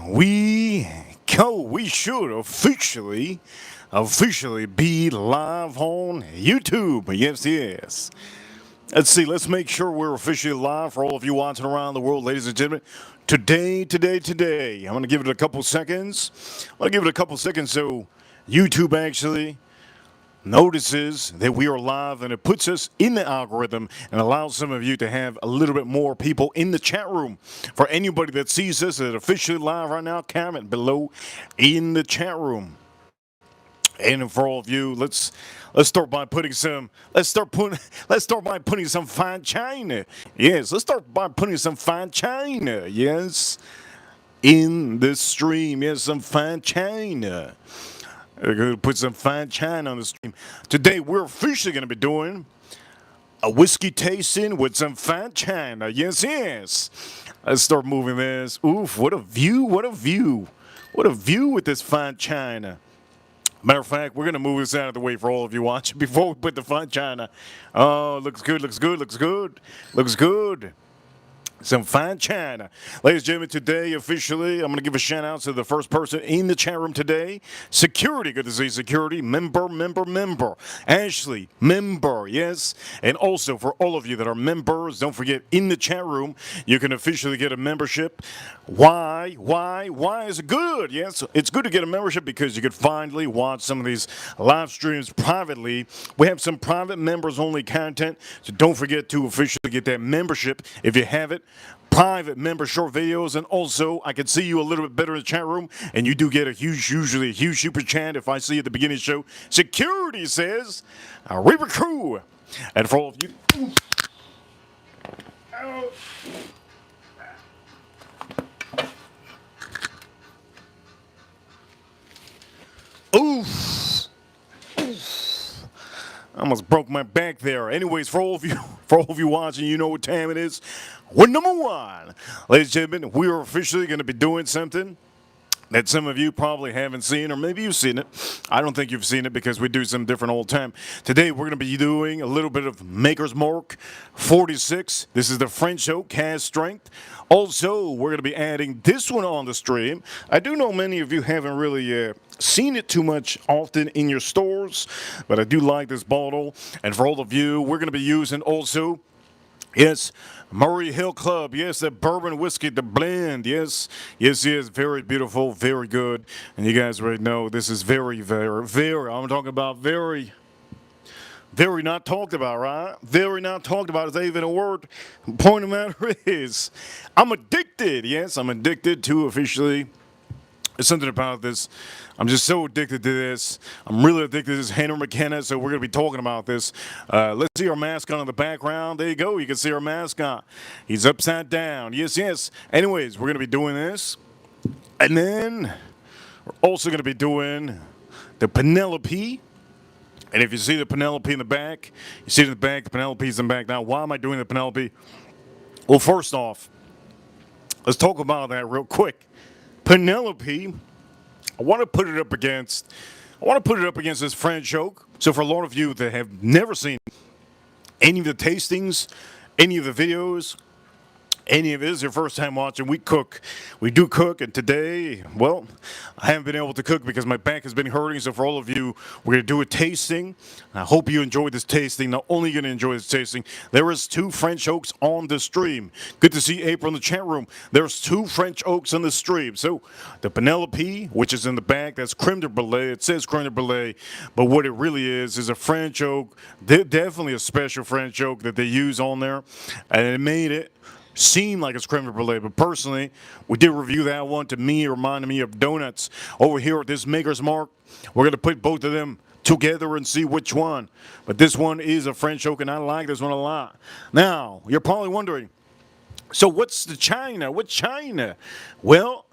we go. We should officially be live on YouTube. Yes, yes. Let's see. Let's make sure we're officially live for all of you watching around the world, ladies and gentlemen. Today. I'm going to give it a couple seconds. So YouTube actually notices that we are live, and it puts us in the algorithm and allows some of you to have a little bit more people in the chat room. For anybody that sees us that officially live right now, comment below in the chat room. And for all of you, let's start by putting some fine china. Yes, let's start by putting some fine china. Yes, in the stream. Yes, some fine china. We're going to put some fine china on the stream. Today, we're officially going to be doing a whiskey tasting with some fine china. Yes, yes. Let's start moving this. Oof, what a view. What a view with this fine china. Matter of fact, we're going to move this out of the way for all of you watching before we put the fine china. Oh, looks good. Some fine china. Ladies and gentlemen, today officially, I'm going to give a shout out to the first person in the chat room today. Security, good to see security. Member. Ashley, member, yes. And also for all of you that are members, don't forget in the chat room, you can officially get a membership. Why is it good? Yes, it's good to get a membership because you can finally watch some of these live streams privately. We have some private members only content, so don't forget to officially get that membership if you have it. Private member short videos, and also I can see you a little bit better in the chat room, and you do get usually a huge super chat if I see you at the beginning of the show. Security says, Reaper Crew, and for all of you. Oof. I almost broke my back there. Anyways, for all of you watching, you know what time it is. We're number one. Ladies and gentlemen, we are officially going to be doing something that some of you probably haven't seen, or maybe you've seen it. I don't think you've seen it because we do some different all the time. Today, we're going to be doing a little bit of Maker's Mark 46. This is the French oak cast strength. Also, we're going to be adding this one on the stream. I do know many of you haven't really seen it too much often in your stores, but I do like this bottle. And for all of you, we're going to be using also, yes, Murray Hill Club. Yes, that bourbon whiskey, the blend. Yes. Very beautiful, very good. And you guys already know this is very, I'm talking about very not talked about, right? Very not talked about. Is that even a word? Point of the matter is, I'm addicted. Yes, I'm addicted to officially. There's something about this. I'm just so addicted to this. I'm really addicted to this Henry McKenna, so we're going to be talking about this. Let's see our mascot in the background. There you go. You can see our mascot. He's upside down. Yes. Anyways, we're going to be doing this. And then we're also going to be doing the Penelope. And if you see the Penelope in the back, you see it in the back, the Penelope's in the back. Now, why am I doing the Penelope? Well, first off, let's talk about that real quick. Penelope, I want to put it up against this French oak. So for a lot of you that have never seen any of the tastings, any of the videos, any of it is your first time watching, we do cook, and today, well, I haven't been able to cook because my back has been hurting. So for all of you, we're going to do a tasting. I hope you enjoy this tasting. Not only going to enjoy this tasting, there is 2 French oaks on the stream. Good to see April in the chat room. There's 2 French oaks on the stream. So the Penelope, which is in the back, that's creme de brulee. It says creme de brulee, but what it really is a French oak. Definitely a special French oak that they use on there, and it made it seem like it's creme brulee, but personally, we did review that one. To me, it reminded me of donuts. Over here at this Maker's Mark, we're going to put both of them together and see which one. But this one is a French oak, and I like this one a lot. Now, you're probably wondering, so what's the china? What china? Well,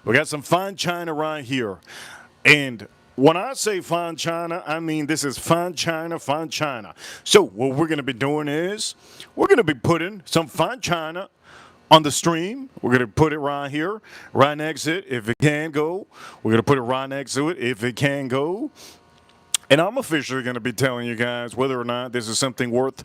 we got some fine china right here. And when I say fine china, I mean this is fine china. So what we're going to be doing is we're going to be putting some fine china on the stream. We're going to put it right here, right next to it, if it can go. We're going to put it right next to it, if it can go. And I'm officially going to be telling you guys whether or not this is something worth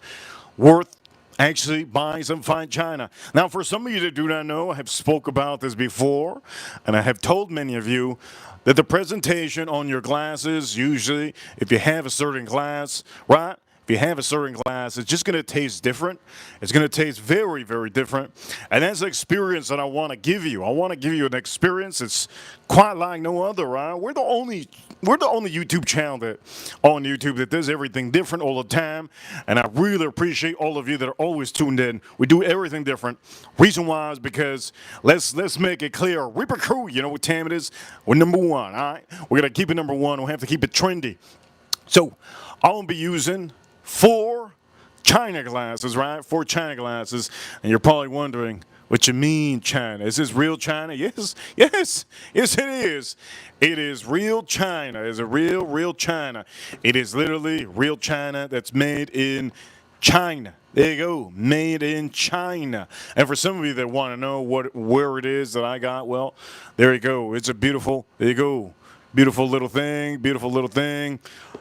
actually buy some fine china. Now, for some of you that do not know, I have spoke about this before, and I have told many of you that the presentation on your glasses, usually, if you have a certain glass, right? If you have a certain glass, it's just going to taste different. It's going to taste very, very different. And that's the experience that I want to give you. I want to give you an experience that's quite like no other, right? We're the only YouTube channel that on YouTube that does everything different all the time. And I really appreciate all of you that are always tuned in. We do everything different. Reason why is because let's make it clear. Reaper Crew, you know what time it is? We're number one, all right? We're gonna keep it number one. We have to keep it trendy. So I'm gonna be using 4 China glasses, right? 4 China glasses. And you're probably wondering, what you mean, China? Is this real China? Yes, it is. It is real China. It's a real China. It is literally real China that's made in China. There you go, made in China. And for some of you that want to know where it is that I got, well, there you go. It's a beautiful, there you go, beautiful little thing.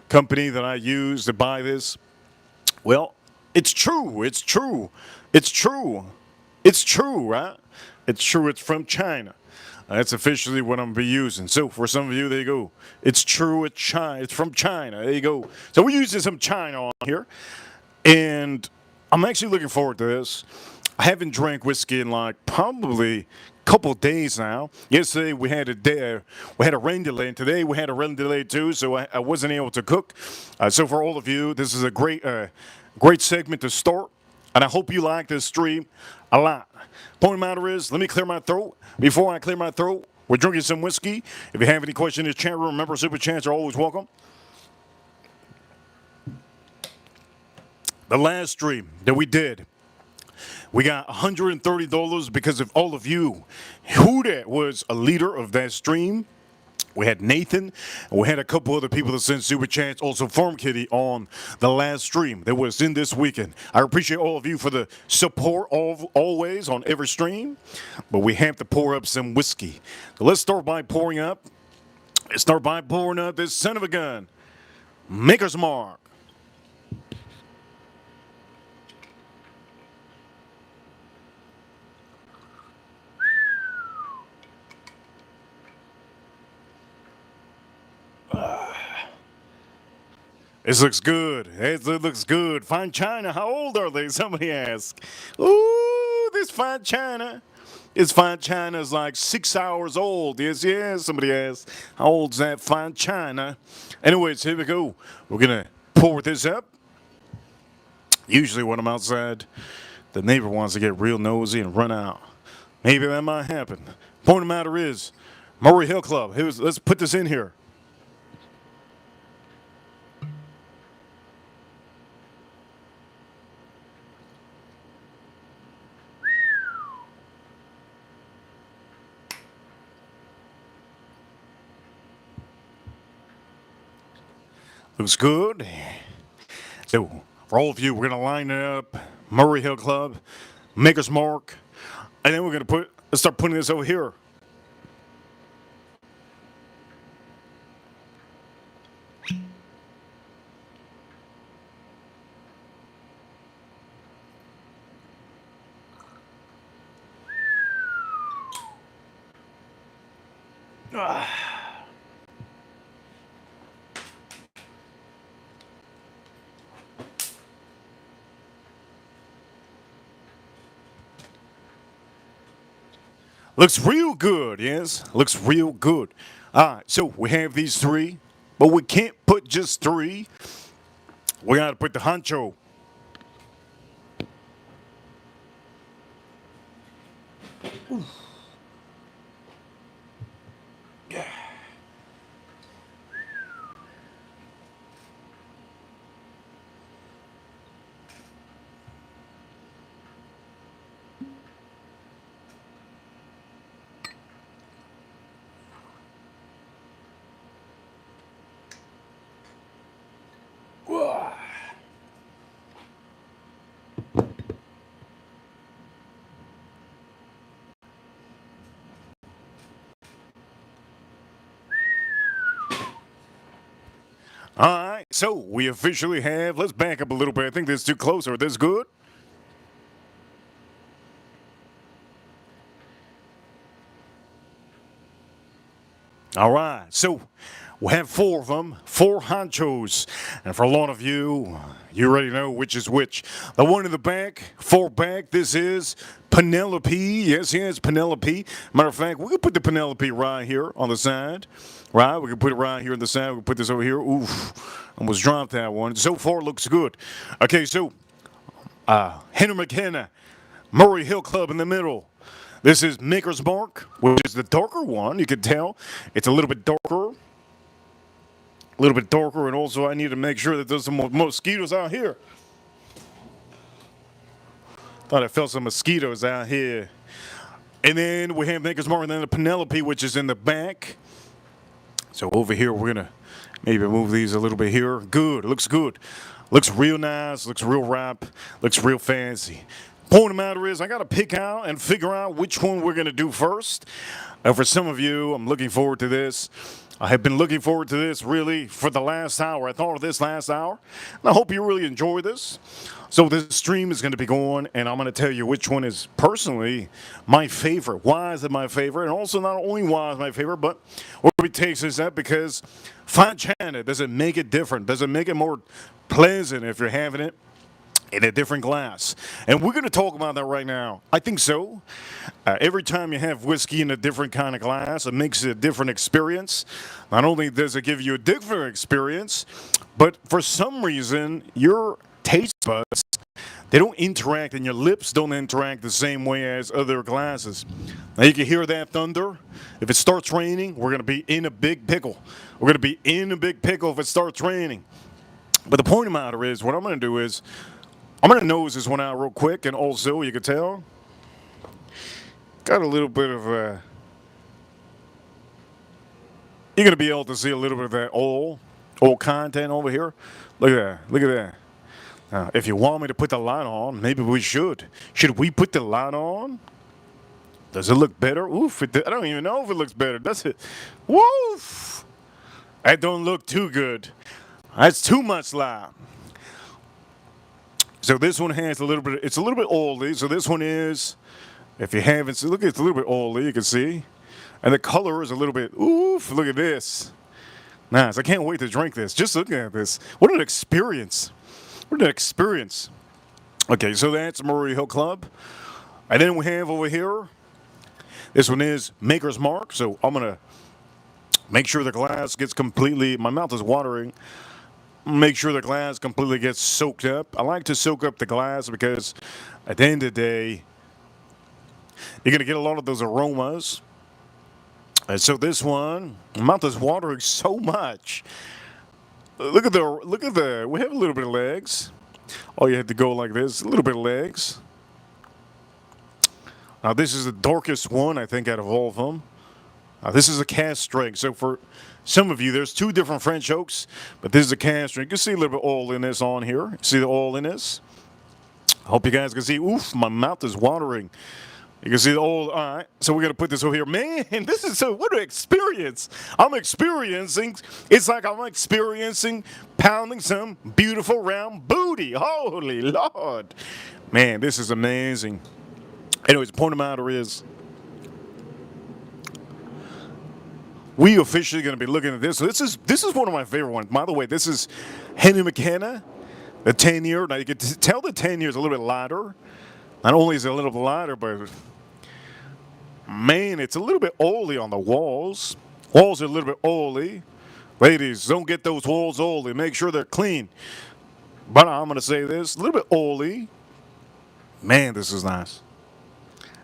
Company that I use to buy this. Well, it's true. It's true. It's true. It's true, right? It's true. It's from China. That's officially what I'm gonna be using. So for some of you, there you go. It's true. It's China. It's from China. There you go. So we're using some China on here, and I'm actually looking forward to this. I haven't drank whiskey in like probably a couple of days now. Yesterday we had a rain delay, and today we had a rain delay too, so I wasn't able to cook. So for all of you, this is a great segment to start, and I hope you like this stream a lot. Point of the matter is, let me clear my throat. Before I clear my throat, we're drinking some whiskey. If you have any questions in the chat room, remember super chats are always welcome. The last stream that we did, we got $130 because of all of you. Who that was a leader of that stream? We had Nathan, and we had a couple other people that sent super chats, also Farm Kitty on the last stream that was in this weekend. I appreciate all of you for the support always on every stream, but we have to pour up some whiskey. So let's start by pouring up. Let's start by pouring up this son of a gun, Maker's Mark. This looks good. It looks good. Fine China. How old are they? Somebody asked. Ooh, this fine China. This fine China is like 6 hours old. Yes. Somebody asked. How old's that fine China? Anyways, here we go. We're gonna pour this up. Usually when I'm outside, the neighbor wants to get real nosy and run out. Maybe that might happen. Point of the matter is, Murray Hill Club. Let's put this in here. Looks good. So, for all of you, we're going to line it up. Murray Hill Club, Maker's Mark, and then let's start putting this over here. Looks real good, yes? Looks real good. All right, so we have these 3, but we can't put just 3. We got to put the honcho. All right, so we officially have, let's back up a little bit. I think this is too close, or this good? All right, so we have four of them, four honchos. And for a lot of you, you already know which is which. The one in the back, four back, this is Penelope. Yes, Penelope. Matter of fact, we can put the Penelope right here on the side. Right, we can put it right here on the side. We can put this over here. Oof, almost dropped that one. So far, looks good. Okay, so Henry McKenna, Murray Hill Club in the middle. This is Maker's Mark, which is the darker one. You can tell it's a little bit darker. And also I need to make sure that there's some mosquitoes out here. Thought I felt some mosquitoes out here. And then we have Maker's Mark and then the Penelope, which is in the back. So over here, we're going to maybe move these a little bit here. Good, looks good. Looks real nice, looks real ripe, looks real fancy. Point of the matter is, I got to pick out and figure out which one we're going to do first. For some of you, I'm looking forward to this. I have been looking forward to this really for the last hour. I thought of this last hour, and I hope you really enjoy this. So this stream is going to be going, and I'm going to tell you which one is personally my favorite. Why is it my favorite? And also not only why is my favorite, but what it takes is that because fine china, does it make it different? Does it make it more pleasant if you're having it in a different glass? And we're going to talk about that right now. I think so. Every time you have whiskey in a different kind of glass, it makes it a different experience. Not only does it give you a different experience, but for some reason, your taste buds, they don't interact and your lips don't interact the same way as other glasses. Now you can hear that thunder. If it starts raining, we're going to be in a big pickle. We're going to be in a big pickle if it starts raining. But the point of the matter is, what I'm going to do is, I'm going to nose this one out real quick, and also, you can tell, got a little bit of you're going to be able to see a little bit of that oil content over here. Look at that. Now, if you want me to put the light on, maybe we should. Should we put the light on? Does it look better? Oof, I don't even know if it looks better, does it? Woof! That don't look too good. That's too much light. So this one has a little bit, it's a little bit oily. So this one is, if you haven't seen, look, it's a little bit oily, you can see. And the color is a little bit, oof, look at this. Nice, I can't wait to drink this. Just looking at this. What an experience. What an experience. Okay, so that's Murray Hill Club. And then we have over here, this one is Maker's Mark. So I'm going to make sure the glass gets completely, my mouth is watering. Make sure the glass completely gets soaked up. I like to soak up the glass because at the end of the day, you're going to get a lot of those aromas. And so this one, my mouth is watering so much. Look at the, we have a little bit of legs. Oh, you have to go like this, a little bit of legs. Now this is the darkest one, I think, out of all of them. This is a cast strength. So for some of you, there's two different French oaks, but this is a cast strength. You can see a little bit of oil in this on here. See the oil in this? I hope you guys can see. Oof, my mouth is watering. You can see the oil. All right, so we're going to put this over here. Man, this is what an experience. I'm experiencing, it's like I'm experiencing pounding some beautiful round booty. Holy Lord. Man, this is amazing. Anyways, the point of the matter is, we officially going to be looking at this. So this is one of my favorite ones. By the way, this is Henry McKenna, the 10-year. Now you can tell the 10 years a little bit lighter. Not only is it a little bit lighter, but man, it's a little bit oily on the walls. Walls are a little bit oily. Ladies, don't get those walls oily. Make sure they're clean. But I'm going to say this, a little bit oily. Man, this is nice.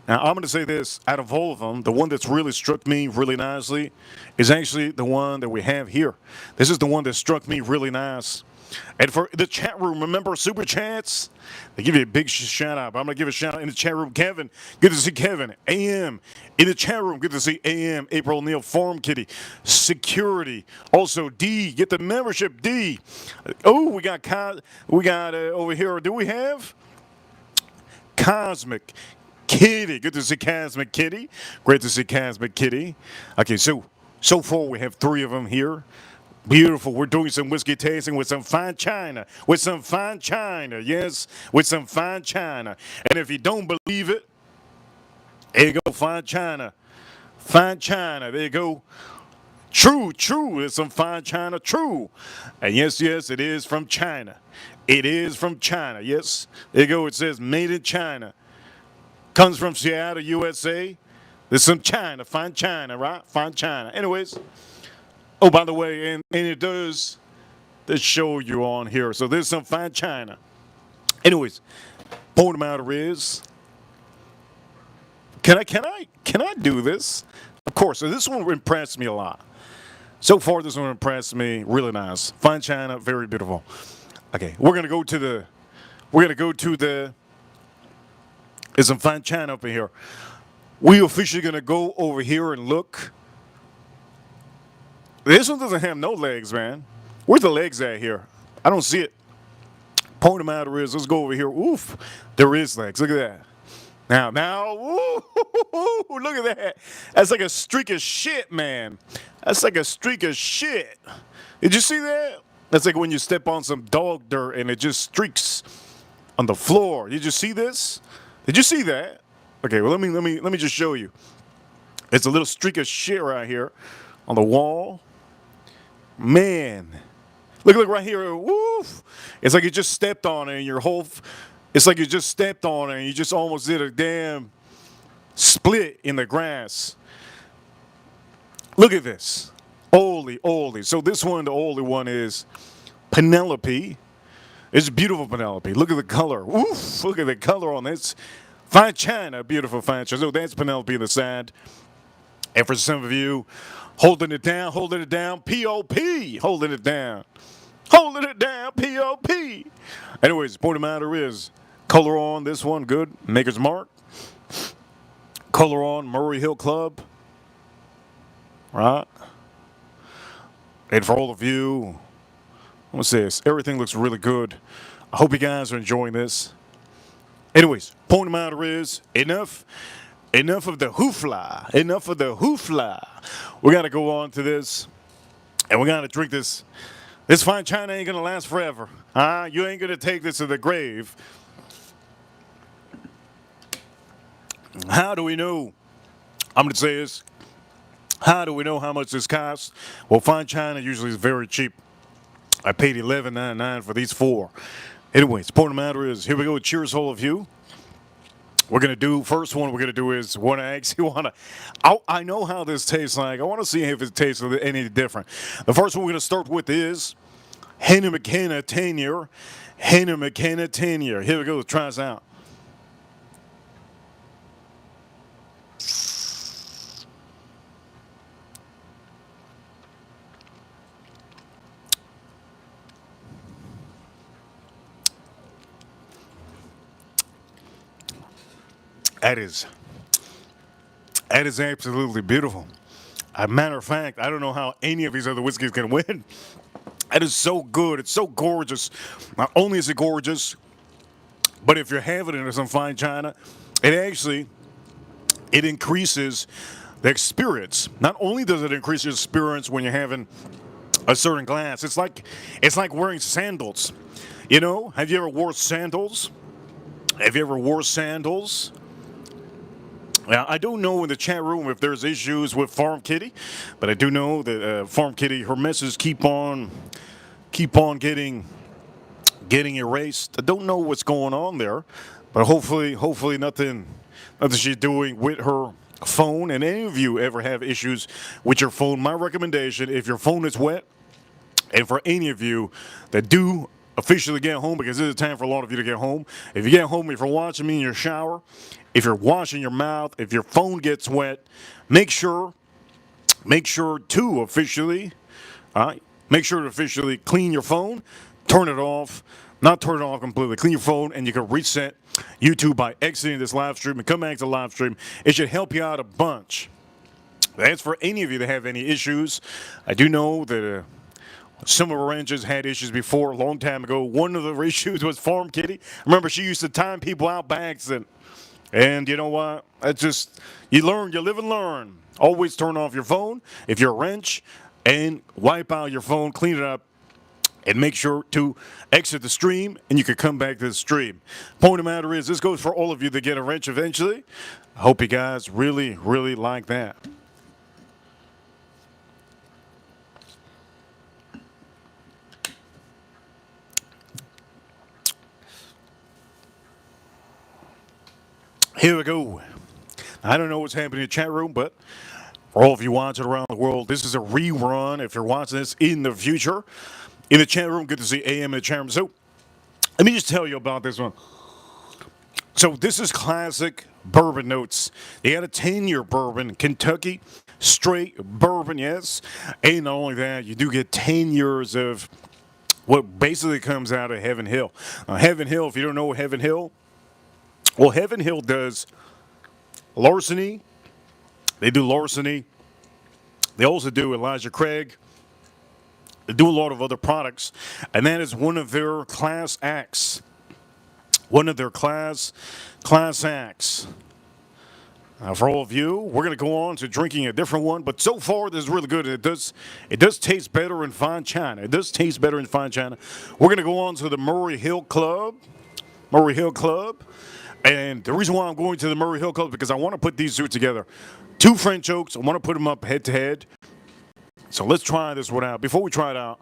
Now, I'm going to say this, out of all of them, the one that's really struck me really nicely is actually the one that we have here. This is the one that struck me really nice. And for the chat room, remember Super Chats? They give you a big shout out. I'm going to give a shout out in the chat room. Kevin, good to see Kevin. AM, in the chat room, good to see AM. April Neal, Farm Kitty, Security. Also, D, get the membership, D. Oh, we got over here, do we have? Cosmic Kitty, good to see Cosmic Kitty. Great to see Cosmic Kitty. Okay, so far we have three of them here. Beautiful. We're doing some whiskey tasting with some fine china. With some fine china. Yes, with some fine china. And if you don't believe it, there you go, fine china. Fine china. There you go. True, true. It's some fine china, true. And yes, yes, it is from China. It is from China. Yes, there you go. It says made in China. Comes from Seattle, USA. There's some China, fine China, right? Fine China. Anyways, oh, by the way, and it does show you on here. So there's some fine China. Anyways, point of the matter is, can I do this? Of course. So this one impressed me a lot. So far, this one impressed me. Really nice. Fine China, very beautiful. Okay, we're gonna go to the. There's some fine China up in here. We officially gonna go over here and look. This one doesn't have no legs, man. Where's the legs at here? I don't see it. Point of the matter is, let's go over here. Oof, there is legs. Look at that. Now, ooh, look at that. That's like a streak of shit, man. That's like a streak of shit. Did you see that? That's like when you step on some dog dirt and it just streaks on the floor. Did you see this? Did you see that? Okay, well let me just show you. It's a little streak of shit right here on the wall. Man. Look right here. Woof. It's like you just stepped on it and your whole it's like you just stepped on it and you just almost did a damn split in the grass. Look at this. Oldie. So this one, the oldie one is Penelope. It's beautiful Penelope. Look at the color. Oof, look at the color on this. Fine China, beautiful fine China. So that's Penelope in the side. And for some of you, holding it down, P-O-P, holding it down, P-O-P. Anyways, the point of the matter is, color on this one, good. Maker's Mark. Color on Murray Hill Club. Right? And for all of you, I'm going to say this, everything looks really good. I hope you guys are enjoying this. Anyways, point of the matter is, enough of the hoofla. Enough of the hoofla. We got to go on to this, and we got to drink this. This fine China ain't going to last forever. You ain't going to take this to the grave. How do we know? I'm going to say this. How do we know how much this costs? Well, fine China usually is very cheap. I paid $11.99 for these 4. Anyways, the point of the matter is, here we go. Cheers, all of you. We're going to do, first one we're going to do is, I know how this tastes like. I want to see if it tastes any different. The first one we're going to start with is Hannah McKenna Tenure. Hannah McKenna Tenure. Here we go. Let's try this out. That is absolutely beautiful. As a matter of fact, I don't know how any of these other whiskeys can win. That is so good. It's so gorgeous. Not only is it gorgeous, but if you're having it in some fine China, it increases the experience. Not only does it increase your experience when you're having a certain glass, it's like wearing sandals. You know, have you ever wore sandals? Now, I don't know in the chat room if there's issues with Farm Kitty, but I do know that Farm Kitty, her messages keep on getting erased. I don't know what's going on there, but hopefully nothing she's doing with her phone. And any of you ever have issues with your phone, my recommendation, if your phone is wet, and for any of you that do officially get home, because this is time for a lot of you to get home. If you get home, if you're watching me in your shower, if you're washing your mouth, if your phone gets wet, make sure to officially clean your phone, turn it off, not turn it off completely, clean your phone, and you can reset YouTube by exiting this live stream and come back to the live stream. It should help you out a bunch. As for any of you that have any issues, I do know that some of our ranchers had issues before a long time ago. One of the issues was Farm Kitty. Remember, she used to time people out by accident. And you know what? That's just, you live and learn. Always turn off your phone if you're a wrench and wipe out your phone, clean it up, and make sure to exit the stream, and you can come back to the stream. Point of the matter is, this goes for all of you that get a wrench eventually. I hope you guys really, really like that. Here we go. I don't know what's happening in the chat room, but for all of you watching around the world, this is a rerun. If you're watching this in the future, in the chat room, good to see AM in the chat room. So let me just tell you about this one. So this is classic bourbon notes. They had a 10-year bourbon, Kentucky straight bourbon, yes. And not only that, you do get 10 years of what basically comes out of Heaven Hill. Heaven Hill, if you don't know Heaven Hill, well, Heaven Hill does larceny. They do larceny. They also do Elijah Craig. They do a lot of other products. And that is one of their class acts. One of their class acts. For all of you, we're going to go on to drinking a different one. But so far, this is really good. It does taste better in fine china. It does taste better in fine china. We're going to go on to the Murray Hill Club. Murray Hill Club. And the reason why I'm going to the Murray Hill Club is because I want to put these two together. Two French oaks. I want to put them up head to head. So let's try this one out. Before we try it out,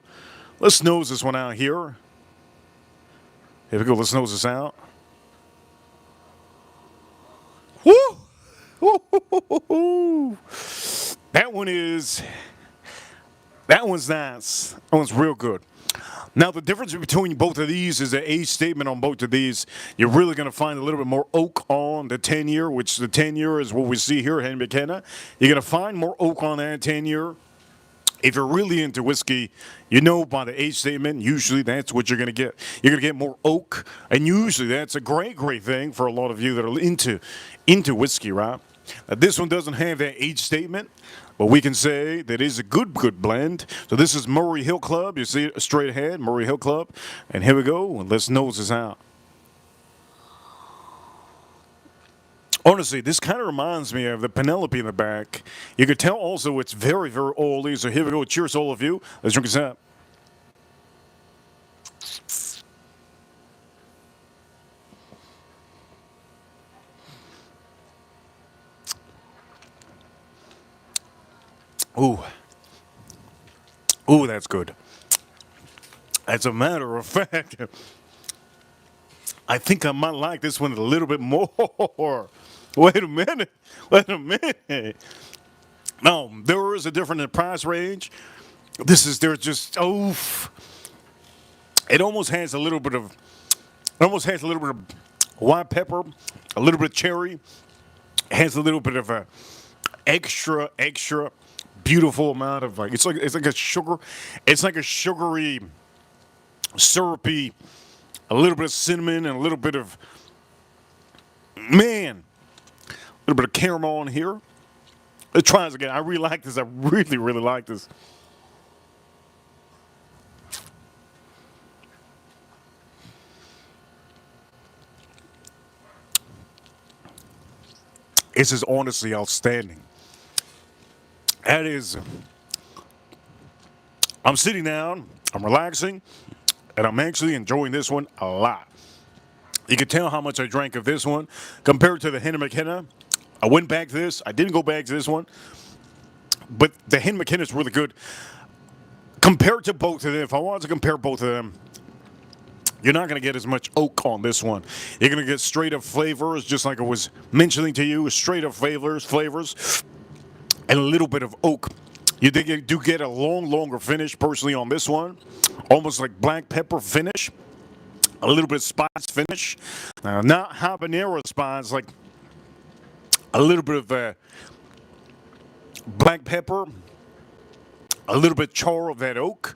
let's nose this one out here. Here we go. Let's nose this out. Woo! Woo! That one's nice. That one's real good. Now, the difference between both of these is the age statement on both of these. You're really going to find a little bit more oak on the 10-year, which the 10-year is what we see here, Henry McKenna. You're going to find more oak on that 10-year. If you're really into whiskey, you know by the age statement, usually that's what you're going to get. You're going to get more oak, and usually that's a great thing for a lot of you that are into whiskey, right? Now, this one doesn't have that age statement, but we can say that it is a good blend. So this is Murray Hill Club. You see it straight ahead, Murray Hill Club. And here we go, and let's nose this out. Honestly, this kind of reminds me of the Penelope in the back. You could tell also it's very, very old. So here we go. Cheers to all of you. Let's drink this out. Ooh. Ooh, that's good. As a matter of fact, I think I might like this one a little bit more. Wait a minute. No, there is a different price range. There's just, it almost has a little bit of white pepper, a little bit of cherry. It has a little bit of a extra beautiful amount of it's like a sugary, syrupy, a little bit of cinnamon and a little bit of caramel in here. Let's try this again. I really like this. I really like this. This is honestly outstanding. That is, I'm sitting down, I'm relaxing, and I'm actually enjoying this one a lot. You can tell how much I drank of this one compared to the Henry McKenna. I went back to this. I didn't go back to this one. But the Henry McKenna is really good. Compared to both of them, if I wanted to compare both of them, you're not going to get as much oak on this one. You're going to get straight up flavors, just like I was mentioning to you, straight up flavors, and a little bit of oak. You do get a longer finish, personally, on this one. Almost like black pepper finish. A little bit of spice finish. Not habanero spice, like a little bit of black pepper. A little bit char of that oak.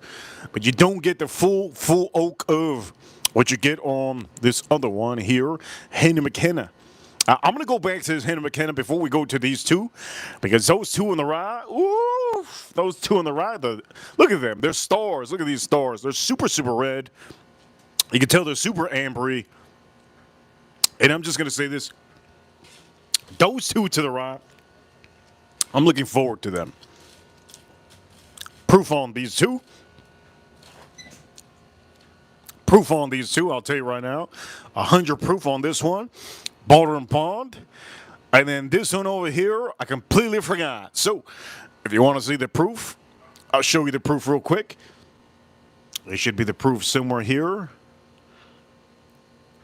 But you don't get the full oak of what you get on this other one here, Henry McKenna. I'm going to go back to this Henry McKenna before we go to these two, because those two on the right, look at them. They're stars. Look at these stars. They're super red. You can tell they're super ambery. And I'm just going to say this. Those two to the right, I'm looking forward to them. Proof on these two. I'll tell you right now. 100 proof on this one. Boulder and Pond. And then this one over here, I completely forgot. So, if you want to see the proof, I'll show you the proof real quick. There should be the proof somewhere here.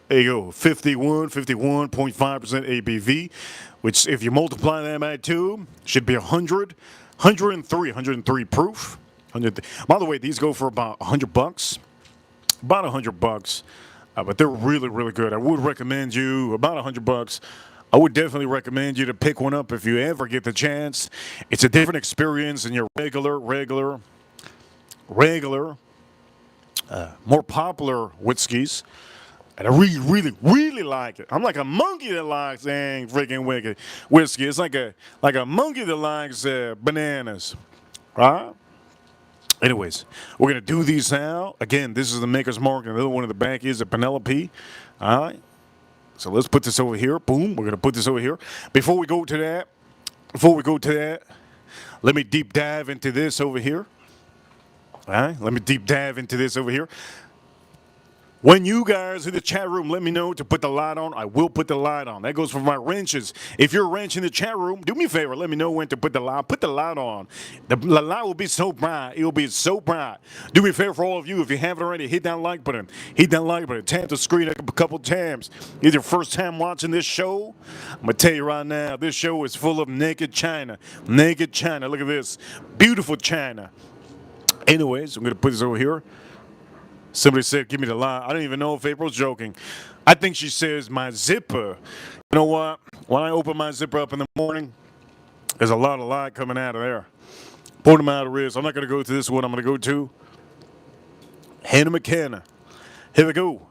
There you go, 51.5% ABV, which if you multiply that by 2, should be 103 proof. 100, by the way, these go for about $100, about $100, but they're really, really good. I would recommend you about $100. I would definitely recommend you to pick one up if you ever get the chance. It's a different experience than your regular, more popular whiskeys. And I really like it. I'm like a monkey that likes dang freaking wicked whiskey. It's like a monkey that likes bananas. Right? Anyways, we're gonna do these now. Again, this is the Maker's Mark, and the other one in the back is a Penelope. All right. So let's put this over here. Boom. We're gonna put this over here. Before we go to that, let me deep dive into this over here. All right. Let me deep dive into this over here. When you guys in the chat room let me know to put the light on, I will put the light on. That goes for my wrenches. If you're a wrench in the chat room, do me a favor. Let me know when to put the light. Put the light on. The light will be so bright. It will be so bright. Do me a favor for all of you. If you haven't already, hit that like button. Hit that like button. Tap the screen a couple times. It's your first time watching this show. I'm going to tell you right now, this show is full of naked China. Naked China. Look at this. Beautiful China. Anyways, I'm going to put this over here. Somebody said, give me the lie. I don't even know if April's joking. I think she says my zipper. You know what? When I open my zipper up in the morning, there's a lot of light coming out of there. Point them out of wrist. I'm not going to go to this one. I'm going to go to Hannah McKenna. Here we go.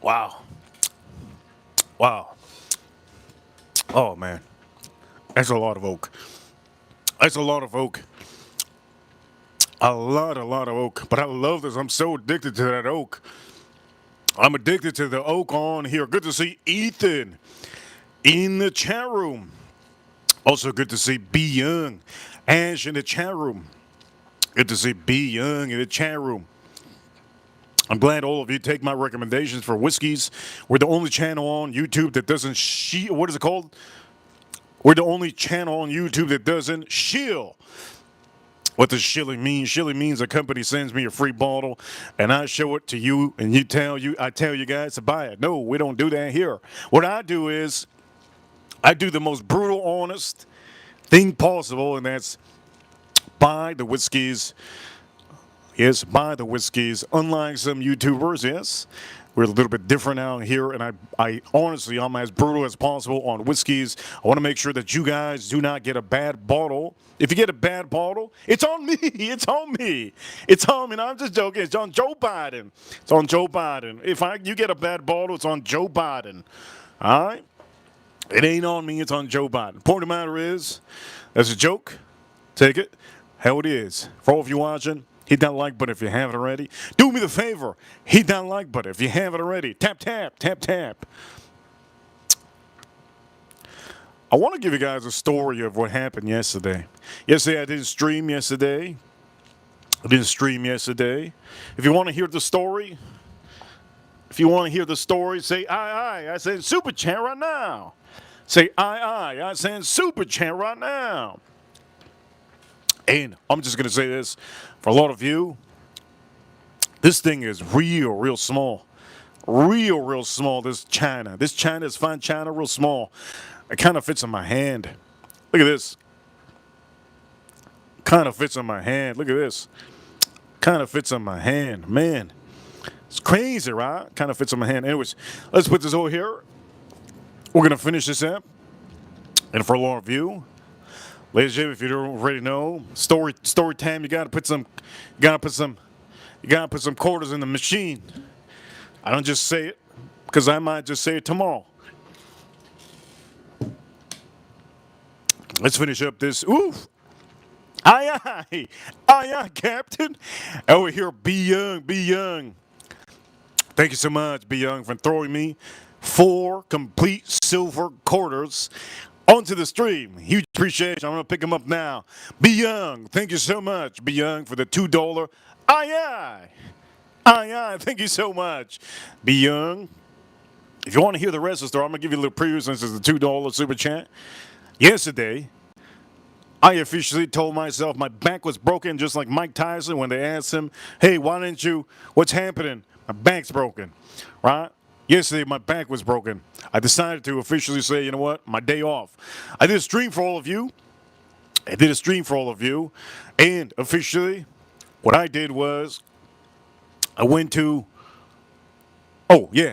Wow. Wow. Oh, man. That's a lot of oak. That's a lot of oak. A lot of oak. But I love this. I'm so addicted to that oak. I'm addicted to the oak on here. Good to see Ethan in the chat room. Also good to see B Young. Ash in the chat room. Good to see B Young in the chat room. I'm glad all of you take my recommendations for whiskeys. We're the only channel on YouTube that doesn't what is it called? We're the only channel on YouTube that doesn't shill. What does shilling mean? Shilling means a company sends me a free bottle and I show it to you and I tell you guys to buy it. No, we don't do that here. What I do is I do the most brutal, honest thing possible, and that's buy the whiskeys. Yes, buy the whiskeys. Unlike some YouTubers, yes, we're a little bit different out here, and I honestly, I'm as brutal as possible on whiskeys. I want to make sure that you guys do not get a bad bottle. If you get a bad bottle, it's on me. It's on me. It's on me. No, I'm just joking. It's on Joe Biden. It's on Joe Biden. If you get a bad bottle, it's on Joe Biden. All right? It ain't on me. It's on Joe Biden. Point of the matter is, that's a joke. Take it how it is. For all of you watching, hit that like button if you haven't already. Do me the favor. Hit that like button if you haven't already. Tap, tap, tap, tap. I want to give you guys a story of what happened yesterday. Yesterday, I didn't stream yesterday. If you want to hear the story, say aye. I said super chat right now. Say aye. I said super chat right now. And I'm just going to say this. For a lot of you, this thing is real small. Real small, this China. This China is fine China, real small. It kind of fits in my hand. Look at this. Kind of fits in my hand. Look at this. Kind of fits in my hand. Man, it's crazy, right? Kind of fits in my hand. Anyways, let's put this over here. We're going to finish this up. And for a lot of you, ladies and gentlemen, if you don't already know, story time. You gotta put some quarters in the machine. I don't just say it because I might just say it tomorrow. Let's finish up this. Oof. Aye, Captain. Over here, B Young. Thank you so much, B Young, for throwing me 4 complete silver quarters onto the stream. Huge appreciation. I'm going to pick them up now. B Young, thank you so much, B Young, for the $2. Aye. Thank you so much, B Young. If you want to hear the rest of the story, I'm going to give you a little preview since it's a $2 super chat. Yesterday, I officially told myself my back was broken, just like Mike Tyson when they asked him, hey, why didn't you, what's happening? My back's broken, right? Yesterday, my back was broken. I decided to officially say, you know what, my day off. I did a stream for all of you. And officially, what I did was I went to,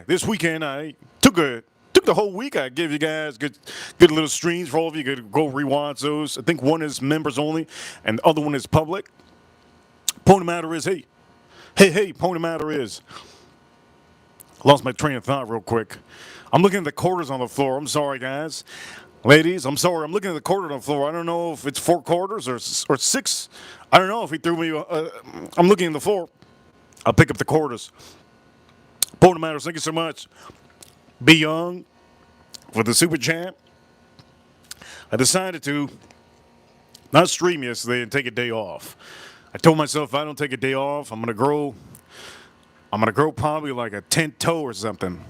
this weekend I took the whole week. I gave you guys good little streams for all of you. You could go rewatch those. I think one is members only, and the other one is public. Point of the matter is, point of the matter is, I lost my train of thought real quick. I'm looking at the quarters on the floor. I'm sorry, guys. Ladies, I'm sorry. I'm looking at the quarter on the floor. I don't know if it's 4 quarters or 6. I don't know if he threw me. I'm looking at the floor. I'll pick up the quarters. Point of the matter is, thank you so much. Be Young for the super chat. I decided to not stream yesterday and take a day off. I told myself if I don't take a day off, I'm gonna grow probably like a 10th toe or something,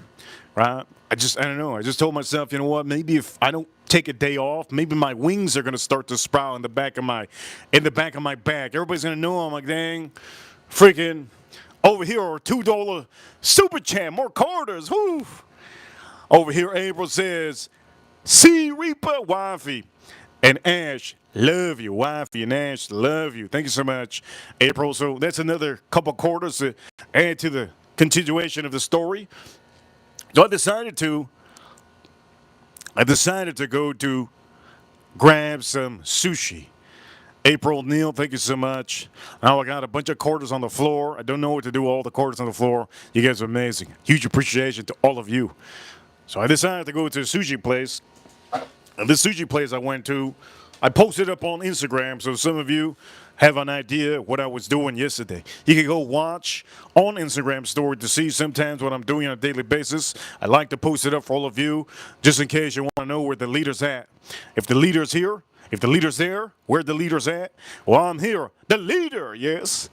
right? I don't know. I just told myself, you know what? Maybe if I don't take a day off, maybe my wings are gonna start to sprout in the back of my back. Everybody's gonna know I'm like, dang, freaking over here or $2 super chat, more quarters. Whoo! Over here, April says, "See Reaper, wifey, and Ash, love you, wifey, and Ash, love you." Thank you so much, April. So that's another couple quarters to add to the continuation of the story. So I decided to go to grab some sushi. April, Neil, thank you so much. Now I got a bunch of quarters on the floor. I don't know what to do with all the quarters on the floor. You guys are amazing. Huge appreciation to all of you. So I decided to go to a sushi place. And this sushi place I went to, I posted up on Instagram, so some of you have an idea what I was doing yesterday. You can go watch on Instagram story to see sometimes what I'm doing on a daily basis. I like to post it up for all of you, just in case you want to know where the leader's at. If the leader's here, if the leader's there, where the leader's at, well, I'm here. The leader, yes.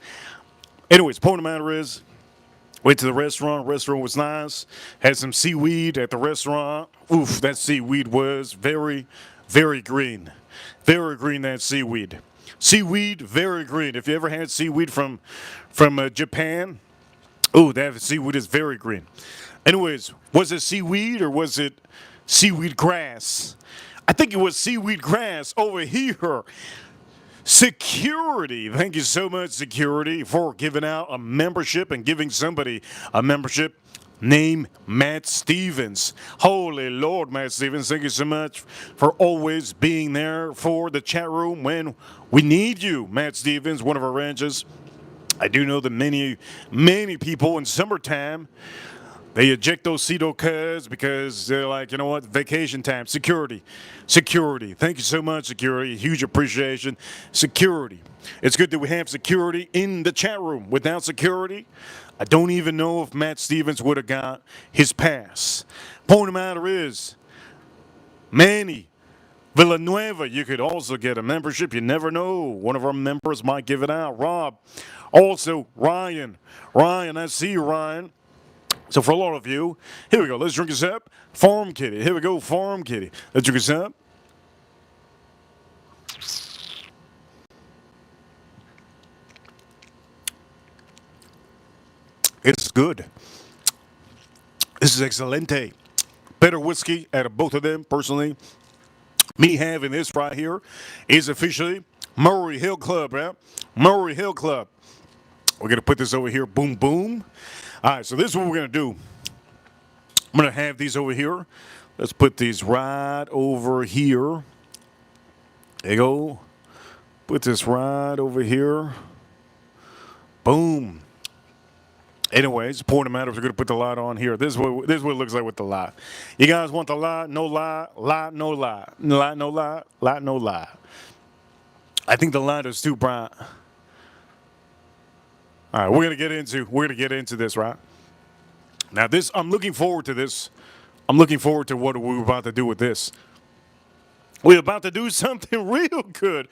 Anyways, point of the matter is, went to the restaurant. Restaurant was nice. Had some seaweed at the restaurant. Oof, that seaweed was very, very green. Very green, that seaweed. Seaweed, very green. If you ever had seaweed from Japan, that seaweed is very green. Anyways, was it seaweed or was it seaweed grass? I think it was seaweed grass over here. Security. Thank you so much, Security, for giving out a membership and giving somebody a membership named Matt Stevens. Holy Lord, Matt Stevens, thank you so much for always being there for the chat room when we need you, Matt Stevens, one of our ranchers. I do know that many people in summertime, they eject those Cedo cars because they're like, you know what, vacation time. Security. Thank you so much, Security. Huge appreciation. Security. It's good that we have security in the chat room. Without security, I don't even know if Matt Stevens would have got his pass. Point of the matter is, Manny Villanueva, you could also get a membership. You never know. One of our members might give it out. Rob. Also, Ryan. I see you, Ryan. So for a lot of you, here we go. Let's drink this up. Farm Kitty. Here we go, Farm Kitty. Let's drink this up. It's good. This is excelente. Better whiskey out of both of them, personally. Me having this right here is officially Murray Hill Club, right? Murray Hill Club. We're going to put this over here. Boom, boom. All right, so this is what we're going to do. I'm going to have these over here. Let's put these right over here. There you go. Put this right over here. Boom. Anyways, the point of the matter is we're going to put the light on here. This is what it looks like with the light. You guys want the light? No light. Light, no light. Light, no light. Light, no light. I think the light is too bright. All right, we're gonna get into this, right? Now I'm looking forward to this. I'm looking forward to what we're about to do with this. We're about to do something real good.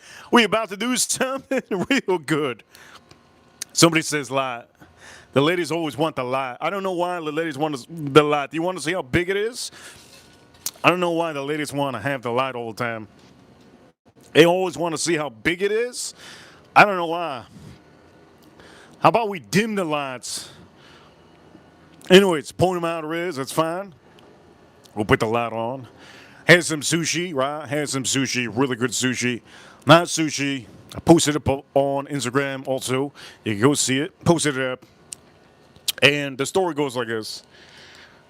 Somebody says light. The ladies always want the lot. I don't know why the ladies want the lot. Do you want to see how big it is? I don't know why the ladies want to have the lot all the time. They always want to see how big it is. I don't know why. How about we dim the lights? Anyways, point them out, Riz. That's fine. We'll put the light on. Had some sushi, right? Had some sushi. Really good sushi. Not sushi. I posted it up on Instagram also. You can go see it. Posted it up. And the story goes like this.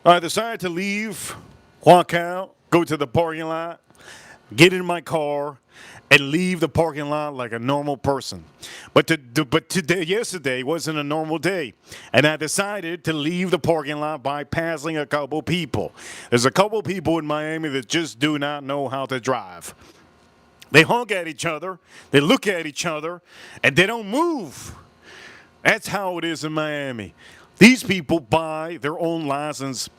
I decided to leave, walk out, go to the parking lot, get in my car, and leave the parking lot like a normal person. But yesterday wasn't a normal day. And I decided to leave the parking lot by passing a couple people. There's a couple people in Miami that just do not know how to drive. They honk at each other, they look at each other, and they don't move. That's how it is in Miami. These people buy their own license,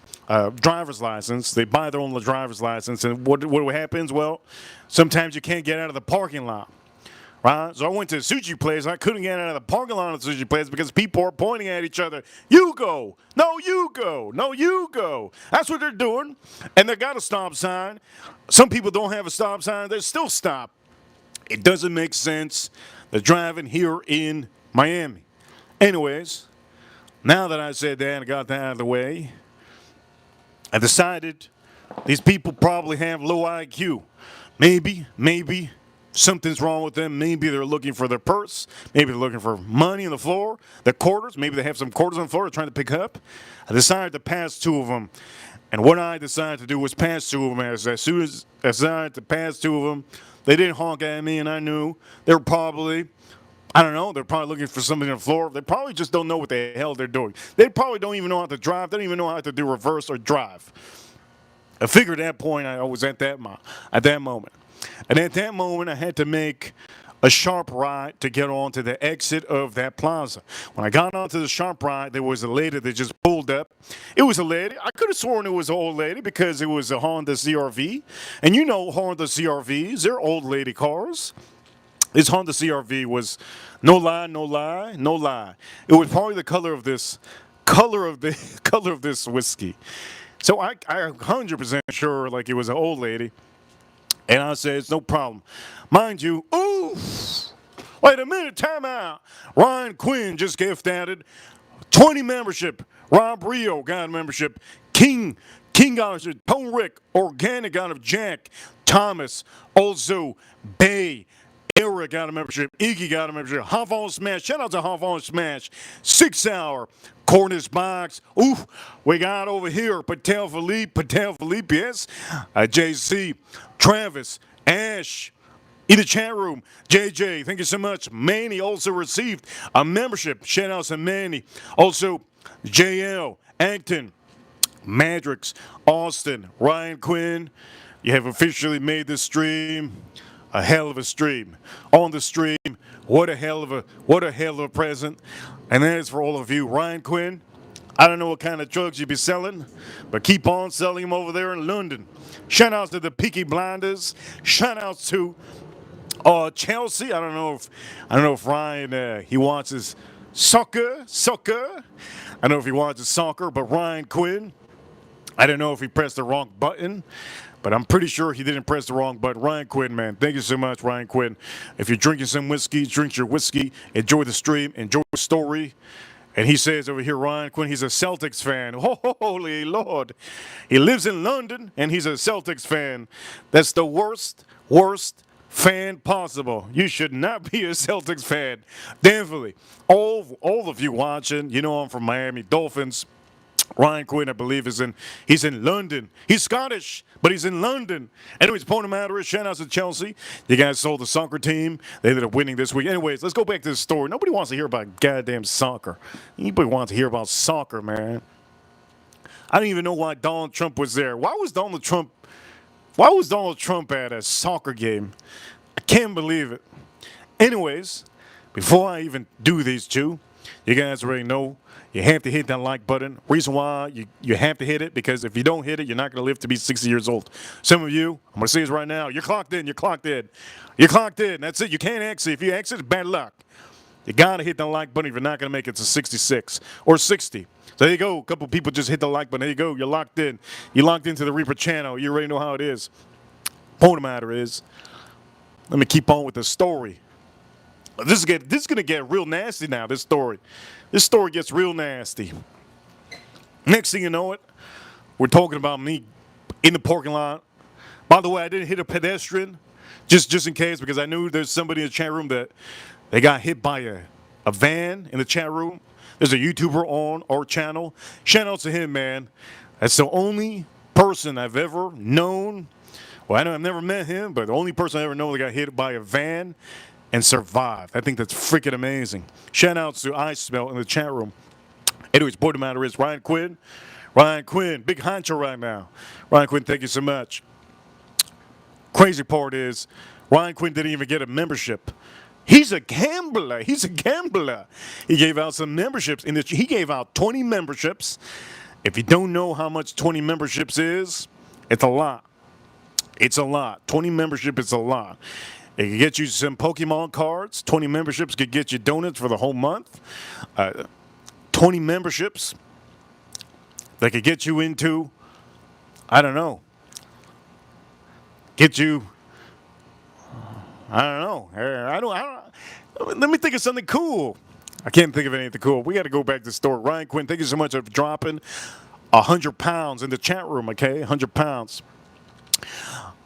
driver's license. They buy their own driver's license. And what happens? Well, sometimes you can't get out of the parking lot. Right? So I went to a sushi place. And I couldn't get out of the parking lot of the sushi place because people are pointing at each other. You go. No, you go. No, you go. That's what they're doing. And they got a stop sign. Some people don't have a stop sign. They still stop. It doesn't make sense. They're driving here in Miami. Anyways, now that I said that and got that out of the way, I decided these people probably have low IQ. Maybe something's wrong with them. Maybe they're looking for their purse. Maybe they're looking for money on the floor, their quarters. Maybe they have some quarters on the floor they're trying to pick up. I decided to pass two of them. And what I decided to do was pass two of them. As soon as I decided to pass two of them, they didn't honk at me, and I knew they were probably, I don't know, they're probably looking for something on the floor. They probably just don't know what the hell they're doing. They probably don't even know how to drive. They don't even know how to do reverse or drive. I figured at that point I was at that moment. And at that moment, I had to make a sharp right to get onto the exit of that plaza. When I got onto the sharp right, there was a lady that just pulled up. It was a lady. I could have sworn it was an old lady because it was a Honda CRV. And you know Honda CRVs, they're old lady cars. This Honda CRV was no lie. It was probably the color of this whiskey. So I 100% sure like it was an old lady. And I said, it's no problem. Mind you, ooh, wait a minute, time out. Ryan Quinn just gift added 20 membership. Rob Rio got a membership. King got a Tone Rick, Organic got a Jack. Thomas, also Bay. Eric got a membership. Iggy got a membership. Hop on Smash. Shout out to Hop on Smash. 6 Hour. Cornish Box. Ooh, we got over here Patel Philippe, yes. JC, Travis, Ash, in the chat room. JJ, thank you so much. Manny also received a membership. Shout out to Manny. Also, JL, Acton, Madrix, Austin, Ryan Quinn. You have officially made this stream a hell of a stream. On the stream, what a hell of a present. And that is for all of you. Ryan Quinn, I don't know what kind of drugs you be selling, but keep on selling them over there in London. Shout outs to the Peaky Blinders. Shout outs to Chelsea. I don't know if Ryan he watches soccer. I don't know if he watches soccer, but Ryan Quinn, I don't know if he pressed the wrong button. But I'm pretty sure he didn't press the wrong button. Ryan Quinn, man. Thank you so much, Ryan Quinn. If you're drinking some whiskey, drink your whiskey. Enjoy the stream. Enjoy the story. And he says over here, Ryan Quinn, he's a Celtics fan. Holy Lord. He lives in London, and he's a Celtics fan. That's the worst fan possible. You should not be a Celtics fan. Definitely. All of you watching, you know I'm from Miami Dolphins. Ryan Quinn, I believe, he's in London. He's Scottish, but he's in London. Anyways, point him out. Shout out to Chelsea. You guys sold the soccer team. They ended up winning this week. Anyways, let's go back to the story. Nobody wants to hear about goddamn soccer. Anybody wants to hear about soccer, man? I don't even know why Donald Trump was there. Why was Donald Trump at a soccer game? I can't believe it. Anyways, before I even do these two, you guys already know you have to hit that like button. Reason why you have to hit it, because if you don't hit it, you're not going to live to be 60 years old. Some of you, I'm going to say this right now, you're clocked in. That's it. You can't exit. If you exit, it's bad luck. You gotta hit the like button if you're not gonna make it to 66 or 60. So there you go. A couple people just hit the like button. There you go. You're locked in. You're locked into the Reaper channel. You already know how it is. Point of the matter is, let me keep on with the story. This is gonna get real nasty now. This story gets real nasty. Next thing you know it, we're talking about me in the parking lot. By the way, I didn't hit a pedestrian, just in case, because I knew there's somebody in the chat room that they got hit by a van in the chat room. There's a YouTuber on our channel. Shout out to him, man. That's the only person I've ever known. Well, I've never met him, but the only person I ever know that got hit by a van and survived. I think that's freaking amazing. Shout out to I Smell in the chat room. Anyways, point of the matter is Ryan Quinn. Ryan Quinn, big honcho right now. Ryan Quinn, thank you so much. Crazy part is Ryan Quinn didn't even get a membership. He's a gambler. He's a gambler. He gave out some memberships. He gave out 20 memberships. If you don't know how much 20 memberships is, it's a lot. It's a lot. 20 membership is a lot. It can get you some Pokemon cards. 20 memberships could get you donuts for the whole month. 20 memberships that could get you into, I don't know, get you, I don't know. I don't. Let me think of something cool. I can't think of anything cool. We got to go back to the store. Ryan Quinn, thank you so much for dropping 100 pounds in the chat room, okay? 100 pounds.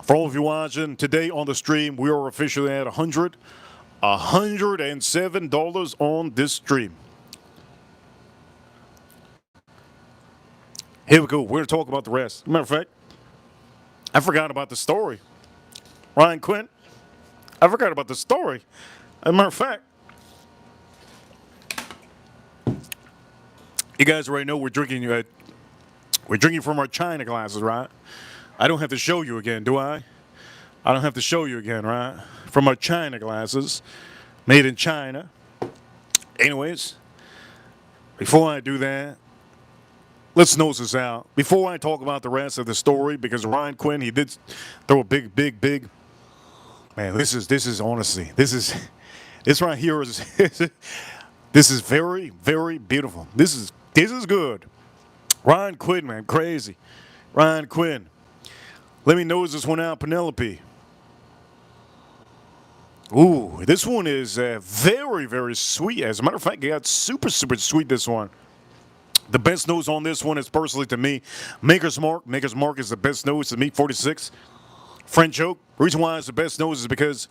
For all of you watching, today on the stream, we are officially at $107 on this stream. Here we go. We're going to talk about the rest. Matter of fact, I forgot about the story. Ryan Quinn, I forgot about the story. As a matter of fact, you guys already know we're drinking from our China glasses, right? I don't have to show you again, do I? I don't have to show you again, right? From our China glasses, made in China. Anyways, before I do that, let's nose this out. Before I talk about the rest of the story, because Ryan Quinn, he did throw a big, man, this is honestly, this right here is, this is very, very beautiful. This is good. Ryan Quinn, man, crazy. Ryan Quinn. Let me nose this one out, Penelope. Ooh, this one is very, very sweet. As a matter of fact, it got super, super sweet, this one. The best nose on this one is personally to me, Maker's Mark. Maker's Mark is the best nose to me, 46. French Oak. The reason why it's the best nose is because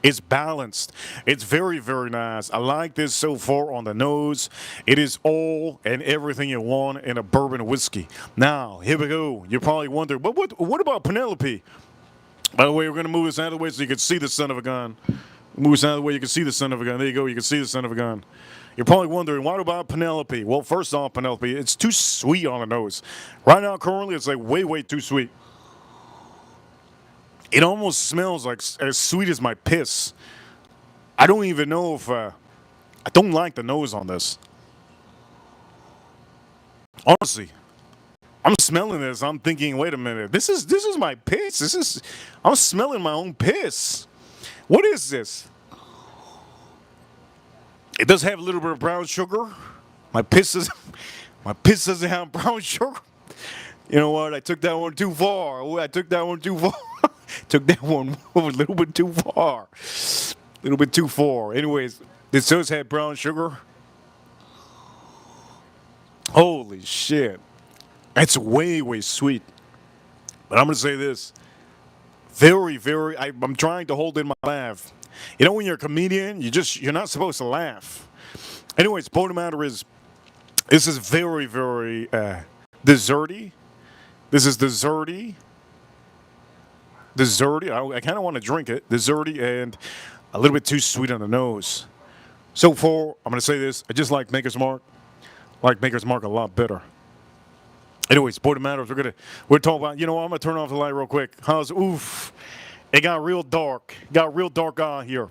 it's balanced. It's very, very nice. I like this so far on the nose. It is all and everything you want in a bourbon whiskey. Now, here we go. You're probably wondering, but what about Penelope? By the way, we're going to move this out of the way so you can see the son of a gun. Move this out of the way, you can see the son of a gun. There you go, you can see the son of a gun. You're probably wondering, what about Penelope? Well, first off, Penelope, it's too sweet on the nose. Right now, currently, it's like way, way too sweet. It almost smells like as sweet as my piss. I don't even know if, I don't like the nose on this. Honestly, I'm smelling this, I'm thinking, wait a minute, this is my piss. I'm smelling my own piss. What is this? It does have a little bit of brown sugar. My piss doesn't have brown sugar. You know what? I took that one too far. Took that one a little bit too far. A little bit too far. Anyways, this does have brown sugar. Holy shit. That's way, way sweet. But I'm going to say this. Very, very, I'm trying to hold in my laugh. You know, when you're a comedian, you're not supposed to laugh. Anyways, point of the matter is, this is very, very desserty. This is desserty. I kind of want to drink it. Desserty and a little bit too sweet on the nose. So far, I'm going to say this. I just like Maker's Mark. I like Maker's Mark a lot better. Anyways, point of the matter is, we're talking about, you know what, I'm going to turn off the light real quick. Oof. It got real dark. Out here.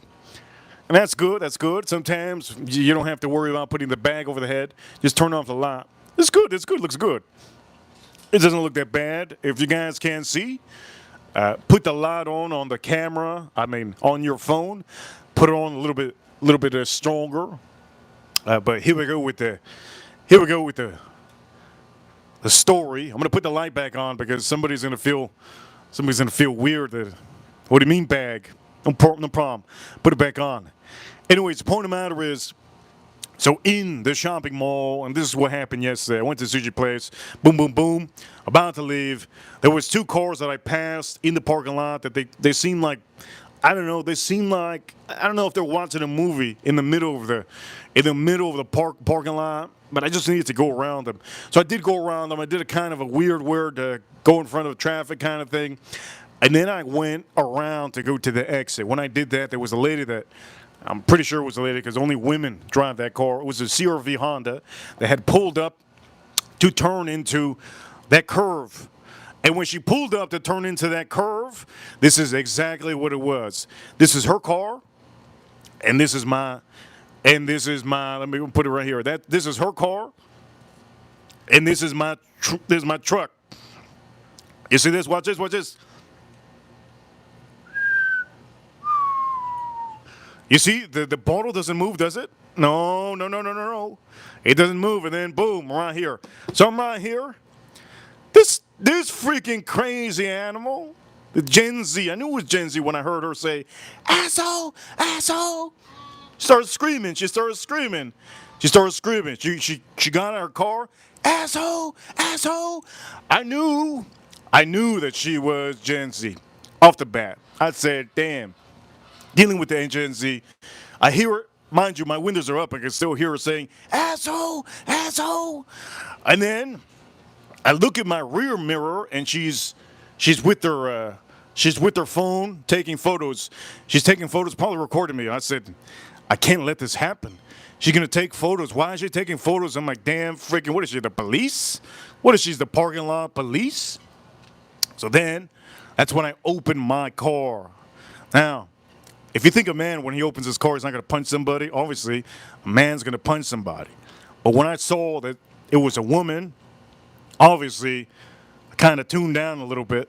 And that's good. Sometimes you don't have to worry about putting the bag over the head. Just turn off the light. It's good. Looks good. It doesn't look that bad. If you guys can't see, put the light on the camera. On your phone. Put it on a little bit little bit stronger. But here we go with the story. I'm gonna put the light back on because somebody's gonna feel weird. What do you mean bag? No problem. Put it back on. Anyways, the point of the matter is, so in the shopping mall, and this is what happened yesterday. I went to the sushi place. Boom, boom, boom. About to leave. There was two cars that I passed in the parking lot that they seemed like, I don't know. They seemed like, I don't know if they're watching a movie in the middle of the parking lot. But I just needed to go around them. So I did go around them. I did a kind of a weird go in front of traffic kind of thing. And then I went around to go to the exit. When I did that, there was a lady that, I'm pretty sure it was a lady because only women drive that car. It was a CRV Honda that had pulled up to turn into that curve. And when she pulled up to turn into that curve, this is exactly what it was. This is her car, and this is my, let me put it right here. This is her car, and this is my truck. You see this? Watch this, watch this. You see, the bottle doesn't move, does it? No. It doesn't move, and then boom, right here. So I'm right here. This freaking crazy animal, the Gen Z. I knew it was Gen Z when I heard her say, "Asshole, asshole." She started screaming. She got out of her car. "Asshole, asshole." I knew that she was Gen Z off the bat. I said, "Damn." Dealing with the Gen Z, I hear her. Mind you, my windows are up. I can still hear her saying, "Asshole, asshole." And then I look at my rear mirror, and she's with her phone taking photos. She's taking photos, probably recording me. I said, I can't let this happen. She's gonna take photos. Why is she taking photos? I'm like, damn freaking, what is she, the police? What is she, the parking lot police? So then, that's when I open my car. Now, if you think a man, when he opens his car, he's not gonna punch somebody, obviously, a man's gonna punch somebody. But when I saw that it was a woman, obviously, I kind of tuned down a little bit.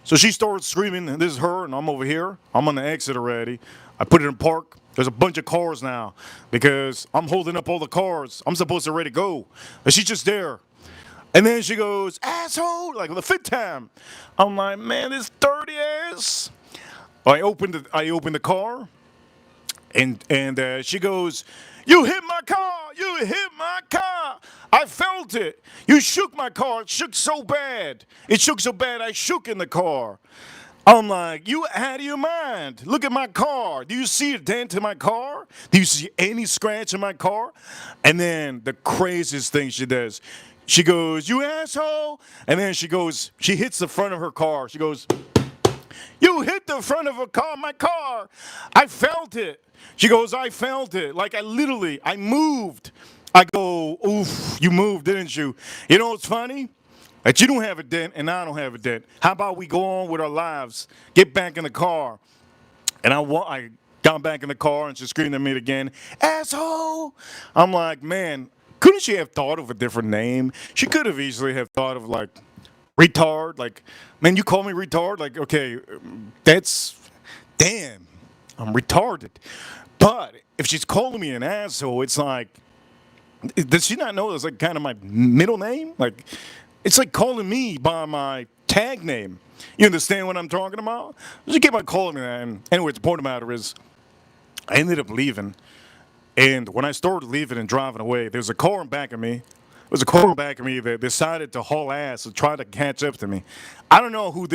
So she started screaming, and this is her, and I'm over here. I'm on the exit already. I put it in park. There's a bunch of cars now because I'm holding up all the cars. I'm supposed to ready to go. But she's just there. And then she goes, "Asshole," like the fifth time. I'm like, man, this dirty ass. I opened the car, and she goes, "You hit my car! You hit my car! I felt it! You shook my car! It shook so bad! It shook so bad I shook in the car!" I'm like, "You out of your mind? Look at my car! Do you see a dent in my car? Do you see any scratch in my car?" And then the craziest thing she does, she goes, "You asshole!" And then she hits the front of her car. She goes, "You hit the front of my car. I felt it." She goes, "I felt it. Like I moved." I go, "Oof, you moved, didn't you?" You know what's funny? That you don't have a dent and I don't have a dent. How about we go on with our lives? Get back in the car. And I got back in the car and she screamed at me again, "Asshole!" I'm like, man, couldn't she have thought of a different name? She could have easily have thought of like retard. Like, man, you call me retard? Like, okay, that's, damn, I'm retarded. But if she's calling me an asshole, it's like, does she not know that's like kind of my middle name? Like, it's like calling me by my tag name. You understand what I'm talking about? She kept on calling me that. And anyway, the point of the matter is, I ended up leaving. And when I started leaving and driving away, there was a car in back of me. There was a car in back of me that decided to haul ass and try to catch up to me. I don't know who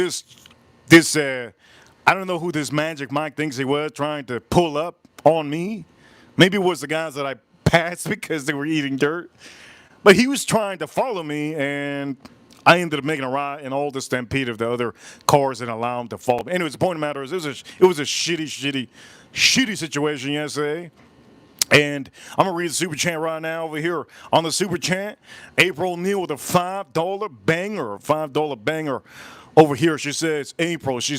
I don't know who this Magic Mike thinks he was trying to pull up on me. Maybe it was the guys that I passed because they were eating dirt. But he was trying to follow me, and I ended up making a right in all the stampede of the other cars and allow him to follow me. Anyways, the point of the matter is, it was a shitty situation yesterday. And I'm going to read the super chat right now over here. On the super chat, April Neal with a $5 banger. $5 banger. Over here, she says, April with the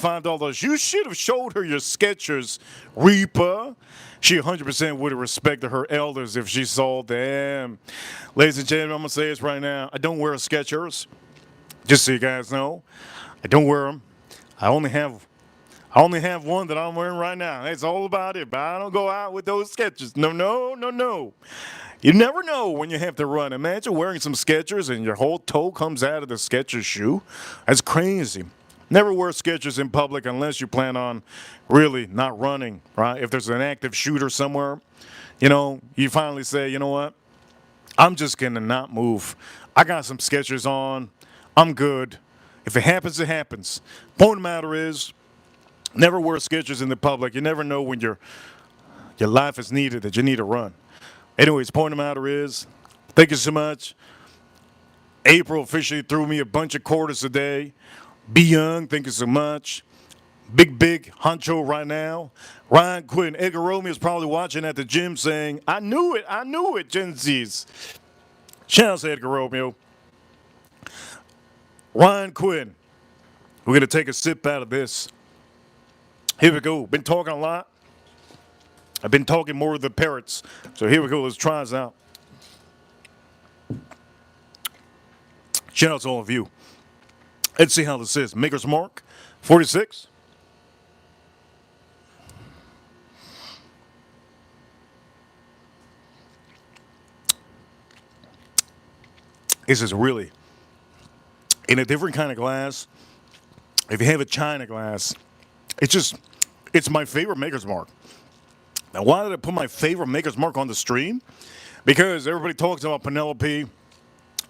$5. "You should have showed her your Skechers, Reaper. She 100% would have respected her elders if she saw them." Ladies and gentlemen, I'm going to say this right now. I don't wear Skechers. Just so you guys know. I don't wear them. I only have I only have one that I'm wearing right now. That's all about it. But I don't go out with those Skechers. No, no, no, no. You never know when you have to run. Imagine wearing some Skechers and your whole toe comes out of the Skechers shoe. That's crazy. Never wear Skechers in public unless you plan on really not running, right? If there's an active shooter somewhere, you finally say, you know what? I'm just going to not move. I got some Skechers on. I'm good. If it happens, it happens. Point of the matter is, never wear Skechers in the public. You never know when your life is needed, that you need to run. Anyways, point of the matter is, thank you so much. April officially threw me a bunch of quarters a day. Be young, thank you so much. Big honcho right now. Ryan Quinn, Edgar Romeo is probably watching at the gym saying, I knew it, Gen Z's. Shout out to Edgar Romeo. Ryan Quinn, we're going to take a sip out of this. Here we go. Been talking a lot. I've been talking more of the parrots. So here we go. Let's try this out. Shout out to all of you. Let's see how this is. Maker's Mark, 46. This is really in a different kind of glass. If you have a China glass, it's my favorite Maker's Mark. Now, why did I put my favorite Maker's Mark on the stream? Because everybody talks about Penelope.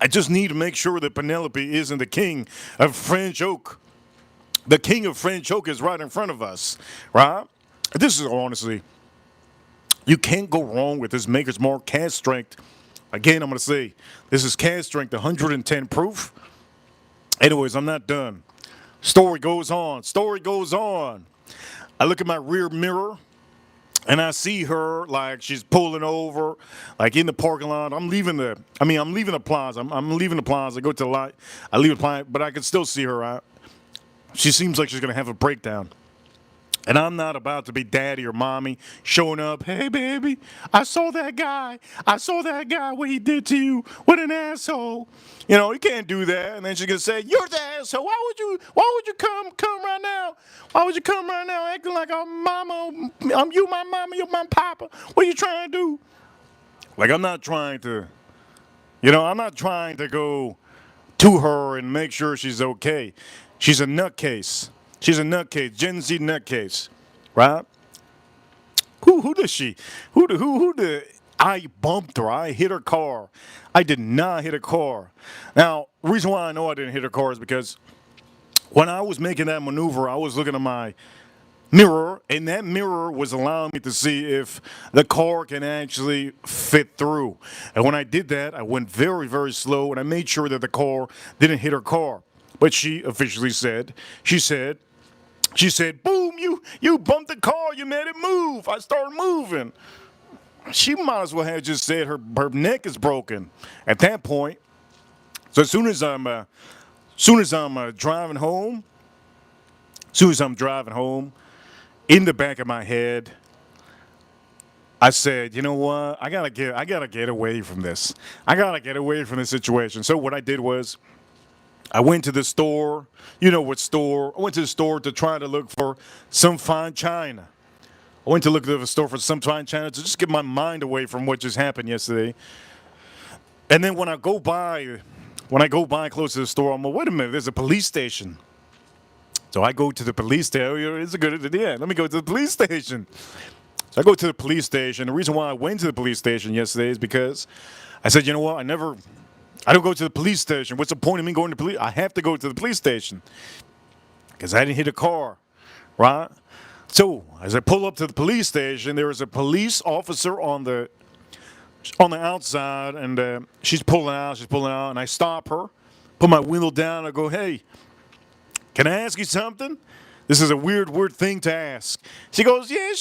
I just need to make sure that Penelope isn't the king of French oak. The king of French oak is right in front of us, right? This is honestly, you can't go wrong with this Maker's Mark cast strength. Again, I'm going to say, this is cast strength 110 proof. Anyways, I'm not done. Story goes on. I look at my rear mirror, and I see her like she's pulling over, like in the parking lot. I'm leaving the plaza. I'm leaving the plaza. I go to the light. I leave the plaza, but I can still see her out. She seems like she's going to have a breakdown. And I'm not about to be daddy or mommy showing up. Hey, baby, I saw that guy. What he did to you. What an asshole. You can't do that. And then she's going to say, you're the asshole. Why would you come right now? Why would you come right now acting like a mama? You my mama, you're my papa. What are you trying to do? Like, I'm not trying to go to her and make sure she's okay. She's a nutcase. Gen Z nutcase, right? Who does she? Who did I bumped her? I hit her car. I did not hit a car. Now, the reason why I know I didn't hit her car is because when I was making that maneuver, I was looking at my mirror, and that mirror was allowing me to see if the car can actually fit through. And when I did that, I went very, very slow, and I made sure that the car didn't hit her car. But she officially said, boom, you bumped the car, you made it move. I started moving. She might as well have just said her neck is broken at that point. So as soon as I'm driving home, in the back of my head, I said, you know what? I gotta get away from this. I gotta get away from this situation. So what I did was, I went to the store. You know what store? I went to the store to try to look for some fine china. I went to look at the store for some fine china to just get my mind away from what just happened yesterday. And then when I go by close to the store, I'm like, wait a minute, there's a police station. So I go to the police station. It's a good idea. Let me go to the police station. So I go to the police station. The reason why I went to the police station yesterday is because I said, you know what, I don't go to the police station. What's the point of me going to police? I have to go to the police station because I didn't hit a car, right? So as I pull up to the police station, there is a police officer on the outside, and she's pulling out, and I stop her, put my window down, and I go, hey, can I ask you something? This is a weird thing to ask. She goes, yeah,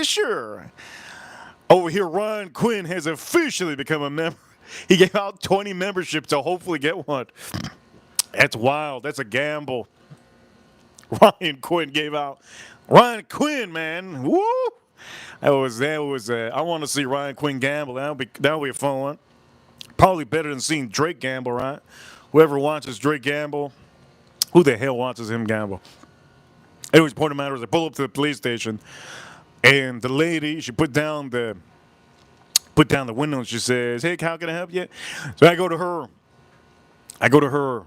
sure. Over here, Ryan Quinn has officially become a member. He gave out 20 memberships to hopefully get one. That's wild. That's a gamble. Ryan Quinn gave out. Ryan Quinn, man. Woo! That was. I want to see Ryan Quinn gamble. That'll be a fun one. Probably better than seeing Drake gamble, right? Whoever watches Drake gamble, who the hell watches him gamble? Anyways, point of matter is I pull up to the police station, and the lady, she put down the window and she says, "Hey, how can I help you?" So I go to her. I go to her.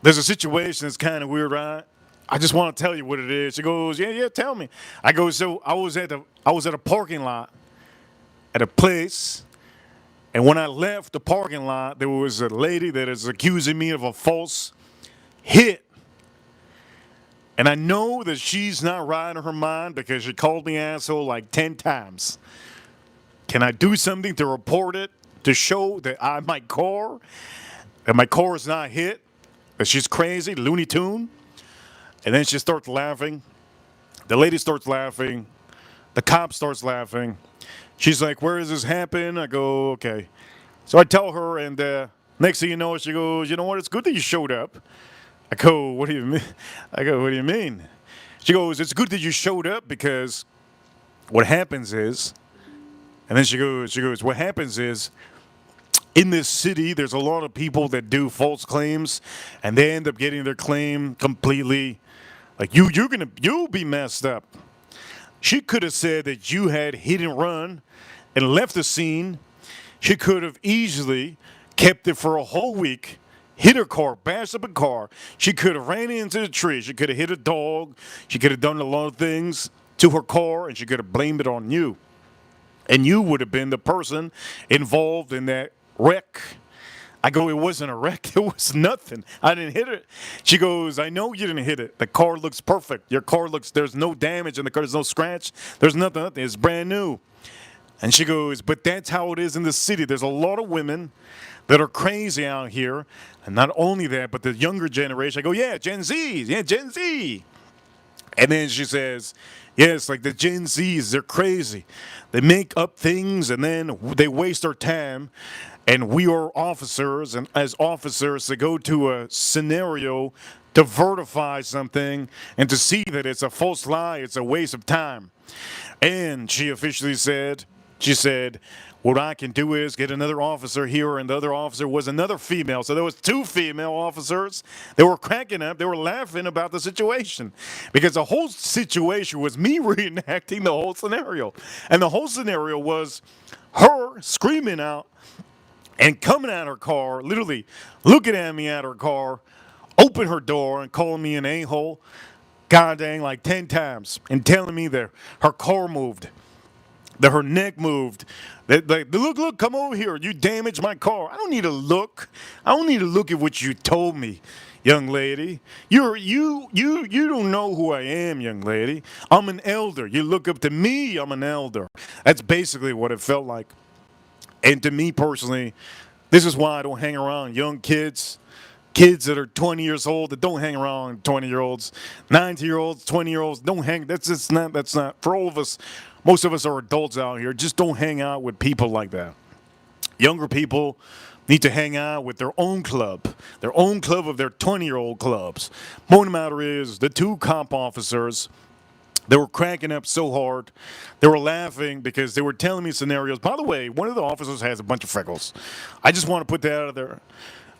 There's a situation that's kind of weird, right? I just want to tell you what it is. She goes, "Yeah, yeah, tell me." I go, "So I was at a parking lot at a place, and when I left the parking lot, there was a lady that is accusing me of a false hit. And I know that she's not right in her mind because she called me asshole like 10 times. Can I do something to report it to show that my car is not hit? That she's crazy, Looney Tune?" And then she starts laughing. The lady starts laughing. The cop starts laughing. She's like, "Where does this happen?" I go, "Okay." So I tell her, and next thing you know, she goes, "You know what? It's good that you showed up." I go, "What do you mean?" I go, "What do you mean?" She goes, "It's good that you showed up because what happens is," and then she goes, "What happens is in this city, there's a lot of people that do false claims, and they end up getting their claim completely like you'll be messed up." She could have said that you had hit and run and left the scene. She could have easily kept it for a whole week, hit her car, bashed up a car. She could have ran into the tree. She could have hit a dog. She could have done a lot of things to her car, and she could have blamed it on you. And you would have been the person involved in that wreck. I go, "It wasn't a wreck. It was nothing. I didn't hit it." She goes, "I know you didn't hit it. The car looks perfect. Your car looks, there's no damage in the car. There's no scratch. There's nothing. It's brand new." And she goes, "But that's how it is in the city. There's a lot of women that are crazy out here. And not only that, but the younger generation." I go, "Yeah, Gen Zs. Yeah, Gen Z." And then she says, "Yes, like the Gen Zs, they're crazy. They make up things and then they waste our time. And we are officers, and as officers, to go to a scenario to verify something and to see that it's a false lie, it's a waste of time." And she officially said, she said, "What I can do is get another officer here," and the other officer was another female. So there was two female officers. They were cracking up. They were laughing about the situation because the whole situation was me reenacting the whole scenario. And the whole scenario was her screaming out and coming out her car, literally looking at me at her car, open her door and calling me an a-hole, god dang, like 10 times, and telling me that her car moved, that her neck moved. That, like, look, come over here. You damaged my car. I don't need to look. I don't need to look at what you told me, young lady. You don't know who I am, young lady. I'm an elder. You look up to me, I'm an elder. That's basically what it felt like. And to me personally, this is why I don't hang around young kids that are 20 years old, that don't hang around 20-year-olds, 90-year-olds, 20-year-olds, don't hang. That's not, for all of us, most of us are adults out here, just don't hang out with people like that. Younger people need to hang out with their own club of their 20-year-old clubs. Point of the matter is, the two cop officers, they were cracking up so hard. They were laughing because they were telling me scenarios. By the way, one of the officers has a bunch of freckles. I just want to put that out there.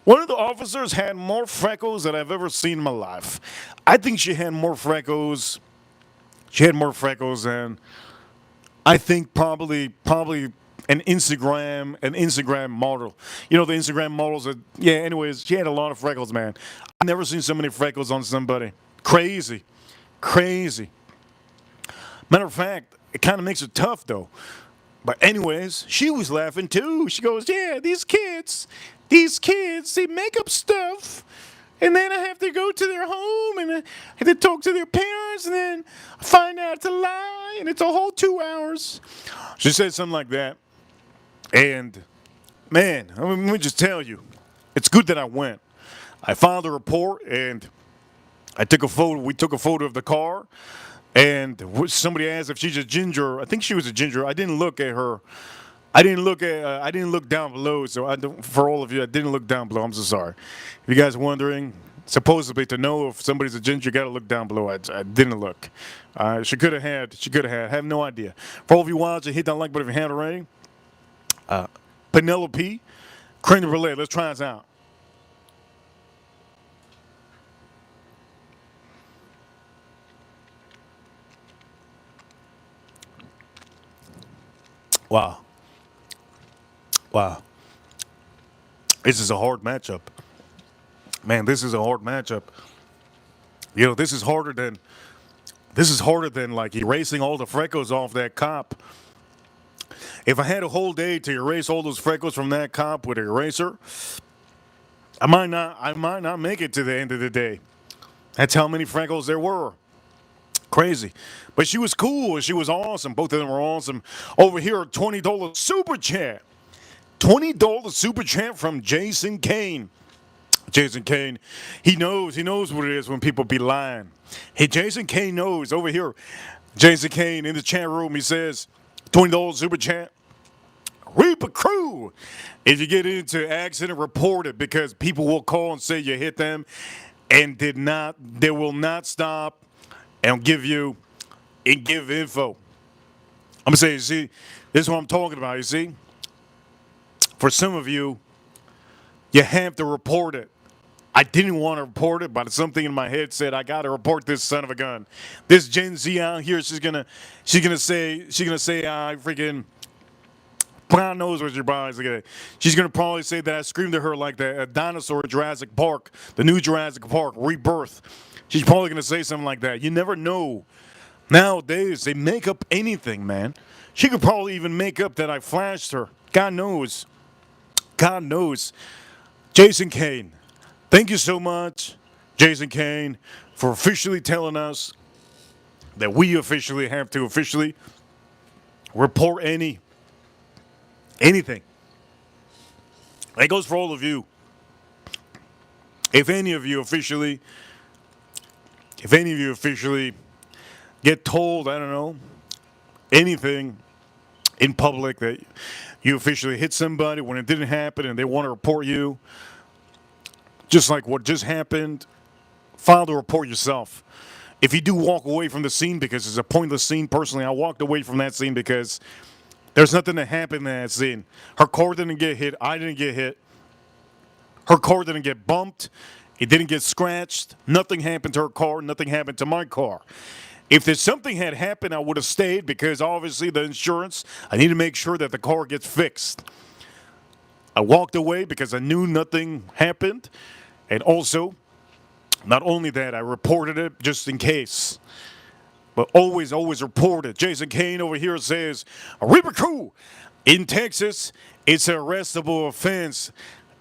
One of the officers had more freckles than I've ever seen in my life. I think she had more freckles. She had more freckles than I think probably an Instagram model. You know, the Instagram models that, yeah, anyways, she had a lot of freckles, man. I've never seen so many freckles on somebody. Crazy. Crazy. Matter of fact, it kind of makes it tough, though. But anyways, she was laughing, too. She goes, "Yeah, these kids, they make up stuff. And then I have to go to their home, and I have to talk to their parents, and then I find out it's a lie, and it's a whole 2 hours." She said something like that. And, man, let me just tell you, it's good that I went. I filed a report, and I took a photo. We took a photo of the car. And somebody asked if she's a ginger. I think she was a ginger. I didn't look at her. I didn't look down below. So for all of you, I didn't look down below. I'm so sorry. If you guys are wondering, supposedly to know if somebody's a ginger, you got to look down below. I didn't look. She could have had. I have no idea. For all of you watching, hit that like button if you haven't already. Penelope, creme brulee. Let's try this out. Wow. Wow. This is a hard matchup. Man, this is a hard matchup. This is harder than like erasing all the freckles off that cop. If I had a whole day to erase all those freckles from that cop with an eraser, I might not make it to the end of the day. That's how many freckles there were. Crazy. But she was cool and she was awesome. Both of them were awesome. Over here, $20 super chat. $20 super chat from Jason Kane. Jason Kane, he knows what it is when people be lying. Hey, Jason Kane knows. Over here, Jason Kane in the chat room, he says, $20 super chat. Reaper crew. If you get into accident, report it because people will call and say you hit them and they will not stop and give info. I'm gonna say, you see, this is what I'm talking about, you see? For some of you, you have to report it. I didn't want to report it, but something in my head said I gotta report this son of a gun. This Gen Z out here, she's gonna say I freaking God knows what your body's like. She's gonna probably say that I screamed at her like the dinosaur at Jurassic Park, the new Jurassic Park Rebirth. She's probably gonna say something like that. You never know. Nowadays they make up anything, man. She could probably even make up that I flashed her. God knows. God knows. Jason Kane, thank you so much, Jason Kane, for officially telling us that we officially have to officially report anything. That goes for all of you. If any of you officially get told, I don't know, anything in public that you officially hit somebody when it didn't happen and they want to report you, just like what just happened, file the report yourself. If you do walk away from the scene because it's a pointless scene, personally, I walked away from that scene because there's nothing that happened in that scene. Her car didn't get hit. I didn't get hit. Her car didn't get bumped. It didn't get scratched. Nothing happened to her car. Nothing happened to my car. If there's something had happened, I would have stayed because obviously the insurance, I need to make sure that the car gets fixed. I walked away because I knew nothing happened. And also, not only that, I reported it just in case. But always report it. Jason Kane over here says, a Reaper crew in Texas, it's an arrestable offense.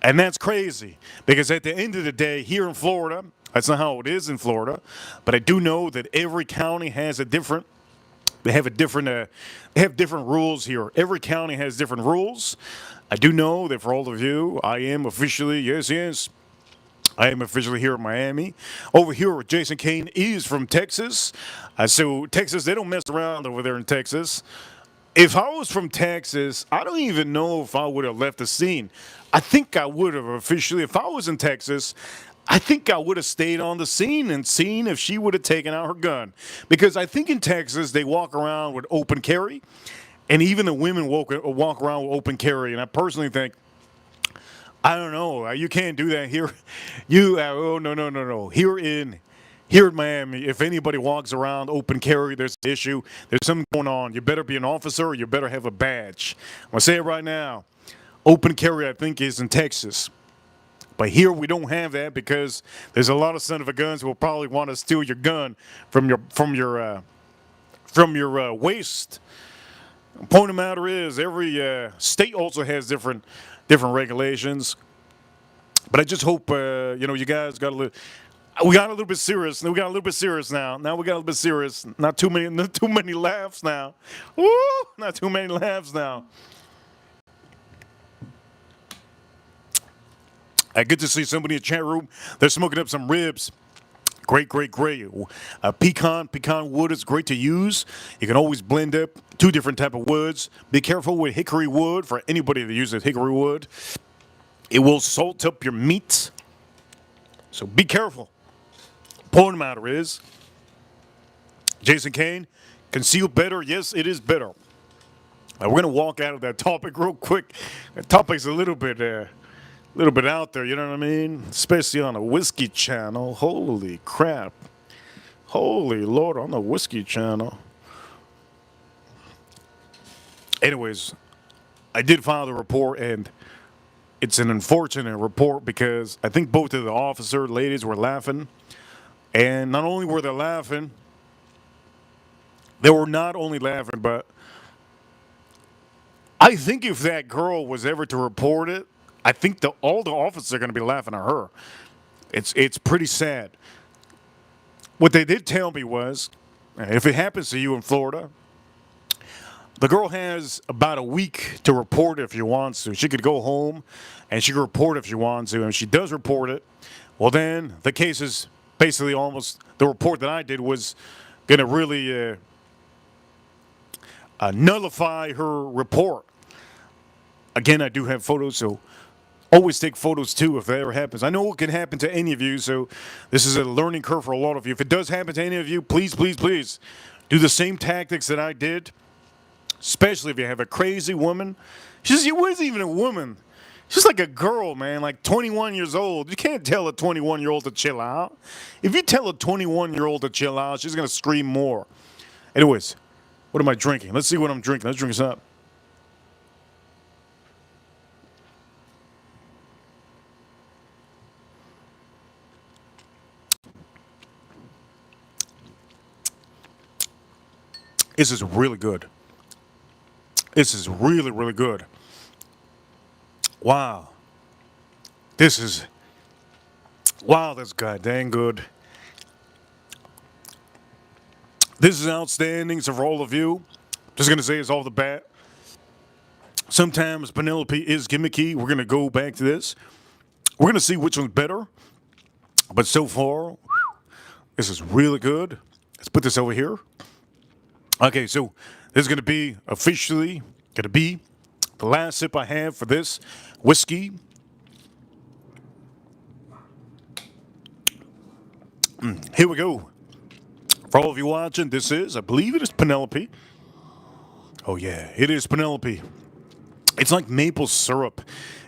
And that's crazy because at the end of the day, here in Florida, that's not how it is in Florida, but I do know that every county has they have different rules here. Every county has different rules. I do know that for all of you, I am officially, yes, I am officially here in Miami. Over here, Jason Kane is from Texas. So Texas, they don't mess around over there in Texas. If I was from Texas, I don't even know if I would have left the scene. I think I would have officially. If I was in Texas, I think I would have stayed on the scene and seen if she would have taken out her gun. Because I think in Texas, they walk around with open carry. And even the women walk around with open carry. And I personally think, I don't know, you can't do that here. Oh, no. Here in Miami, if anybody walks around open carry, there's an issue. There's something going on. You better be an officer or you better have a badge. I'm going to say it right now. Open carry, I think, is in Texas. But here we don't have that because there's a lot of son of a guns who will probably want to steal your gun from your waist. Point of the matter is, every state also has different regulations. But I just hope you guys got a little. We got a little bit serious. We got a little bit serious now. Now we got a little bit serious. Not too many laughs now. Woo! Not too many laughs now. Good to see somebody in the chat room. They're smoking up some ribs. Great. Pecan wood is great to use. You can always blend up two different type of woods. Be careful with hickory wood for anybody that uses hickory wood. It will salt up your meat. So be careful. Point of the matter is, Jason Kane, conceal better. Yes, it is better. Now, we're going to walk out of that topic real quick. That topic's a little bit out there, you know what I mean? Especially on a whiskey channel. Holy crap. Holy Lord, on the whiskey channel. Anyways, I did file the report, and it's an unfortunate report because I think both of the officer ladies were laughing. And not only were they laughing, they were not only laughing, but I think if that girl was ever to report it, I think all the officers are going to be laughing at her. It's pretty sad. What they did tell me was, if it happens to you in Florida, the girl has about a week to report it if she wants to. She could go home and she could report it if she wants to. And if she does report it, well, then the case is basically almost the report that I did was going to really nullify her report. Again, I do have photos, so always take photos too if that ever happens. I know it can happen to any of you, so this is a learning curve for a lot of you. If it does happen to any of you, please, please, please do the same tactics that I did. Especially if you have a crazy woman. She wasn't even a woman. She's like a girl, man, like 21 years old. You can't tell a 21-year-old to chill out. If you tell a 21-year-old to chill out, she's going to scream more. Anyways, what am I drinking? Let's see what I'm drinking. Let's drink this up. This is really good. This is really, really good. Wow. This is, wow, that's god dang good. This is outstanding. So for all of you, just going to say it's all the bat. Sometimes Penelope is gimmicky. We're going to go back to this. We're going to see which one's better. But so far, this is really good. Let's put this over here. Okay, so this is going to be officially going to be the last sip I have for this whiskey. Here we go. For all of you watching, this is, I believe it is Penelope. Oh yeah, it is Penelope. It's like maple syrup.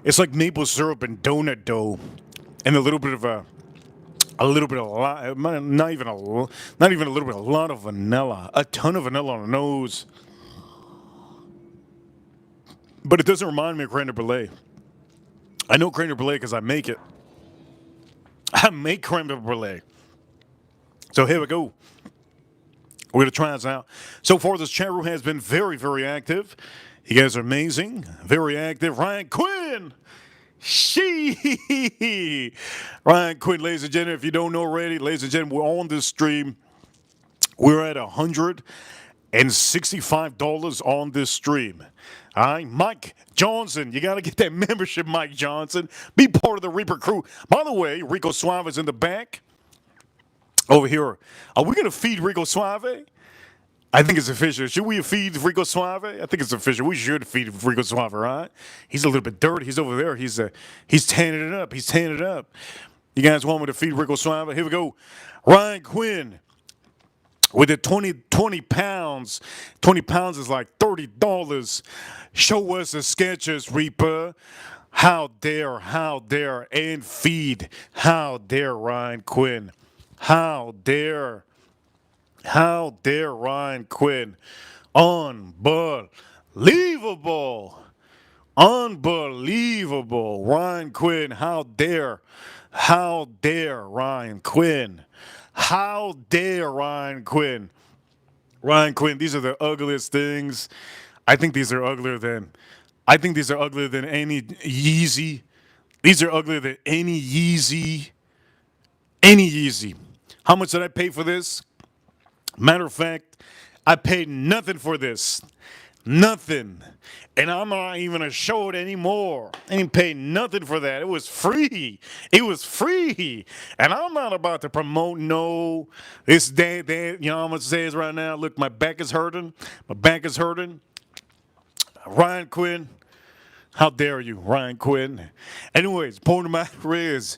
It's like maple syrup and donut dough, and a little bit of a little bit of not even a little bit, a lot of vanilla, a ton of vanilla on the nose. But it doesn't remind me of creme brulee. I know creme brulee because I make it. I make creme brulee. So here we go. We're going to try this out. So far, this chat room has been very, very active. You guys are amazing. Very active. Ryan Quinn. Ryan Quinn, ladies and gentlemen, if you don't know already, ladies and gentlemen, we're on this stream. We're at $165 on this stream. All right, Mike Johnson, you got to get that membership, Mike Johnson. Be part of the Reaper crew. By the way, Rico Suave is in the back. Over here. Are we going to feed Rico Suave? I think it's official. Should we feed Rico Suave? I think it's official. We should feed Rico Suave, right? He's a little bit dirty. He's over there. He's tanning it up. He's tanning it up. You guys want me to feed Rico Suave? Here we go. Ryan Quinn with the 20 pounds. 20 pounds is like $30. Show us the sketches, Reaper. How dare, and feed. How dare, Ryan Quinn. How dare Ryan Quinn. Unbelievable. Ryan Quinn, how dare Ryan Quinn. How dare Ryan Quinn. Ryan Quinn, these are the ugliest things. I think these are uglier than any Yeezy. These are uglier than any Yeezy. Any Yeezy. How much did I pay for this? Matter of fact, I paid nothing for this. Nothing. And I'm not even going to show it anymore. I didn't pay nothing for that. It was free. It was free. And I'm not about to promote this day, you know how much it says right now? Look, my back is hurting. Ryan Quinn. How dare you, Ryan Quinn. Anyways, point of the matter is,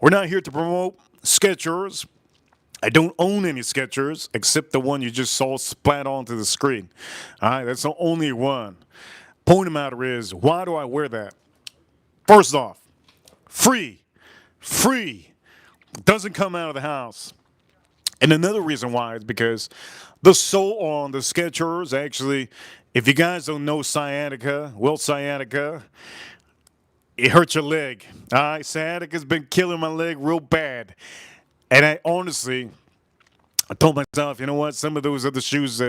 we're not here to promote Skechers. I don't own any Skechers except the one you just saw splat onto the screen. All right, that's the only one. Point of the matter is, why do I wear that? First off, free. Doesn't come out of the house. And another reason why is because the sole on the Skechers actually If you guys don't know sciatica, well, sciatica, it hurts your leg. All right, sciatica's been killing my leg real bad. And I honestly, I told myself, you know what? Some of those other shoes,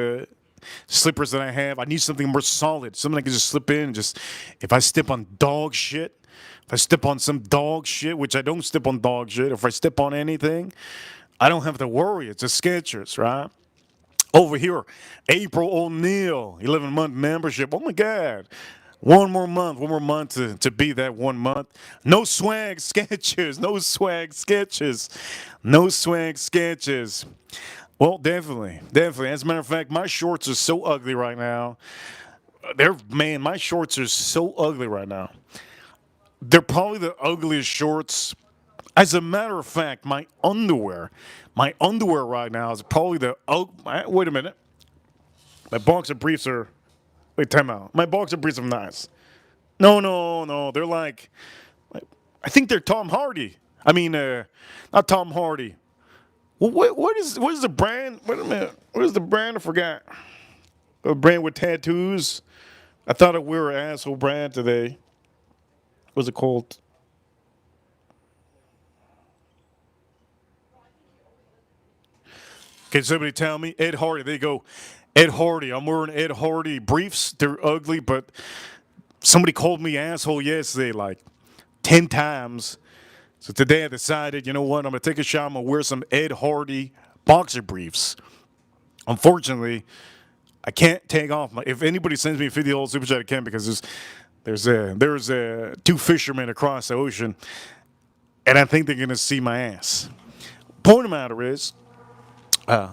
slippers that I have, I need something more solid, something I can just slip in. And just if I step on dog shit, if I step on some dog shit, which I don't step on dog shit, if I step on anything, I don't have to worry. It's a Skechers, right? Over here, April O'Neil, 11-month membership. Oh my God. One more month to be that 1 month. No swag sketches, no swag sketches, no swag sketches. Well, definitely, definitely. As a matter of fact, my shorts are so ugly right now. My shorts are so ugly right now. They're probably the ugliest shorts. As a matter of fact, my underwear right now is probably wait a minute. My boxer briefs are, wait, time out. My boxer briefs are nice. No, no, no. They're like, I think they're Tom Hardy. I mean, not Tom Hardy. Well, what is the brand? Wait a minute. What is the brand? I forgot. A brand with tattoos. I thought we were an asshole brand today. What's it called? Can somebody tell me? Ed Hardy. There you go. Ed Hardy. I'm wearing Ed Hardy briefs. They're ugly, but somebody called me asshole yesterday like 10 times. So today I decided, you know what? I'm going to take a shot. I'm going to wear some Ed Hardy boxer briefs. Unfortunately, I can't take off my. If anybody sends me a $50 super chat, I can because there's two fishermen across the ocean, and I think they're gonna see my ass. Point of the matter is, point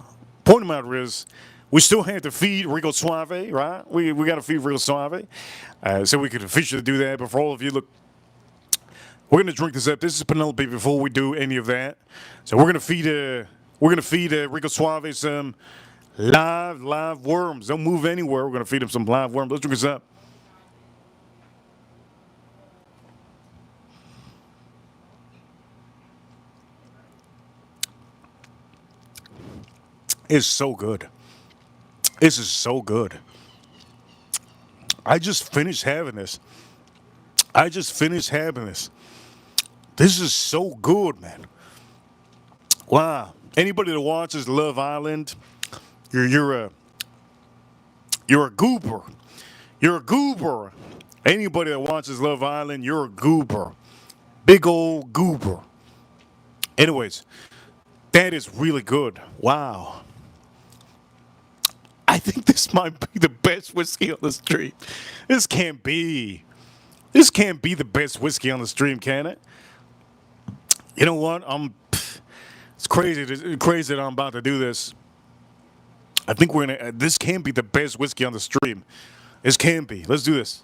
of the matter is, we still have to feed Rico Suave, right? We got to feed Rico Suave, so we could officially do that. But for all of you, look, we're gonna drink this up. This is Penelope before we do any of that. So we're gonna feed Rico Suave some live worms. Don't move anywhere. We're gonna feed him some live worms. Let's drink this up. It's so good. This is so good. I just finished having this. I just finished having this. This is so good, man. Wow. Anybody that watches Love Island, you're a goober. You're a goober. Anybody that watches Love Island, you're a goober. Big old goober. Anyways, that is really good. Wow. I think this might be the best whiskey on the street. This can't be. This can't be the best whiskey on the stream, can it? You know what? It's crazy. It's crazy that I'm about to do this. I think we're gonna. This can't be the best whiskey on the stream. This can't be. Let's do this.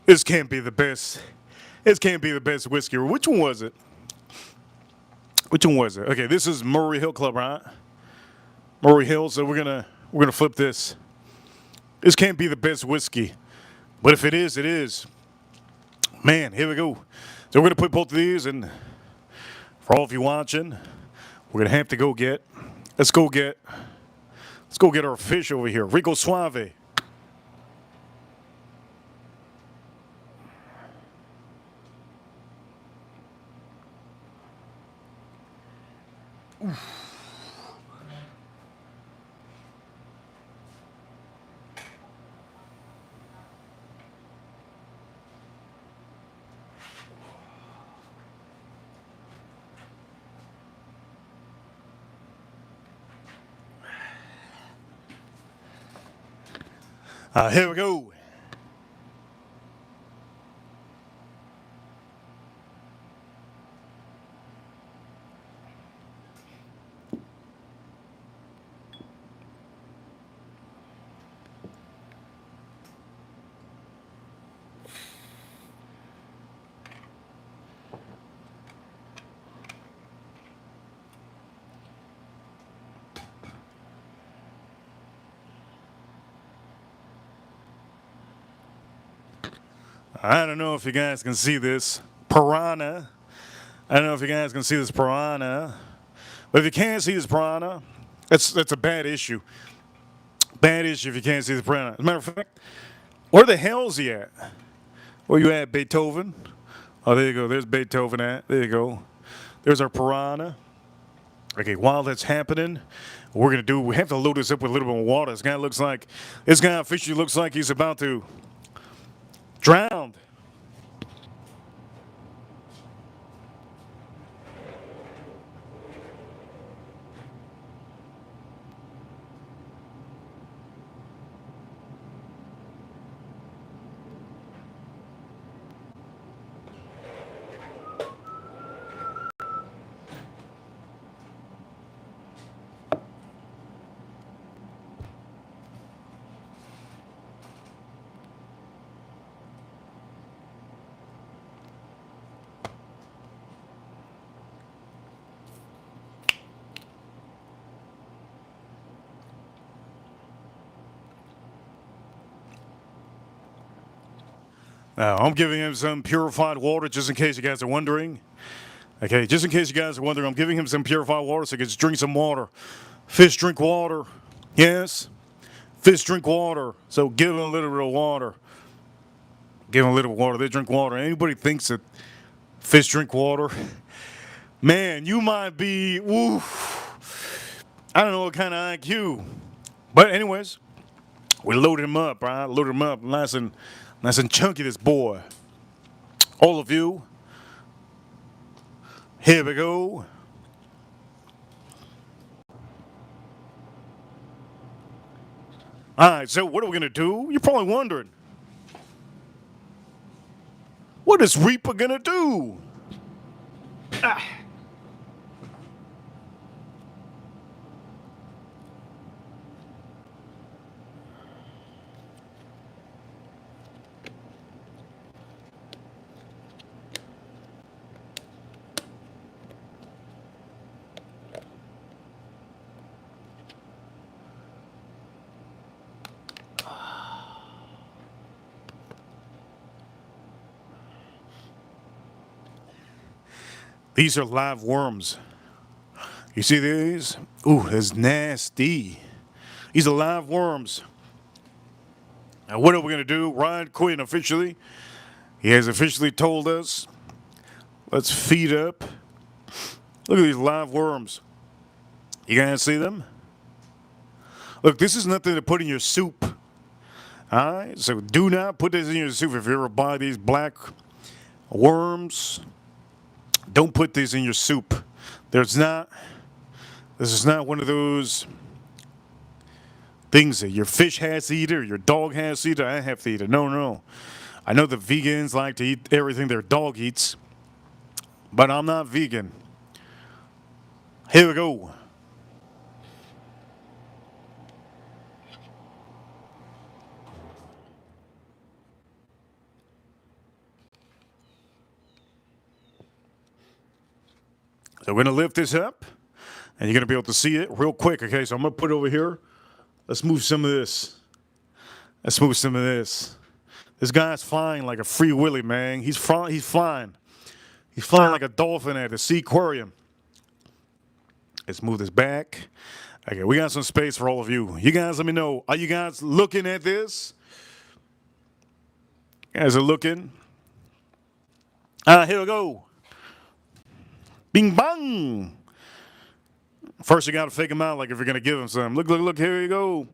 This can't be the best. This can't be the best whiskey. Which one was it? Which one was it? Okay, this is Murray Hill Club, right? Murray Hill. So we're gonna flip this. This can't be the best whiskey, but if it is, it is. Man, here we go. So we're gonna put both of these, and for all of you watching, we're gonna have to go get. Let's go get. Let's go get our fish over here, Rico Suave. Here we go. I don't know if you guys can see this piranha. I don't know if you guys can see this piranha. But if you can't see this piranha, that's a bad issue. Bad issue if you can't see the piranha. As a matter of fact, where the hell's he at? Where you at, Beethoven? Oh, there you go. There's Beethoven at. There you go. There's our piranha. Okay, while that's happening, what we're gonna do, we have to load this up with a little bit of water. This guy officially looks like he's about to drown. Now, I'm giving him some purified water just in case you guys are wondering. Okay, just in case you guys are wondering, I'm giving him some purified water so he can just drink some water. Fish drink water. Yes, fish drink water. So give him a little bit of water. Give him a little water. They drink water. Anybody thinks that fish drink water? Man, you might be, I don't know what kind of IQ. But anyways, we loaded him up, right? Loaded him up nice and chunky, this boy. All of you. Here we go. All right, so what are we going to do? You're probably wondering. What is Reaper going to do? These are live worms. You see these? Ooh, that's nasty. These are live worms. Now, what are we going to do? Ryan Quinn officially, he has officially told us, let's feed up. Look at these live worms. You guys see them? Look, this is nothing to put in your soup. All right? So do not put this in your soup. If you ever buy these black worms, don't put these in your soup. This is not one of those things that your fish has to eat it or your dog has to eat it. I have to eat it. No. I know the vegans like to eat everything their dog eats, but I'm not vegan. Here we go. So we're going to lift this up, and you're going to be able to see it real quick. Okay, so I'm going to put it over here. Let's move some of this. Let's move some of this. This guy's flying like a free willy, man. He's flying. He's flying like a dolphin at the sea aquarium. Let's move this back. Okay, we got some space for all of you. You guys let me know. Are you guys looking at this? You guys are looking. Here we go. Bing bang. First, you got to fake him out like if you're going to give him some. Look, here you go.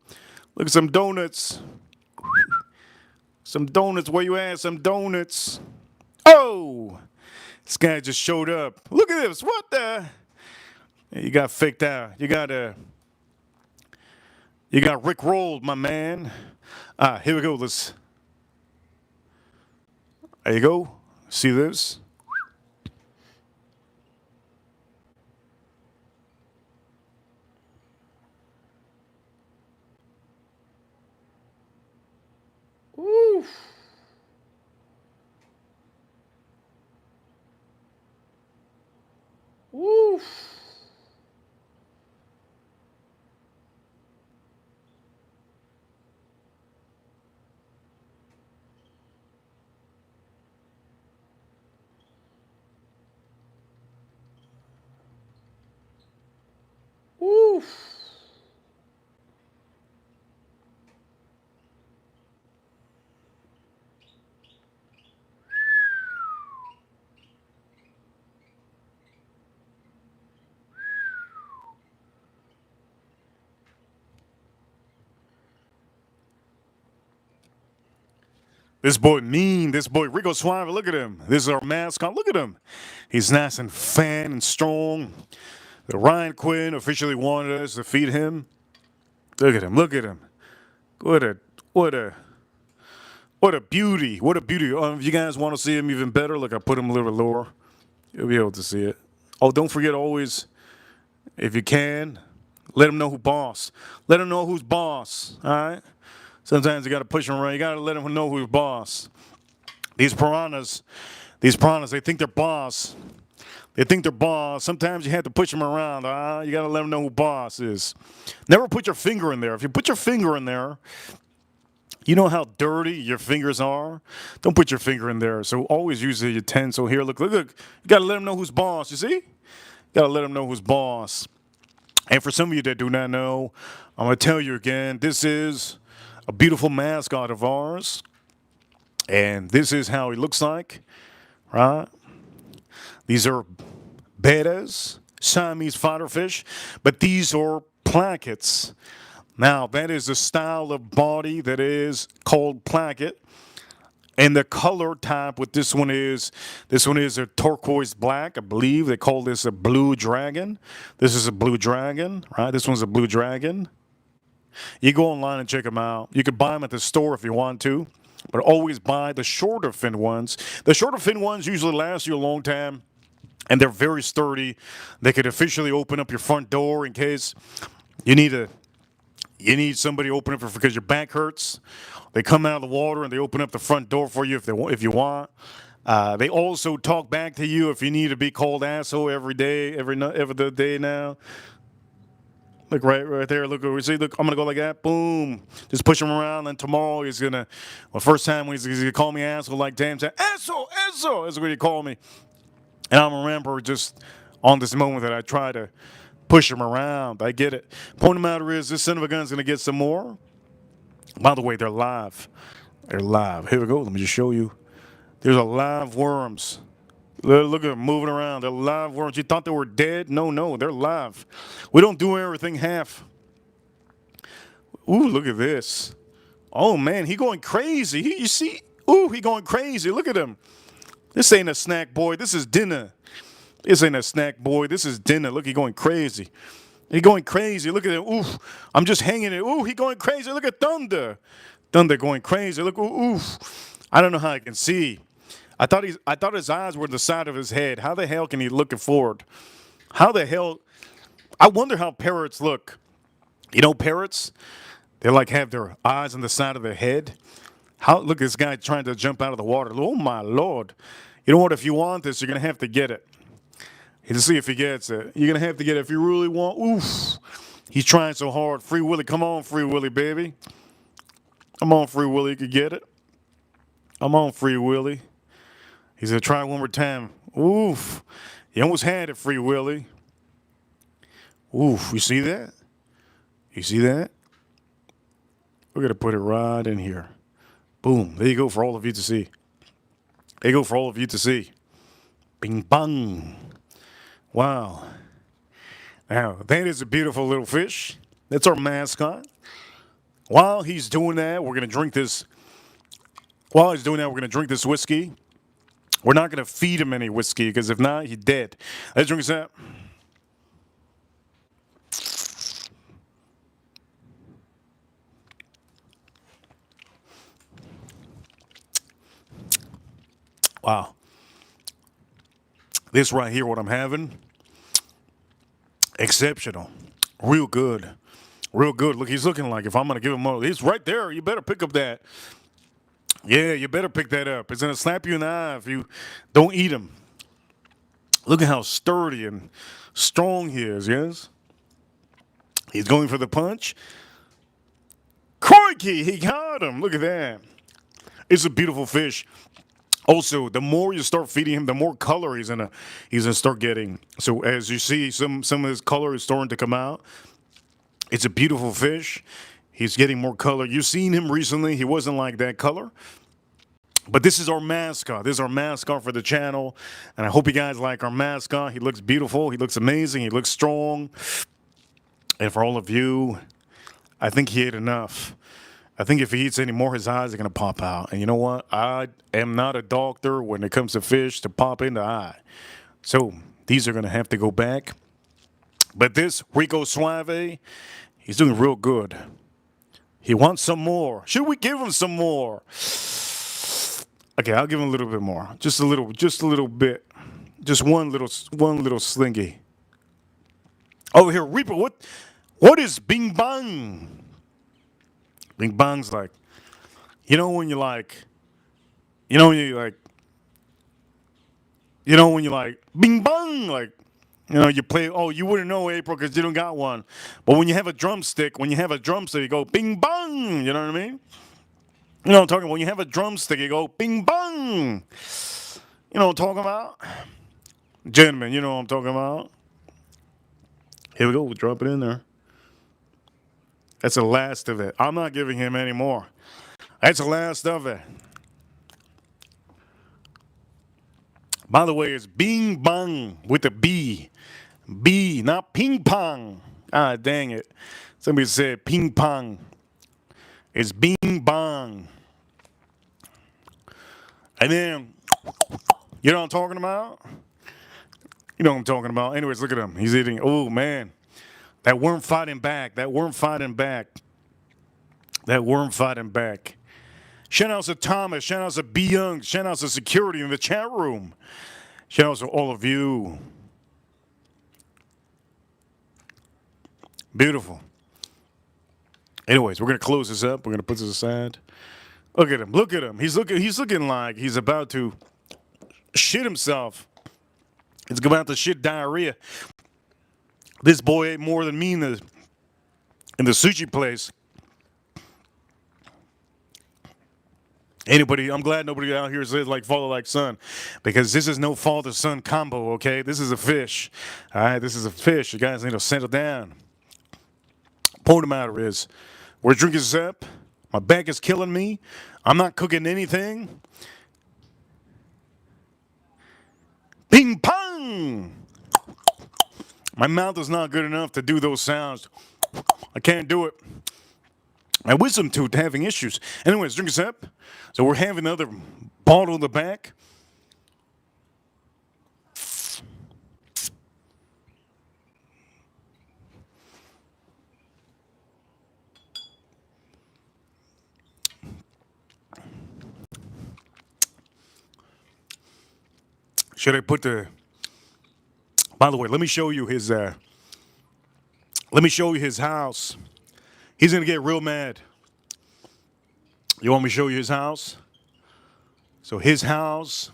Look at some donuts. Some donuts. Where you at? Some donuts. Oh! This guy just showed up. Look at this. What the? You got faked out. You got Rick rolled, my man. Here we go. There you go. See this? Oof. Oof. Woo. This boy mean. This boy Rico Suave. Look at him. This is our mascot. Look at him. He's nice and fan and strong. The Ryan Quinn officially wanted us to feed him. Look at him. Look at him. What a what a what a beauty. What a beauty. If you guys want to see him even better, look, I put him a little bit lower. You'll be able to see it. Oh, don't forget always, if you can, let him know who boss. Let him know who's boss. All right. Sometimes you got to push him around. You got to let him know who's boss. These piranhas, they think they're boss. They think they're boss. Sometimes you have to push them around. You got to let them know who boss is. Never put your finger in there. If you put your finger in there, you know how dirty your fingers are? Don't put your finger in there. So always use your utensil here. Look. You got to let them know who's boss. You see? You got to let them know who's boss. And for some of you that do not know, I'm going to tell you again, this is a beautiful mascot of ours. And this is how he looks like, right? These are bettas, Siamese fighter fish, but these are plackets. Now, that is a style of body that is called placket. And the color type with this one is a turquoise black. I believe they call this a blue dragon. This is a blue dragon, right? This one's a blue dragon. You go online and check them out. You can buy them at the store if you want to, but always buy the shorter fin ones. The shorter fin ones usually last you a long time, and they're very sturdy. They could officially open up your front door in case you need somebody to open it because your back hurts. They come out of the water and they open up the front door for you if you want. They also talk back to you if you need to be called asshole every day now. Look right there. Look, see. Look, I'm gonna go like that. Boom. Just push him around. And tomorrow he's gonna. Well, first time he's gonna call me asshole like damn. Asshole. That's what he called me. And I remember just on this moment that I try to push him around. I get it. Point of the matter is, this son of a gun's gonna get some more. By the way, they're live. They're live. Here we go. Let me just show you. There's a live worms. Look at them moving around. They're live worms. You thought they were dead? No, they're live. We don't do everything half. Ooh, look at this. Oh, man, he going crazy. You see? Ooh, he going crazy. Look at him. This ain't a snack, boy. This is dinner. This ain't a snack, boy. This is dinner. Look, he going crazy. He going crazy. Look at him. Ooh, I'm just hanging it. Ooh, he going crazy. Look at Thunder. Thunder going crazy. Look, ooh. I don't know how I can see. I thought his eyes were the side of his head. How the hell can he looking forward? How the hell? I wonder how parrots look. You know, parrots, they like have their eyes on the side of their head. Look at this guy trying to jump out of the water. Oh my Lord. You know what? If you want this, you're gonna have to get it. To see if he gets it. You're gonna have to get it if you really want. Oof. He's trying so hard. Free Willy, come on, Free Willy, baby. Come on, Free Willy, you can get it. Come on, Free Willy. He's going to try one more time. Oof. He almost had it, Free Willy. Oof. You see that? You see that? We're going to put it right in here. Boom. There you go for all of you to see. There you go for all of you to see. Bing bang. Wow. Now, that is a beautiful little fish. That's our mascot. While he's doing that, we're going to drink this. While he's doing that, we're going to drink this whiskey. We're not going to feed him any whiskey because if not, he's dead. Let's drink that. Wow. This right here, what I'm having, exceptional. Real good. Real good. Look, he's looking like if I'm going to give him more. He's right there. You better pick up that. Yeah, you better pick that up. It's going to slap you in the eye if you don't eat him. Look at how sturdy and strong he is, yes? He's going for the punch. Crikey, he got him. Look at that. It's a beautiful fish. Also, the more you start feeding him, the more color he's gonna start getting. So as you see, some of his color is starting to come out. It's a beautiful fish. He's getting more color. You've seen him recently. He wasn't like that color. But this is our mascot. This is our mascot for the channel. And I hope you guys like our mascot. He looks beautiful. He looks amazing. He looks strong. And for all of you, I think he ate enough. I think if he eats any more, his eyes are going to pop out. And you know what? I am not a doctor when it comes to fish to pop in the eye. So these are going to have to go back. But this Rico Suave, he's doing real good. He wants some more. Should we give him some more? Okay, I'll give him a little bit more. Just a little bit. Just one little slingy. Over here, Reaper, what is Bing Bang? Bing Bang's like, when you like, when you like, when you like, Bing Bang, like, you play, oh, you wouldn't know, April, because you don't got one. But when you have a drumstick, you go, Bing Bang, you know what I mean? You know what I'm talking about? When you have a drumstick, you go, Bing Bang. You know what I'm talking about? Gentlemen, you know what I'm talking about? Here we go, we'll drop it in there. That's the last of it. I'm not giving him any more. That's the last of it. By the way, it's Bing Bang with a B. B, not ping pong. Ah, dang it. Somebody said ping pong. It's Bing Bang. And then, you know what I'm talking about? You know what I'm talking about. Anyways, look at him. He's eating. Oh, man. That worm fighting back. That worm fighting back. That worm fighting back. Shout out to Thomas. Shout out to B. Young. Shout out to security in the chat room. Shout out to all of you. Beautiful. Anyways, we're going to close this up. We're going to put this aside. Look at him. Look at him. He's looking like he's about to shit himself. He's about to shit diarrhea. This boy ate more than me in the sushi place. I'm glad nobody out here says like father like son, because this is no father son combo, okay? This is a fish. All right, this is a fish. You guys need to settle down. Point of the matter is, we're drinking Zep. My back is killing me. I'm not cooking anything. Ping pong! My mouth is not good enough to do those sounds. I can't do it. My wisdom tooth having issues. Anyways, drink a sip. So we're having another bottle in the back. Should I put the... By the way, let me show you his house. He's going to get real mad. You want me to show you his house? So his house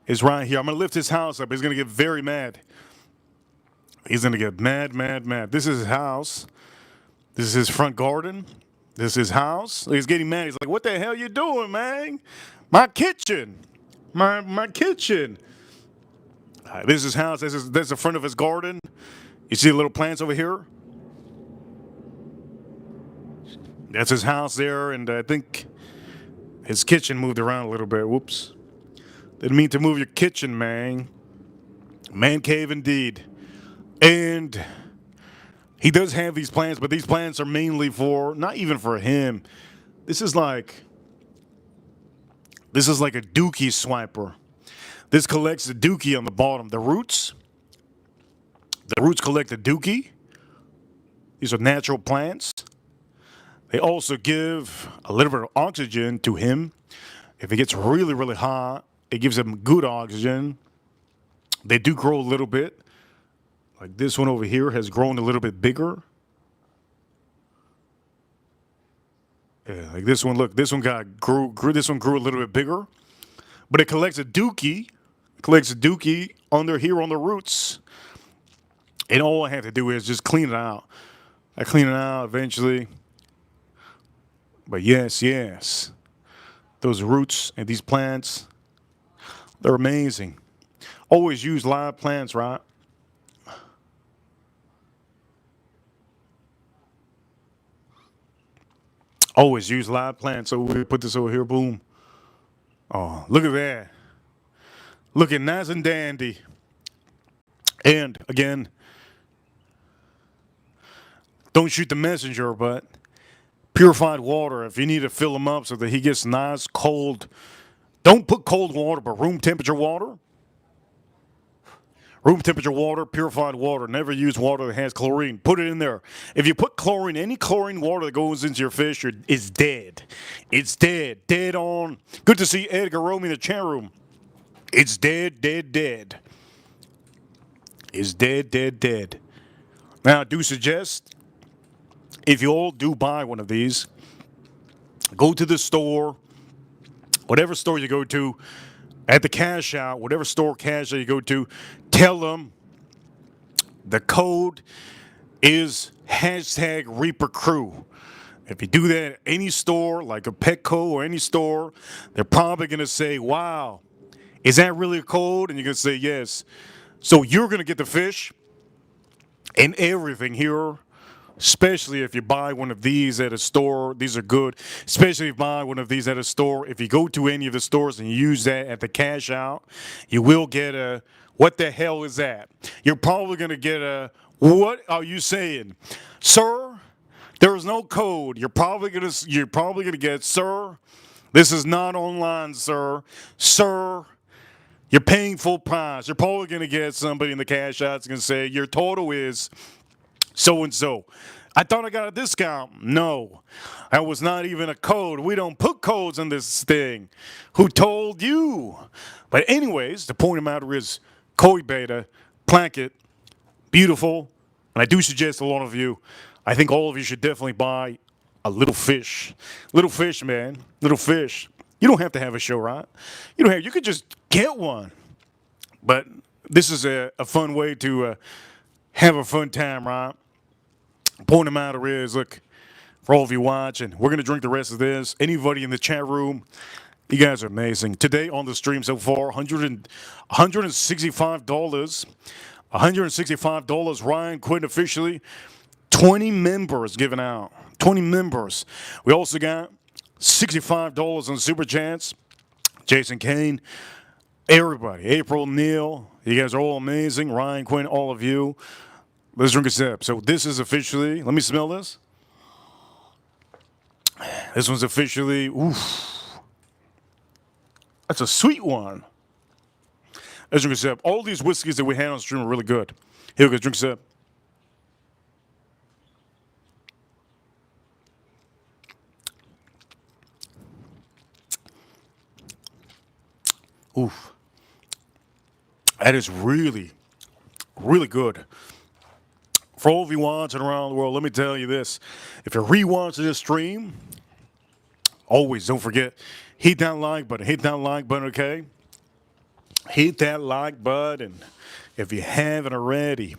is right here. I'm going to lift his house up. He's going to get very mad. He's going to get mad, mad, mad. This is his house. This is his front garden. This is his house. He's getting mad. He's like, what the hell you doing, man? My kitchen. My kitchen. This is his house. That's the front of his garden. You see the little plants over here? That's his house there, and I think his kitchen moved around a little bit. Whoops. Didn't mean to move your kitchen, man. Man cave indeed. And he does have these plants, but these plants are mainly for, not even for him. This is like a dookie swiper. This collects the dookie on the bottom. The roots collect the dookie. These are natural plants. They also give a little bit of oxygen to him. If it gets really, really hot, it gives him good oxygen. They do grow a little bit. Like this one over here has grown a little bit bigger. Yeah, like this one, look, this one grew a little bit bigger. But it collects a dookie. Under here on the roots. And all I have to do is just clean it out. I clean it out eventually. But yes. Those roots and these plants, they're amazing. Always use live plants, right? Always use live plants. So we put this over here. Boom. Oh, look at that. Looking nice and dandy. And again, don't shoot the messenger, but purified water. If you need to fill him up so that he gets nice, cold. Don't put cold water, but room temperature water. Room temperature water, purified water. Never use water that has chlorine. Put it in there. If you put chlorine, any chlorine water that goes into your fish is dead. It's dead. Dead on. Good to see Edgar Romy in the chat room. It's dead, dead, dead. It's dead, dead, dead. Now, I do suggest, if you all do buy one of these, go to the store, whatever store you go to, at the cash out, whatever store cash out you go to, tell them the code is hashtag Reaper Crew. If you do that at any store, like a Petco or any store, they're probably going to say, wow, is that really a code? And you're going to say yes. So you're going to get the fish and everything here, especially if you buy one of these at a store. These are good, especially if you buy one of these at a store. If you go to any of the stores and you use that at the cash out, you will get a, what the hell is that? You're probably going to get a, what are you saying? Sir, there is no code. You're probably going to get, sir, this is not online, sir. Sir, you're paying full price. You're probably going to get somebody in the cash out that's going to say your total is so-and-so. I thought I got a discount. No, that was not even a code. We don't put codes in this thing. Who told you? But anyways, the point of the matter is, Koi Beta, Planket, beautiful. And I do suggest a lot of you, I think all of you should definitely buy a little fish. Little fish, man. Little fish. You don't have to have a show, right? You could just get one. But this is a fun way to have a fun time, right? Point of the matter is, look, for all of you watching, we're going to drink the rest of this. Anybody in the chat room, you guys are amazing. Today on the stream so far, $165. $165. Ryan Quinn officially. 20 members given out. 20 members. We also got $65 on Super Chats. Jason Kane. Everybody. April, Neil. You guys are all amazing. Ryan Quinn, all of you. Let's drink a sip. So this is officially, let me smell this. This one's officially, oof. That's a sweet one. Let's drink a sip. All these whiskeys that we had on stream are really good. Here we go, drink a sip. Oof. That is really, really good. For all of you watching around the world, let me tell you this. If you're rewatching this stream, always don't forget, hit that like button. Hit that like button, okay? Hit that like button if you haven't already.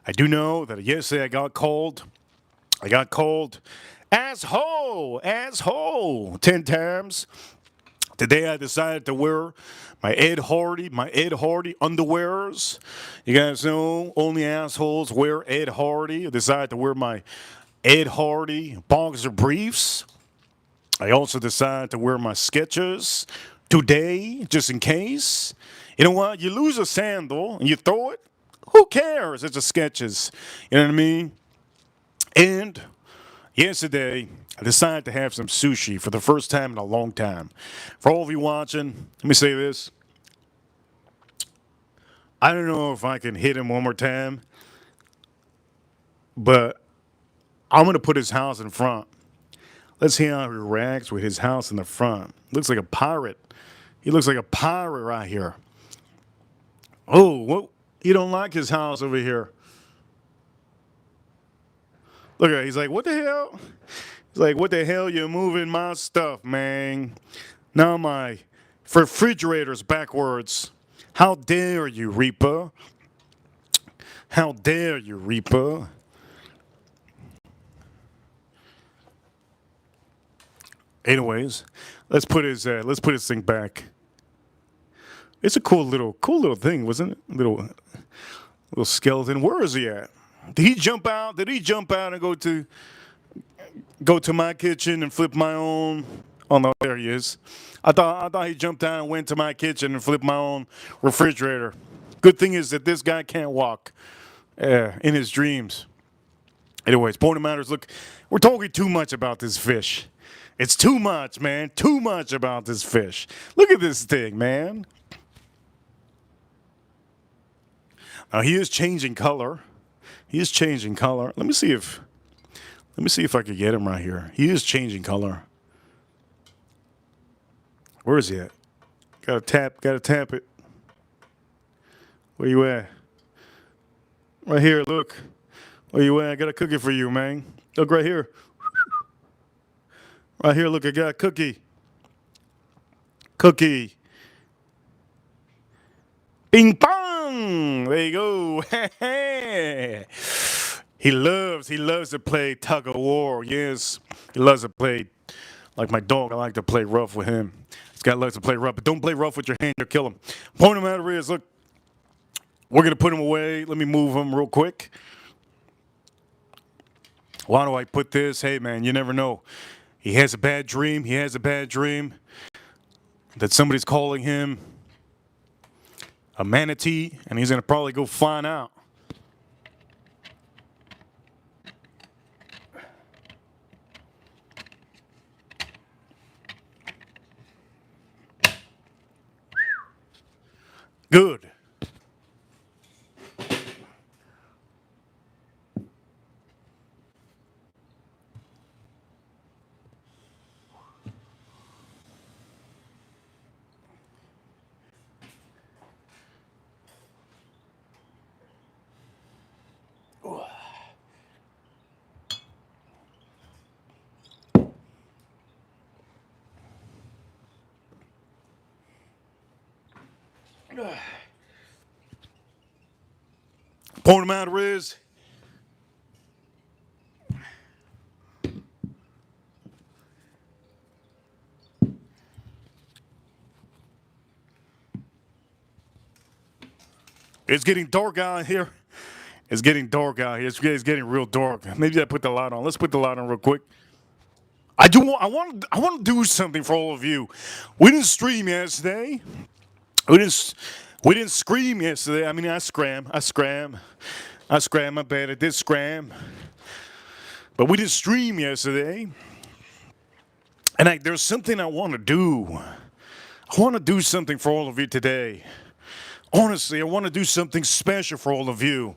I do know that yesterday I got called asshole 10 times. Today I decided to wear my Ed Hardy underwears. You guys know only assholes wear Ed Hardy. I decided to wear my Ed Hardy boxer briefs. I also decided to wear my Skechers today, just in case. You know what? You lose a sandal and you throw it. Who cares? It's a Skechers. You know what I mean? And yesterday, I decided to have some sushi for the first time in a long time. For all of you watching, let me say this. I don't know if I can hit him one more time, but I'm going to put his house in front. Let's see how he reacts with his house in the front. Looks like a pirate. He looks like a pirate right here. Oh, what? He don't like his house over here. Look at it. He's like, what the hell? He's like, what the hell? You're moving my stuff, man. Now my refrigerator's backwards. How dare you, Reaper? How dare you, Reaper? Anyways, let's put his thing back. It's a cool little thing, wasn't it? Little skeleton. Where is he at? Did he jump out? Did he jump out and go to? go to my kitchen and flip my own. Oh no, there he is. I thought he jumped down and went to my kitchen and flipped my own refrigerator. Good thing is that this guy can't walk in his dreams. Anyways, point of matter is, look, we're talking too much about this fish. It's too much, man. Too much about this fish. Look at this thing, man. Now he is changing color. He is changing color. Let me see if I could get him right here. He is changing color. Where is he at? Gotta tap it. Where you at? Right here, look. Where you at? I got a cookie for you, man. Look right here. Right here, look, I got a cookie. Cookie. Bing bong! There you go. He loves to play tug of war. Yes, he loves to play like my dog. I like to play rough with him. This guy loves to play rough, but don't play rough with your hand. You'll kill him. Point of the matter is, look, we're gonna put him away. Let me move him real quick. Why do I put this? Hey, man, you never know. He has a bad dream. He has a bad dream that somebody's calling him a manatee, and he's gonna probably go find out. Good. Point of the matter is, it's getting dark out here. It's getting dark out here. It's getting real dark. Maybe I put the light on. Let's put the light on real quick. I want to do something for all of you. We didn't stream yesterday. We didn't scream yesterday. I mean, I scram. My bad. I did scram. But we didn't stream yesterday. And there's something I want to do. I want to do something for all of you today. Honestly, I want to do something special for all of you.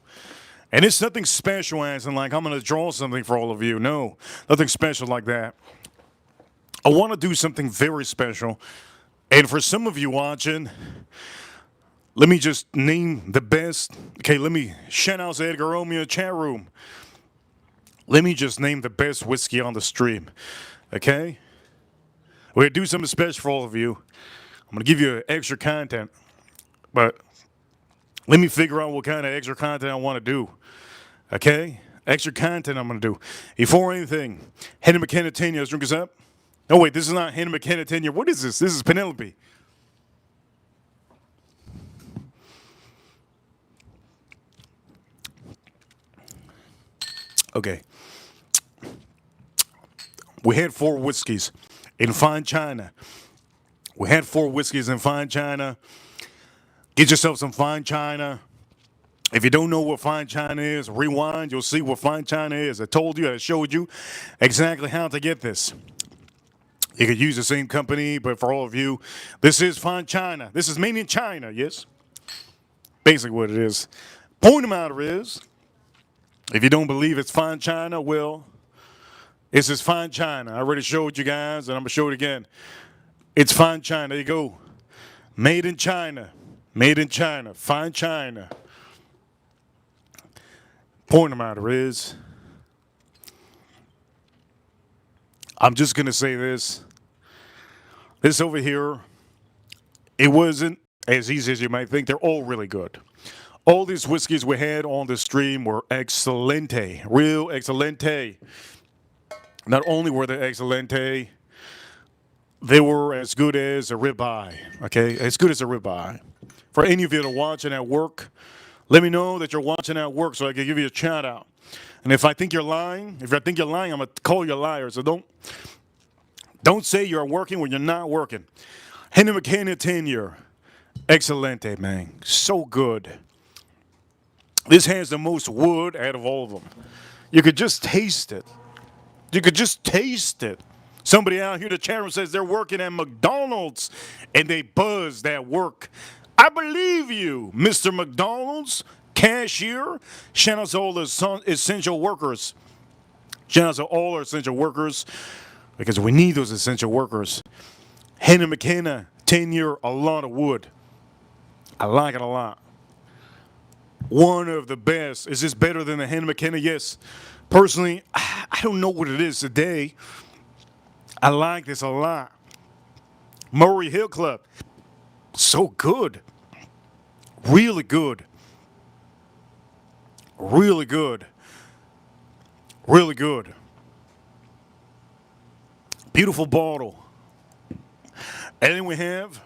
And it's nothing special as in like I'm going to draw something for all of you. No, nothing special like that. I want to do something very special. And for some of you watching, let me just name the best. Okay, let me shout out to Edgar Romeo chat room. Let me just name the best whiskey on the stream. Okay? We're going to do something special for all of you. I'm going to give you extra content. But let me figure out what kind of extra content I want to do. Okay? Extra content I'm going to do. Before anything, Hannah McKenna Tenure, let's drink us up. No, wait, this is not Hannah McKenna Tenure. What is this? This is Penelope. Okay. We had 4 whiskeys in fine china. We had 4 whiskeys in fine china. Get yourself some fine china. If you don't know what fine china is, rewind. You'll see what fine china is. I told you, I showed you exactly how to get this. You could use the same company, but for all of you, this is fine china. This is made in China, yes? Basically what it is. Point of the matter is, if you don't believe it's fine china, well, this is fine china. I already showed you guys, and I'm going to show it again. It's fine china. There you go. Made in China. Made in China. Fine china. Point of the matter is, I'm just going to say this. This over here, it wasn't as easy as you might think. They're all really good. All these whiskeys we had on the stream were excelente. Real excelente. Not only were they excelente, they were as good as a ribeye. Okay? As good as a ribeye. For any of you that are watching at work, let me know that you're watching at work so I can give you a shout out. And if I think you're lying, I'm gonna call you a liar. So don't say you're working when you're not working. Henry McKenna tenure. Excelente, man. So good. This has the most wood out of all of them. You could just taste it. You could just taste it. Somebody out here in the chat room says they're working at McDonald's and they buzzed at work. I believe you, Mr. McDonald's cashier. Shout out to all the essential workers. Shout out to all our essential workers because we need those essential workers. Hannah McKenna, tenure, a lot of wood. I like it a lot. One of the best. Is this better than the Hannah McKenna? Yes. Personally, I don't know what it is today. I like this a lot. Murray Hill Club. So good. Really good. Really good. Really good. Beautiful bottle. And then we have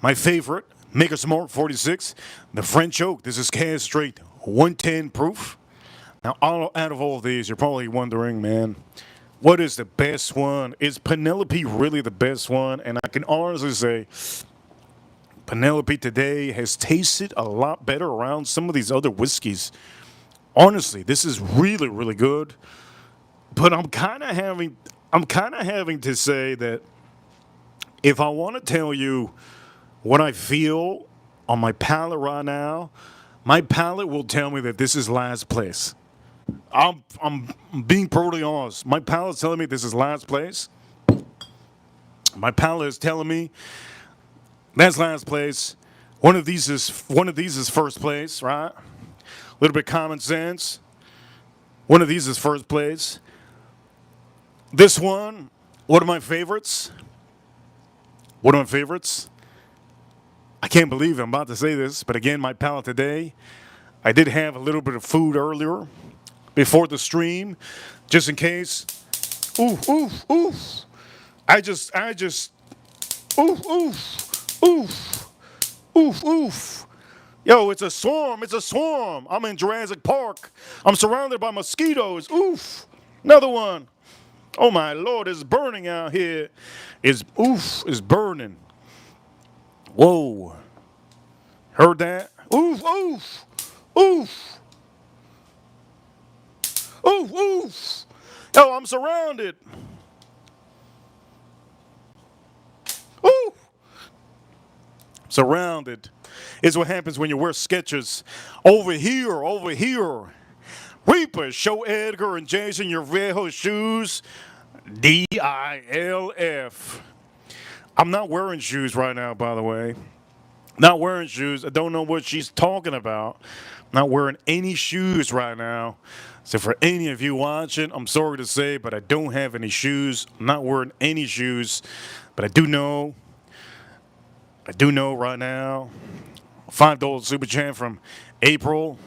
my favorite, Maker's Mark 46, the French Oak. This is cast straight 110 proof. Now, out of all of these, you're probably wondering, man, what is the best one? Is Penelope really the best one? And I can honestly say, Penelope today has tasted a lot better around some of these other whiskeys. Honestly, this is really, really good. But I'm kind of having to say that if I want to tell you what I feel on my palate right now, my palate will tell me that this is last place. I'm being brutally honest. My palate's telling me this is last place. My palate is telling me that's last place. One of these is first place, right? A little bit common sense. One of these is first place. This one of my favorites. One of my favorites. I can't believe I'm about to say this, but again, my palate today. I did have a little bit of food earlier before the stream, just in case. Oof, oof, oof. Oof, oof, oof, oof, oof. Yo, it's a swarm. It's a swarm. I'm in Jurassic Park. I'm surrounded by mosquitoes. Oof. Another one. Oh my Lord, it's burning out here. It's burning. Whoa. Heard that? Oof, oof, oof. Oof, oof. Yo, I'm surrounded. Oof. Surrounded. It's what happens when you wear Skechers. Over here. Reaper, show Edgar and Jason your Viejo shoes. DILF. I'm not wearing shoes right now, by the way. Not wearing shoes. I don't know what she's talking about. Not wearing any shoes right now. So for any of you watching, I'm sorry to say, but I don't have any shoes. I'm not wearing any shoes. But I do know right now, $5 super chat from April.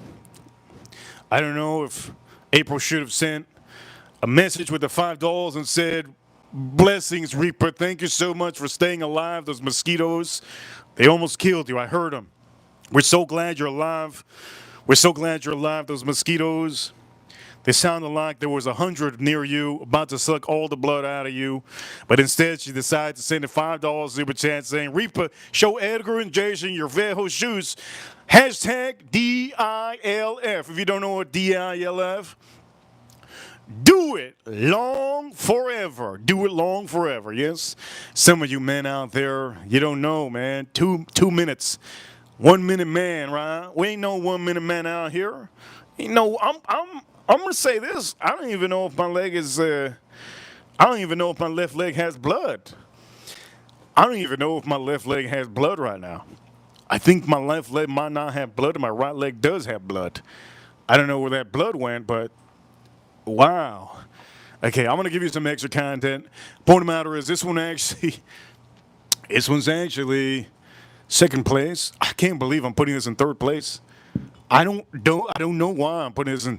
I don't know if April should have sent a message with the $5 and said, blessings, Reaper. Thank you so much for staying alive. Those mosquitoes, they almost killed you. I heard them. We're so glad you're alive. We're so glad you're alive. Those mosquitoes, they sounded like there was 100 near you about to suck all the blood out of you. But instead, she decided to send a $5 super chat saying, Reaper, show Edgar and Jason your Viejo shoes. Hashtag DILF. If you don't know what DILF, do it long forever. Do it long forever, yes? Some of you men out there, you don't know, man. Two minutes. 1 minute man, right? We ain't no 1 minute man out here. You know, I'm gonna say this. I don't even know if my leg is I don't even know if my left leg has blood. I don't even know if my left leg has blood right now. I think my left leg might not have blood and my right leg does have blood. I don't know where that blood went, but wow. Okay, I'm gonna give you some extra content. Point of the matter is this one's actually second place. I can't believe I'm putting this in third place. I don't know why I'm putting this in.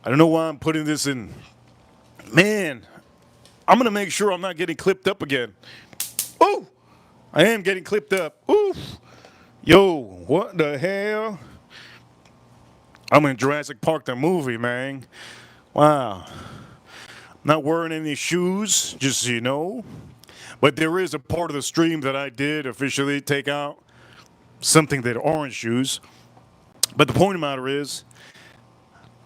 I don't know why I'm putting this in. Man, I'm gonna make sure I'm not getting clipped up again. Ooh, I am getting clipped up. Ooh, yo, what the hell? I'm in Jurassic Park the movie, man. Wow. Not wearing any shoes, just so you know. But there is a part of the stream that I did officially take out something that orange shoes. But the point of the matter is,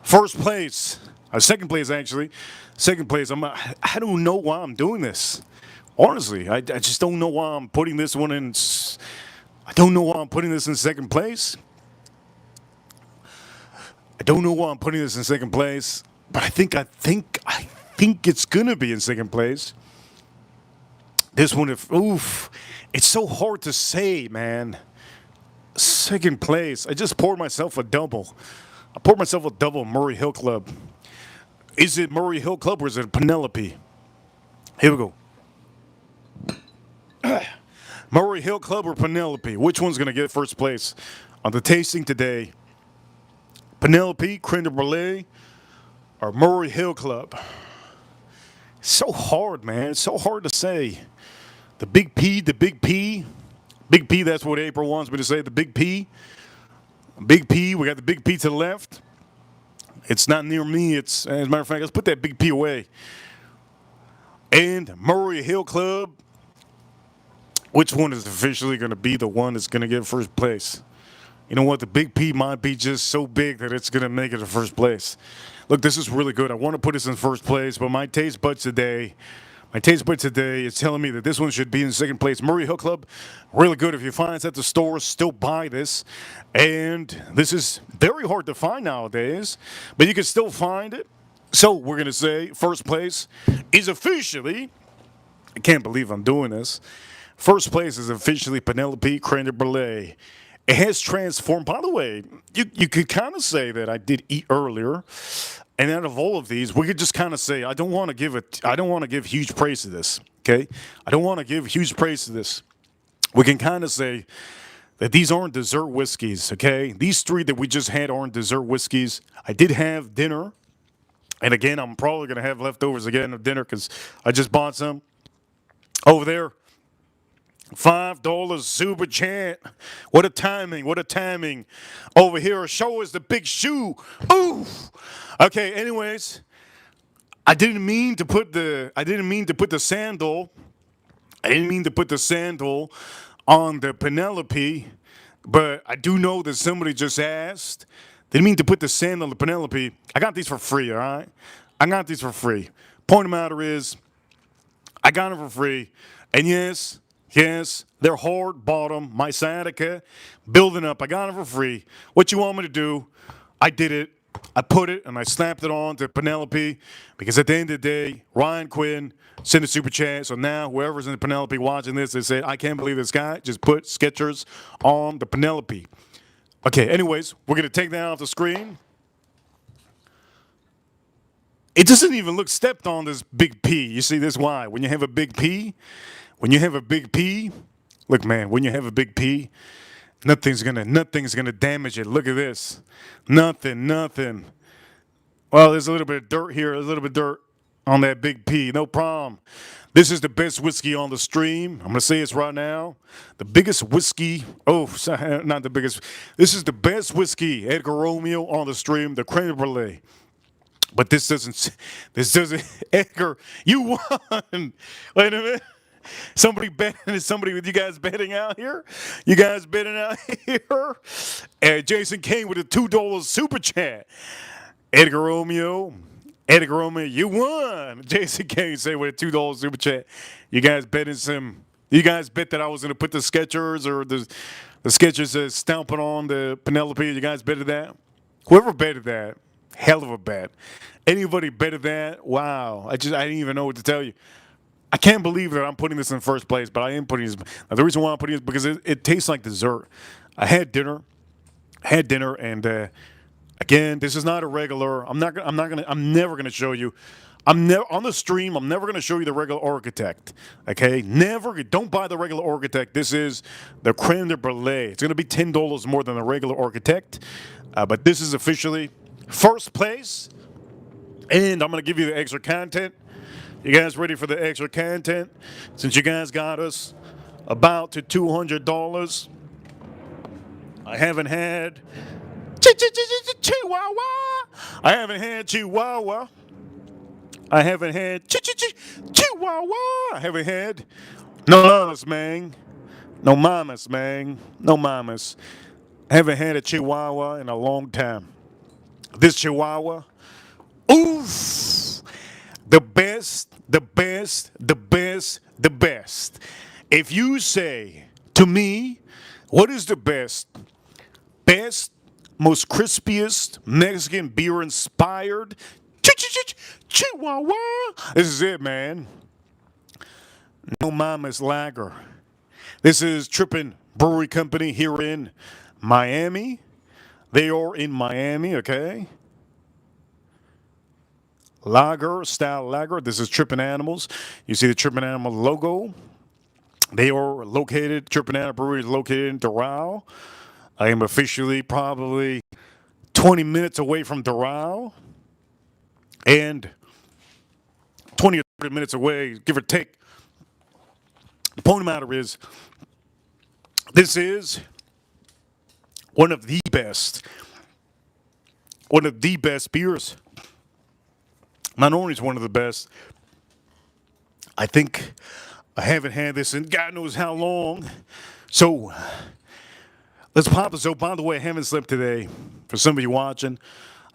first place, second place actually, second place. I don't know why I'm doing this. Honestly, I just don't know why I'm putting this one in. I don't know why I'm putting this in second place. I don't know why I'm putting this in second place, but I think it's gonna be in second place. This one, it's so hard to say, man. Second place. I just poured myself a double. I poured myself a double Murray Hill Club. Is it Murray Hill Club or is it Penelope? Here we go. Murray Hill Club or Penelope? Which one's gonna get first place on the tasting today? Penelope, creme de brulee, or Murray Hill Club? So hard, man. It's so hard to say. The big P, the big P. Big P, that's what April wants me to say. The big P. Big P, we got the big P to the left. It's not near me. As a matter of fact, let's put that big P away. And Murray Hill Club. Which one is officially going to be the one that's going to get first place? You know what? The big P might be just so big that it's going to make it to first place. Look, this is really good. I want to put this in first place, but my taste buds today is telling me that this one should be in second place. Murray Hill Club, really good. If you find it at the store, still buy this. And this is very hard to find nowadays, but you can still find it. So we're going to say first place is officially, I can't believe I'm doing this, first place is officially Penelope creme de brulee. It has transformed. By the way, you could kind of say that I did eat earlier, and out of all of these, we could just kind of say I don't want to give huge praise to this. Okay, I don't want to give huge praise to this. We can kind of say that these aren't dessert whiskeys. Okay, these three that we just had aren't dessert whiskeys. I did have dinner, and again, I'm probably gonna have leftovers again of dinner because I just bought some over there. $5 super chat. What a timing. What a timing. Over here, show us the big shoe. Ooh. Okay, anyways. I didn't mean to put the sandal. I didn't mean to put the sandal on the Penelope, but I do know that somebody just asked. Didn't mean to put the sandal on the Penelope. I got these for free, all right? I got these for free. Point of the matter is, I got them for free. And yes, they're hard bottom, my sciatica, building up. I got them for free. What you want me to do? I did it. I put it and I snapped it on to Penelope because at the end of the day, Ryan Quinn sent a super chat. So now whoever's in the Penelope watching this, they said, I can't believe this guy just put Skechers on the Penelope. Okay, anyways, we're going to take that off the screen. It doesn't even look stepped on, this big P. You see this? Why? When you have a big P, look, man, when you have a big P, nothing's gonna damage it. Look at this. Nothing. Well, there's a little bit of dirt here, a little bit of dirt on that big P. No problem. This is the best whiskey on the stream. I'm gonna say this right now. The biggest whiskey. Oh, sorry, not the biggest. This is the best whiskey, Edgar Romeo on the stream, the creme brulee. But this doesn't, Edgar, you won. Wait a minute. Somebody with you guys betting out here? You guys betting out here? And Jason Kane with a $2 super chat. Edgar Romeo, you won. Jason Kane say with a $2 super chat. You guys bet that I was going to put the Skechers or the Skechers stomping on the Penelope. You guys betted that? Whoever betted that, hell of a bet. Anybody betted that? Wow. I didn't even know what to tell you. I can't believe that I'm putting this in first place, but I am putting this. Now, the reason why I'm putting it is because it tastes like dessert. I had dinner, and again, this is not a regular. I'm never gonna show you. On the stream. I'm never gonna show you the regular Architect. Okay, never. Don't buy the regular Architect. This is the creme de brulee. It's gonna be $10 more than the regular Architect, but this is officially first place, and I'm gonna give you the extra content. You guys ready for the extra content? Since you guys got us about to $200, I haven't had Chihuahua. I haven't had Chihuahua. I haven't had Chihuahua. I haven't had no mamas, man. No mamas, man. No mamas. I haven't had a Chihuahua in a long time. This Chihuahua, oof. The best, the best, the best, the best. If you say to me, what is the best, most crispiest Mexican beer inspired Chihuahua? This is it, man. No Mama's Lager. This is Trippin' Brewery Company here in Miami. They are in Miami, okay? Lager, style lager. This is Trippin' Animals. You see the Trippin' Animal logo. They are located, Trippin' Animal Brewery is located in Doral. I am officially probably 20 minutes away from Doral. And 20 or 30 minutes away, give or take. The point of the matter is, this is one of the best beers. Not only is one of the best, I think I haven't had this in God knows how long. So let's pop this. So by the way, I haven't slept today. For some of you watching,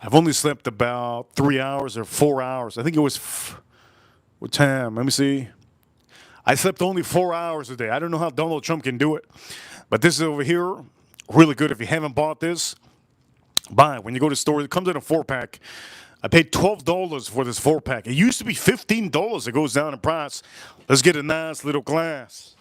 I've only slept about 3 hours or 4 hours. I think it was what time? Let me see. I slept only 4 hours a day. I don't know how Donald Trump can do it, but this is over here really good. If you haven't bought this, buy it. When you go to the store, it comes in a 4-pack. I paid $12 for this 4-pack. It used to be $15. It goes down in price. Let's get a nice little glass.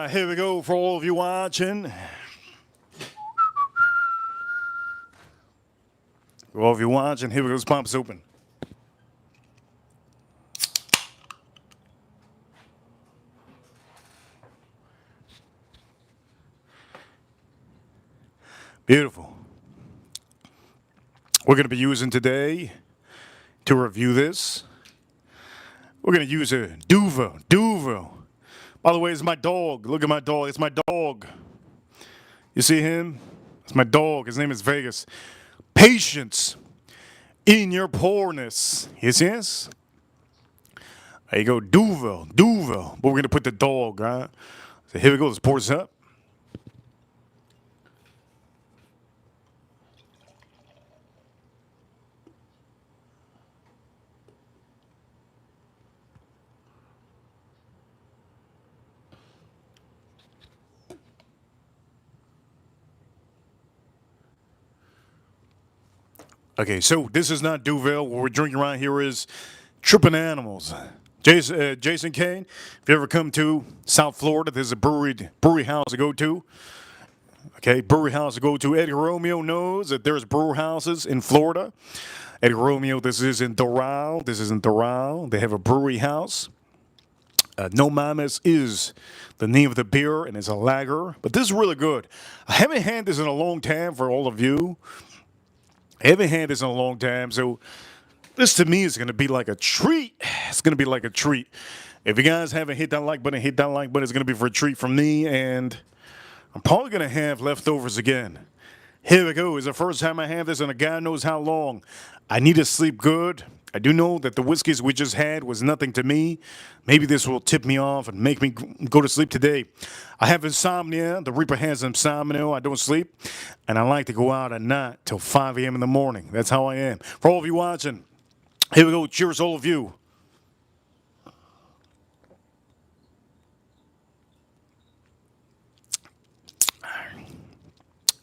Here we go for all of you watching. For all of you watching, here we go. This pump's open. Beautiful. We're going to be using today to review this. We're going to use a Duvel. By the way, it's my dog. Look at my dog. It's my dog. You see him? It's my dog. His name is Vegas. Patience in your poorness. Yes? There you go. Duvel. But we're going to put the dog, right? So here we go. Let's pour this up. Okay, so this is not Duvel. What we're drinking around here is Trippin' Animals. Jason Kane, if you ever come to South Florida, there's a brewery house to go to. Okay, brewery house to go to. Eddie Romeo knows that there's brewer houses in Florida. Eddie Romeo, this is in Doral. They have a brewery house. No Mames is the name of the beer, and it's a lager. But this is really good. I haven't had this in a long time for all of you. I haven't had this in a long time, so this to me is going to be like a treat. It's going to be like a treat. If you guys haven't hit that like button, hit that like button. It's going to be for a treat from me, and I'm probably going to have leftovers again. Here we go. It's the first time I have this in a God knows how long. I need to sleep good. I do know that the whiskeys we just had was nothing to me. Maybe this will tip me off and make me go to sleep today. I have insomnia. The Reaper has insomnia. I don't sleep. And I like to go out at night till 5 a.m. in the morning. That's how I am. For all of you watching, here we go. Cheers, all of you.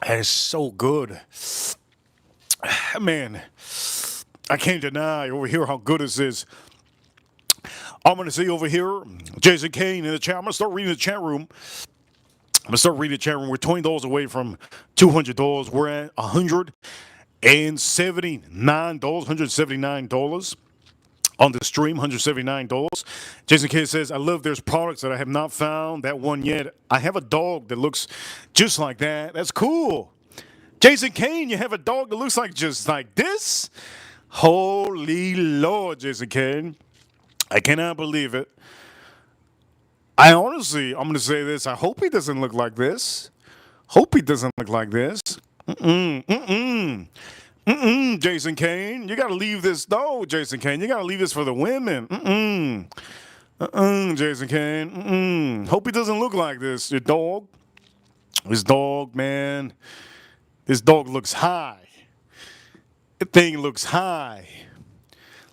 That is so good. Man, I can't deny over here how good this is. I'm going to see over here, Jason Kane in the chat. I'm going to start reading the chat room. I'm going to start reading the chat room. We're $20 away from $200. We're at $179 on the stream, $179. Jason K says, I love there's products that I have not found that one yet. I have a dog that looks just like that. That's cool. Jason Kane, you have a dog that looks like just like this? Holy Lord, Jason Kane. I cannot believe it. I honestly, I'm going to say this. I hope he doesn't look like this. Hope he doesn't look like this. Jason Kane. You got to leave this. No, Jason Kane. You got to leave this for the women. Jason Kane. Hope he doesn't look like this. Your dog. His dog, man. This dog looks high. The thing looks high.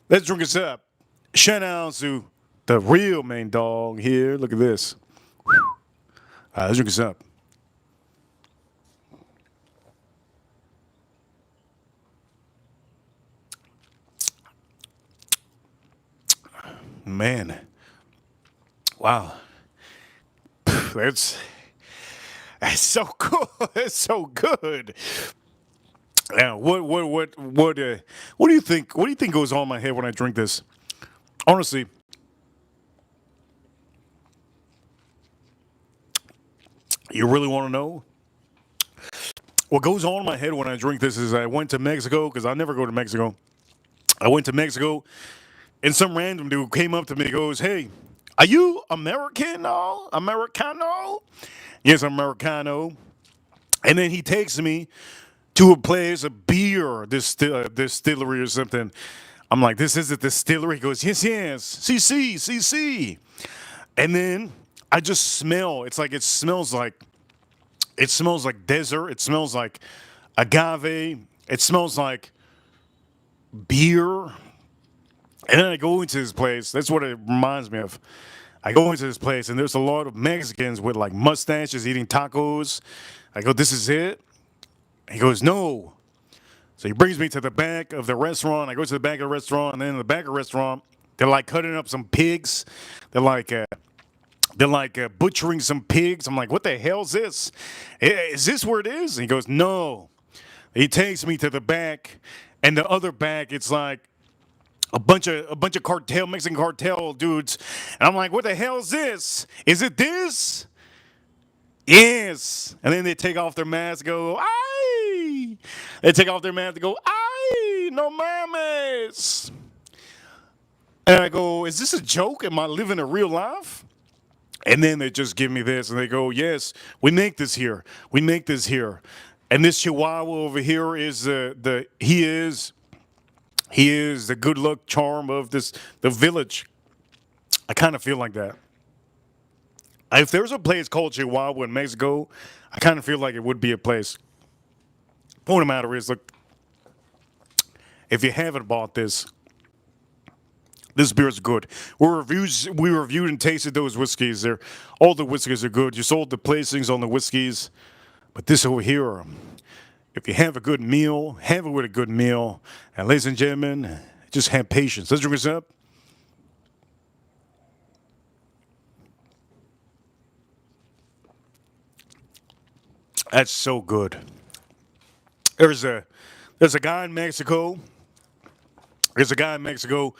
Let's drink this up. Shout out to the real main dog here. Look at this. All right, let's drink this up. Man. Wow. That's so cool. That's so good. Now, what do you think? What do you think goes on in my head when I drink this? Honestly, you really want to know? What goes on in my head when I drink this is I went to Mexico because I never go to Mexico. I went to Mexico, and some random dude came up to me and goes, "Hey, are you Americano? Americano?" Yes, I'm Americano. And then he takes me to a place, a beer distillery or something. I'm like, "This is a distillery." He goes, "Yes, yes, CC." And then I just smell. It's like it smells like desert. It smells like agave. It smells like beer. And then I go into this place. That's what it reminds me of. I go into this place, and there's a lot of Mexicans with like mustaches eating tacos. I go, "This is it?" He goes, "No." So he brings me to the back of the restaurant. I go to the back of the restaurant, and then in the back of the restaurant, they're like cutting up some pigs. They're like butchering some pigs. I'm like, "What the hell is this? Is this where it is?" And he goes, "No." He takes me to the back, and the other back, it's like a bunch of Mexican cartel dudes. And I'm like, "What the hell is this? Is it this?" Yes. And then they take off their masks, go, "Ay!" They take off their masks, go, "Ay, no mames." And I go, "Is this a joke? Am I living a real life?" And then they just give me this, and they go, "Yes, we make this here. We make this here." And this Chihuahua over here is he is the good luck charm of the village. I kind of feel like that. If there's a place called Chihuahua in Mexico, I kind of feel like it would be a place. Point of the matter is, look, if you haven't bought this, this beer is good. We reviewed and tasted those whiskeys. All the whiskeys are good. You sold the placings on the whiskeys, but this over here, if you have a good meal, have it with a good meal. And ladies and gentlemen, just have patience. Let's drink this up. That's so good. There's a guy in Mexico. There's a guy in Mexico.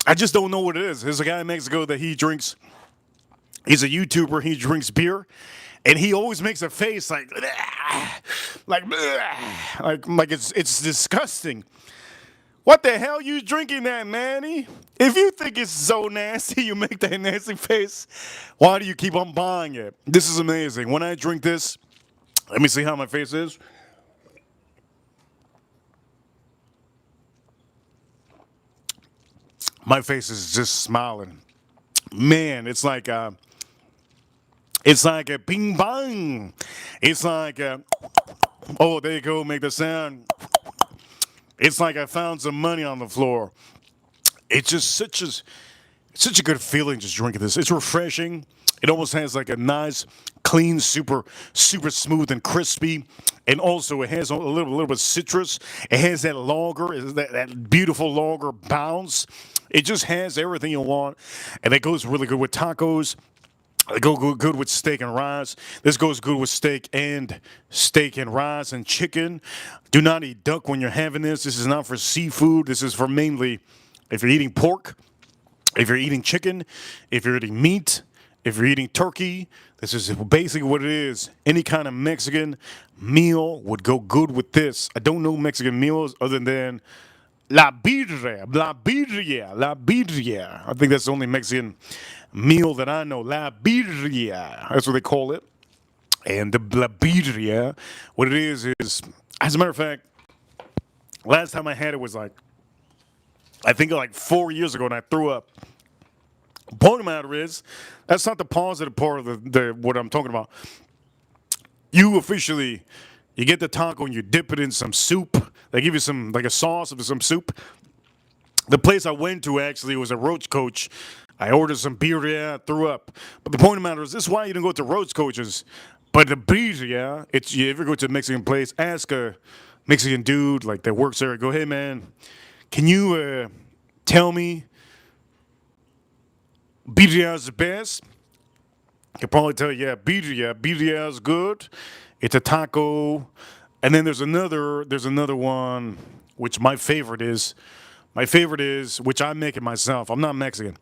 I just don't know what it is. There's a guy in Mexico that he drinks. He's a YouTuber. He drinks beer, and he always makes a face like it's disgusting. What the hell you drinking that, Manny? If you think it's so nasty, you make that nasty face. Why do you keep on buying it? This is amazing. When I drink this, let me see how my face is. My face is just smiling. Man, it's like a ping pong. It's like oh, there you go, make the sound. It's like I found some money on the floor. It's just such a good feeling just drinking this. It's refreshing. It almost has like a nice, clean, super smooth and crispy. and also it has a little bit of citrus. It has that lager, that beautiful lager bounce. It just has everything you want, and it goes really good with tacos. They go good with steak and rice. This goes good with steak and rice and chicken. Do not eat duck when you're having this. This is not for seafood. This is for mainly if you're eating pork, if you're eating chicken, if you're eating meat, if you're eating turkey. This is basically what it is. Any kind of Mexican meal would go good with this. I don't know Mexican meals other than la birria. I think that's the only Mexican meal that I know. La birria. That's what they call it. And the la birria, what it is, as a matter of fact, last time I had it was I think like 4 years ago, and I threw up. Point of the matter is, that's not the positive part of the what I'm talking about. You get the taco and you dip it in some soup. They give you some, like a sauce of some soup. The place I went to actually was a Roach Coach. I ordered some birria, threw up. But the point of the matter is, this is why you don't go to Roach Coaches. But the birria, you ever go to a Mexican place, ask a Mexican dude like that works there, go, hey man, can you tell me birria is the best? He'll probably tell you, yeah, birria. Birria is good. It's a taco. And then there's another one, which my favorite is, which I make it myself. I'm not Mexican.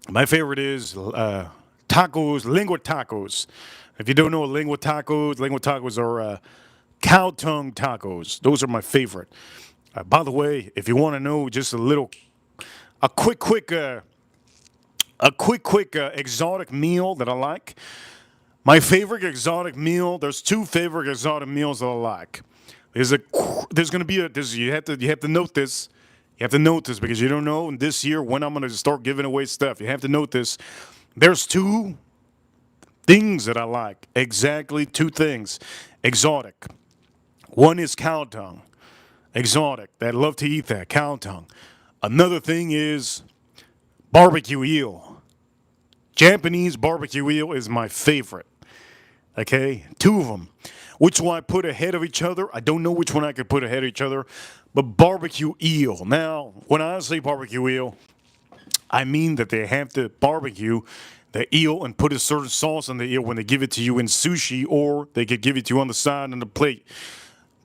My favorite is tacos, lengua tacos. If you don't know what lengua tacos are cow tongue tacos. Those are my favorite. By the way, if you want to know just a quick exotic meal that I like. My favorite exotic meal. There's two favorite exotic meals that I like. There's gonna be you have to note this. You have to note this because you don't know this year when I'm gonna start giving away stuff. You have to note this. There's two things that I like. Exactly two things. Exotic. One is cow tongue. Exotic. I love to eat that cow tongue. Another thing is barbecue eel. Japanese barbecue eel is my favorite. Okay, two of them. Which one I put ahead of each other? I don't know which one I could put ahead of each other, but barbecue eel. Now, when I say barbecue eel, I mean that they have to barbecue the eel and put a certain sauce on the eel when they give it to you in sushi, or they could give it to you on the side on the plate.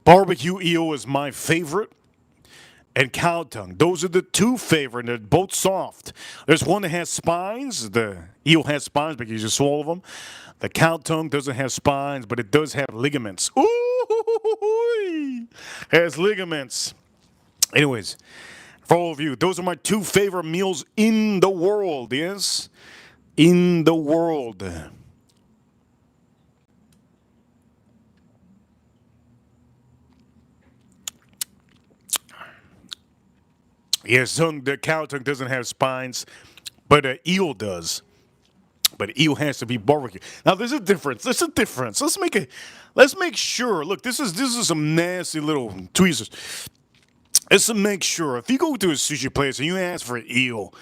Barbecue eel is my favorite. And cow tongue. Those are the two favorite. They're both soft. There's one that has spines. The eel has spines because you swallow them. The cow tongue doesn't have spines, but it does have ligaments. Ooh, has ligaments. Anyways, for all of you, those are my two favorite meals in the world. Yes, in the world. Yes, the cow tongue doesn't have spines, but eel does. But eel has to be barbecue. Now there's a difference. There's a difference. Let's make sure. Look, this is some nasty little tweezers. Let's make sure. If you go to a sushi place and you ask for eel,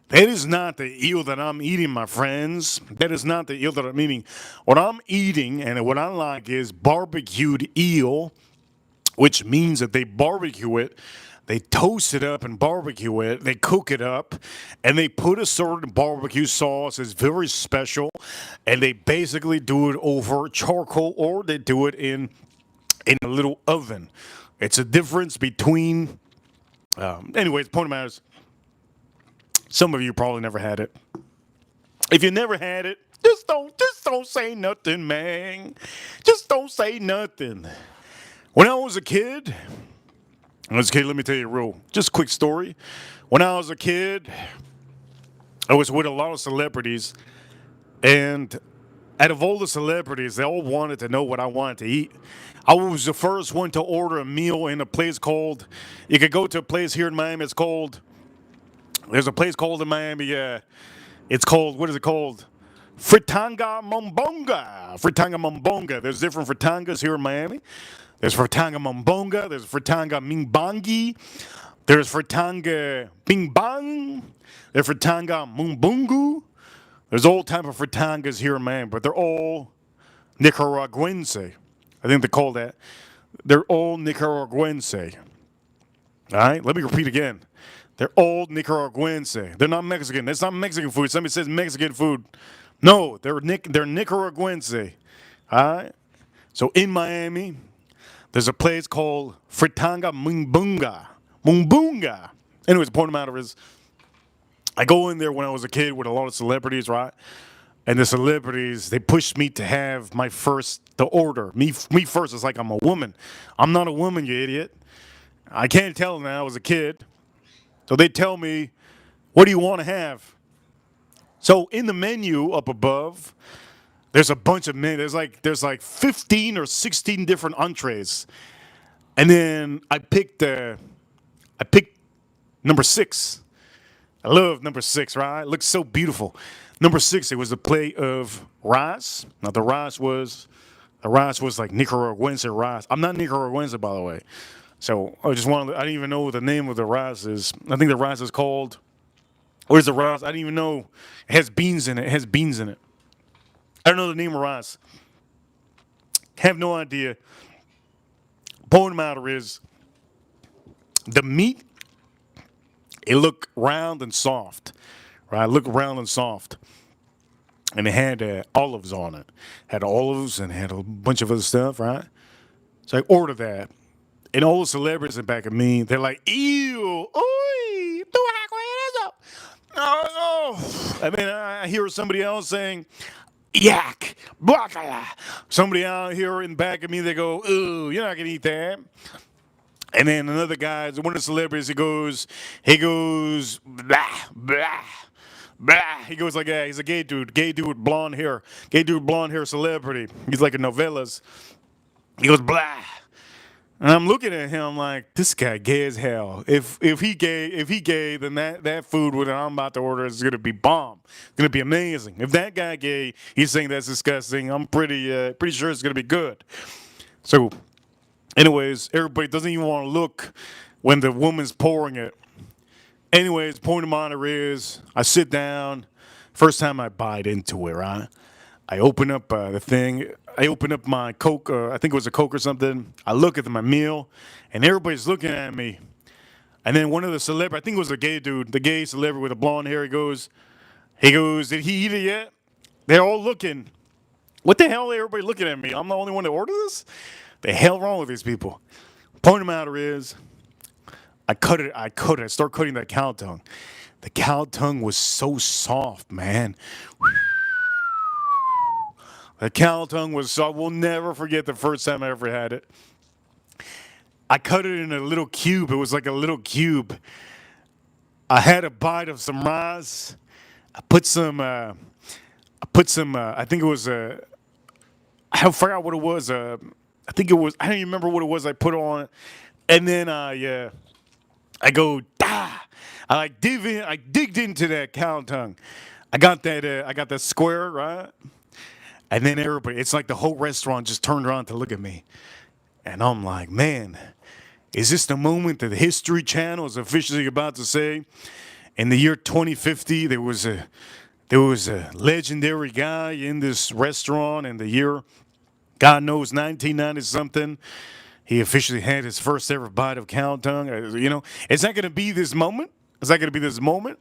that is not the eel that I'm eating, my friends. That is not the eel that I'm eating. What I'm eating and what I like is barbecued eel, which means that they barbecue it. They toast it up and barbecue it. They cook it up, and they put a certain barbecue sauce. It's very special, and they basically do it over charcoal, or they do it in a little oven. It's a difference between. Anyways, point of matter is, some of you probably never had it. If you never had it, just don't say nothing, man. Just don't say nothing. When I was a kid. Let me tell you a just quick story. When I was a kid, I was with a lot of celebrities, and out of all the celebrities, they all wanted to know what I wanted to eat. I was the first one to order a meal in a place called, you could go to a place here in Miami, there's a place called in Miami, it's called, what is it called? Fritanga Mombonga. Fritanga Mombonga. There's different fritangas here in Miami. There's Fritanga Mombonga. There's Fritanga Mingbangi. There's Fritanga Bingbang. There's Fritanga Mumbungu. There's all type of fritangas here in Miami, but they're all Nicaraguense. I think they call that. They're all Nicaraguense. All right, let me repeat again. They're all Nicaraguense. They're not Mexican. That's not Mexican food. Somebody says Mexican food. No, they're Nicaraguense. All right. So in Miami, there's a place called Fritanga Mumbunga. Mumbunga. Anyways, the point of the matter is, I go in there when I was a kid with a lot of celebrities, right? And the celebrities, they pushed me to have the order. Me first. It's like I'm a woman. I'm not a woman, you idiot. I can't tell them that I was a kid. So they tell me, what do you want to have? So in the menu up above, there's a bunch of men. There's like 15 or 16 different entrees. And then I picked number 6. I love number 6, right? It looks so beautiful. Number 6, it was a plate of rice. Now the rice was like Nicaraguense rice. I'm not Nicaraguense, by the way. So I didn't even know what the name of the rice is. I think the rice is called, what is the rice? I didn't even know. It has beans in it. It has beans in it. I don't know the name of rice. Have no idea. Point of the matter is, the meat, it looked round and soft, right? It looked round and soft. And it had olives on it. Had olives and had a bunch of other stuff, right? So I ordered that. And all the celebrities in back of me, they're like, ew, uy, tú vas a comer eso. Oh, no. I mean, I hear somebody else saying, yak, guacala. Somebody out here in back of me, they go, ooh, you're not going to eat that. And then another guy, one of the celebrities, he goes, blah, blah, blah. He goes like that. He's a gay dude with blonde hair. Gay dude with blonde hair celebrity. He's like in novellas. He goes, blah. And I'm looking at him like, this guy gay as hell. If he gay, then that food that I'm about to order is gonna be bomb. It's gonna be amazing. If that guy gay, he's saying that's disgusting. I'm pretty sure it's gonna be good. So, anyways, everybody doesn't even want to look when the woman's pouring it. Anyways, point of mine is, I sit down. First time I bite into it, right? I open up the thing. I open up my Coke. I think it was a Coke or something. I look at my meal, and everybody's looking at me. And then one of the celebrities, I think it was a gay dude, the gay celebrity with the blonde hair, he goes, did he eat it yet? They're all looking. What the hell are everybody looking at me? I'm the only one to order this? The hell wrong with these people? Point of the matter is, I start cutting that cow tongue. The cow tongue was so soft, man. The cow tongue was soft. We'll never forget the first time I ever had it. I cut it in a little cube. It was like a little cube. I had a bite of some rice. I think it was I forgot what it was. I don't even remember what it was I put on it. And then I go, dah. I digged into that cow tongue. I got that square, right? And then it's like the whole restaurant just turned around to look at me. And I'm like, man, is this the moment that the History Channel is officially about to say, in the year 2050, there was a legendary guy in this restaurant in the year, God knows, 1990 something. He officially had his first ever bite of cow tongue. Is that going to be this moment? Is that going to be this moment?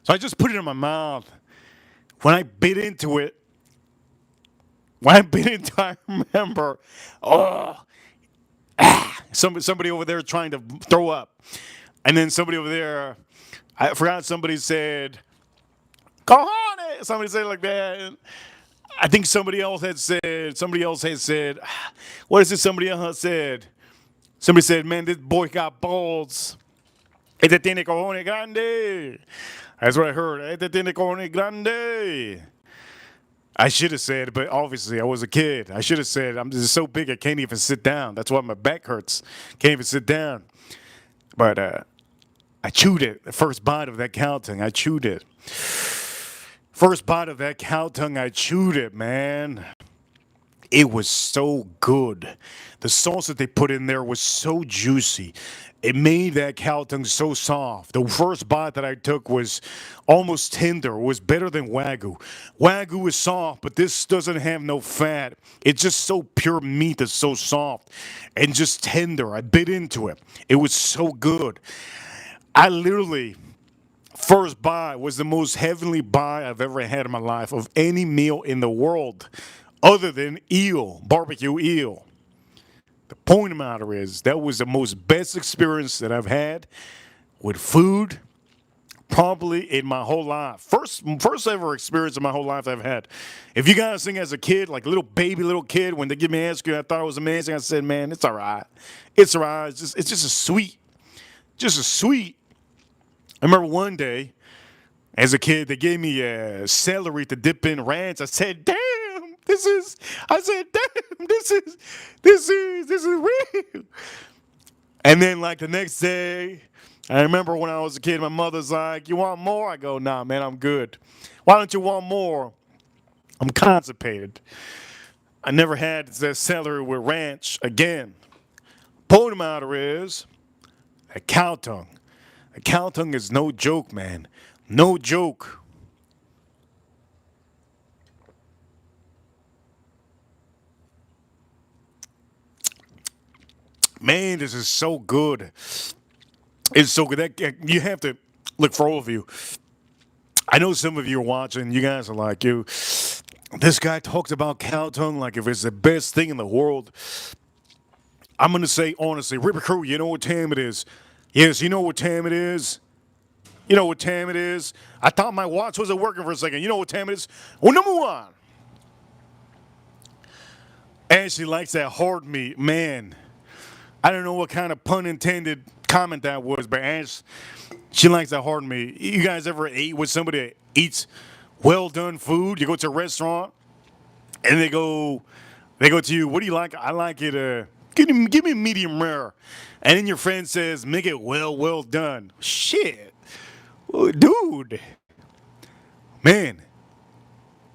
So I just put it in my mouth. When I bit into it, I remember, somebody over there trying to throw up. And then somebody over there, I forgot, somebody said, cojones! Somebody said it like that. And I think somebody else had said, what is it somebody else had said? Somebody said, man, this boy got balls. Este tiene cojones grande. That's what I heard. Este tiene cojones grande. I should have said, but obviously I was a kid. I should have said, I'm just so big I can't even sit down. That's why my back hurts. Can't even sit down. But I chewed it. The first bite of that cow tongue, I chewed it. First bite of that cow tongue, I chewed it, man. It was so good. The sauce that they put in there was so juicy. It made that cow tongue so soft. The first bite that I took was almost tender. It was better than Wagyu. Wagyu is soft, but this doesn't have no fat. It's just so pure meat that's so soft and just tender. I bit into it. It was so good. I literally, first bite was the most heavenly bite I've ever had in my life of any meal in the world other than eel, barbecue eel. The point of the matter is that was the most best experience that I've had with food probably in my whole life. First ever experience in my whole life I've had. If you guys think as a kid, like a little kid, when they give me ice cream, I thought it was amazing. I said, man, it's all right. It's all right. It's just a sweet, just a sweet. I remember one day as a kid, they gave me celery to dip in ranch. I said, damn. I said, damn, this is real. And then like the next day, I remember when I was a kid, my mother's like, you want more? I go, nah, man, I'm good. Why don't you want more? I'm constipated. I never had that celery with ranch again. Point of the matter is, a cow tongue. A cow tongue is no joke, man. No joke. Man, this is so good. It's so good. You have to look for all of you. I know some of you are watching. You guys are like, you. This guy talks about cow tongue like if it's the best thing in the world. I'm gonna say honestly, Ripper Crew, you know what time it is? Yes, you know what time it is. You know what time it is. I thought my watch wasn't working for a second. You know what time it is? Well, number one. Ashley likes that hard meat, man. I don't know what kind of pun intended comment that was, but Ash, she likes that hard meat. You guys ever ate with somebody that eats well done food? You go to a restaurant and they go to you, what do you like? I like it, give me medium rare. And then your friend says, make it well done. Shit. Dude. Man.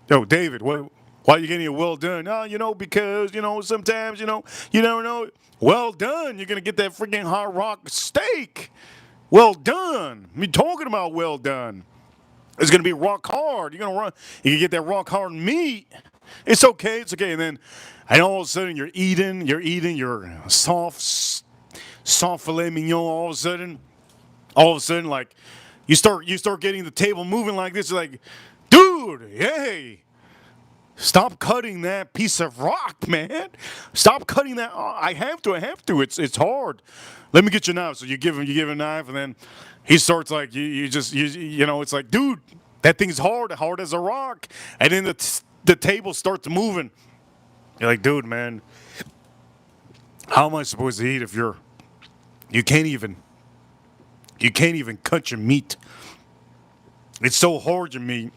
Yo, David, why are you getting it well done? Oh, because, sometimes, you never know. Well done. You're going to get that freaking hard rock steak. Well done. Me talking about well done. It's going to be rock hard. You can get that rock hard meat. It's okay. It's okay. And all of a sudden you're eating your soft filet mignon. All of a sudden, like you start getting the table moving like this. You're like, dude, hey. Stop cutting that piece of rock, man. Stop cutting that. Oh, I have to. It's hard. Let me get your knife. So you give him a knife, and then he starts like it's like, dude, that thing's hard as a rock. And then the table starts moving. You're like, dude, man, how am I supposed to eat if you can't even cut your meat? It's so hard, your meat.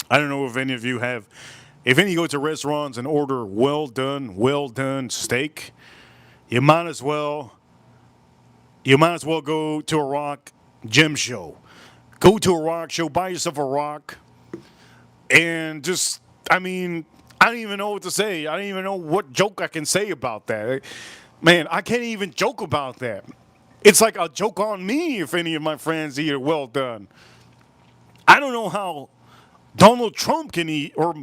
I don't know if any of you have, if any go to restaurants and order well done steak, you might as well go to a rock gem show. Go to a rock show, buy yourself a rock, and I don't even know what to say. I don't even know what joke I can say about that. Man, I can't even joke about that. It's like a joke on me if any of my friends eat it well done. I don't know how Donald Trump can eat or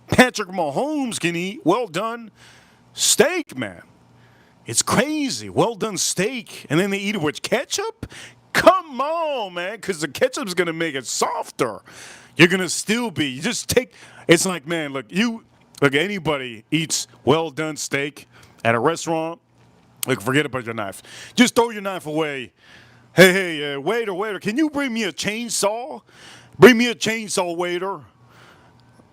Patrick Mahomes can eat well done steak, man. It's crazy. Well done steak. And then they eat it with ketchup? Come on, man, because the ketchup's going to make it softer. You're going to still be. You just take. It's like, man, look, anybody eats well done steak at a restaurant, look, forget about your knife. Just throw your knife away. Hey, waiter, can you bring me a chainsaw? Bring me a chainsaw, waiter.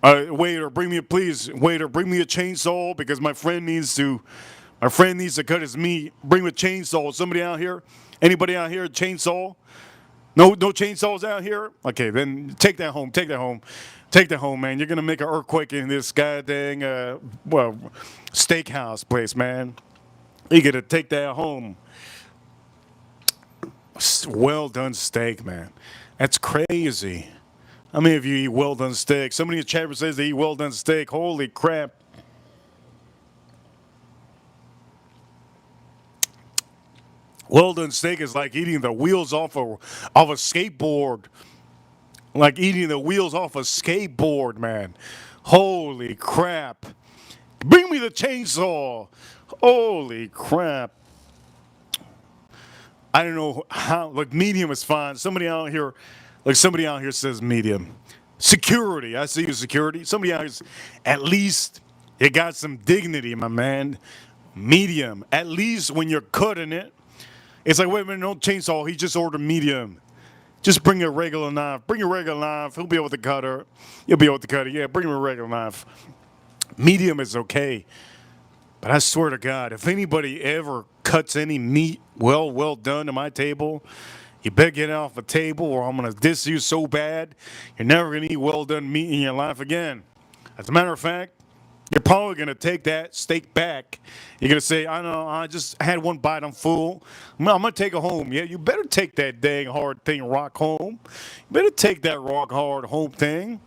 Waiter, bring me a chainsaw because my friend needs to cut his meat. Bring me a chainsaw. Somebody out here? Anybody out here? Chainsaw? No chainsaws out here? Okay, then take that home, man. You're gonna make an earthquake in this goddamn steakhouse place, man. You gotta take that home. Well done steak, man. That's crazy. How many of you eat well done steak? Somebody in the chat room says they eat well done steak. Holy crap. Well done steak is like eating the wheels off a skateboard. Like eating the wheels off a skateboard, man. Holy crap. Bring me the chainsaw. Holy crap. I don't know how, like, medium is fine. Somebody out here says medium. Security. I see you, security. Somebody out here's, at least you got some dignity, my man. Medium. At least when you're cutting it, it's like, wait a minute, no chainsaw. He just ordered medium. Just bring a regular knife. Bring a regular knife. He'll be able to cut her. You'll be able to cut it. Yeah, bring him a regular knife. Medium is okay. But I swear to God, if anybody ever cuts any meat well done to my table, you better get it off the table or I'm going to diss you so bad, you're never going to eat well done meat in your life again. As a matter of fact, you're probably going to take that steak back. You're going to say, I know, I just had one bite, I'm full. I'm going to take it home. Yeah, you better take that dang hard thing rock home. You better take that rock hard home thing.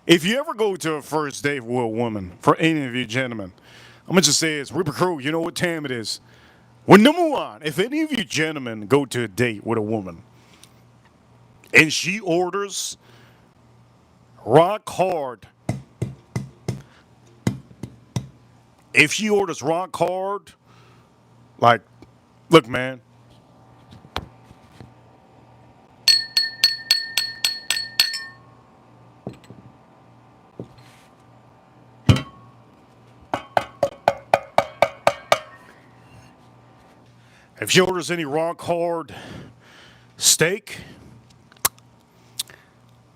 If you ever go to a first date with a woman, for any of you gentlemen, I'm going to just say this, Ripper Crew, you know what time it is. Well, number one, if any of you gentlemen go to a date with a woman and she orders rock hard, if she orders rock hard, like, look, man, if she orders any rock hard steak,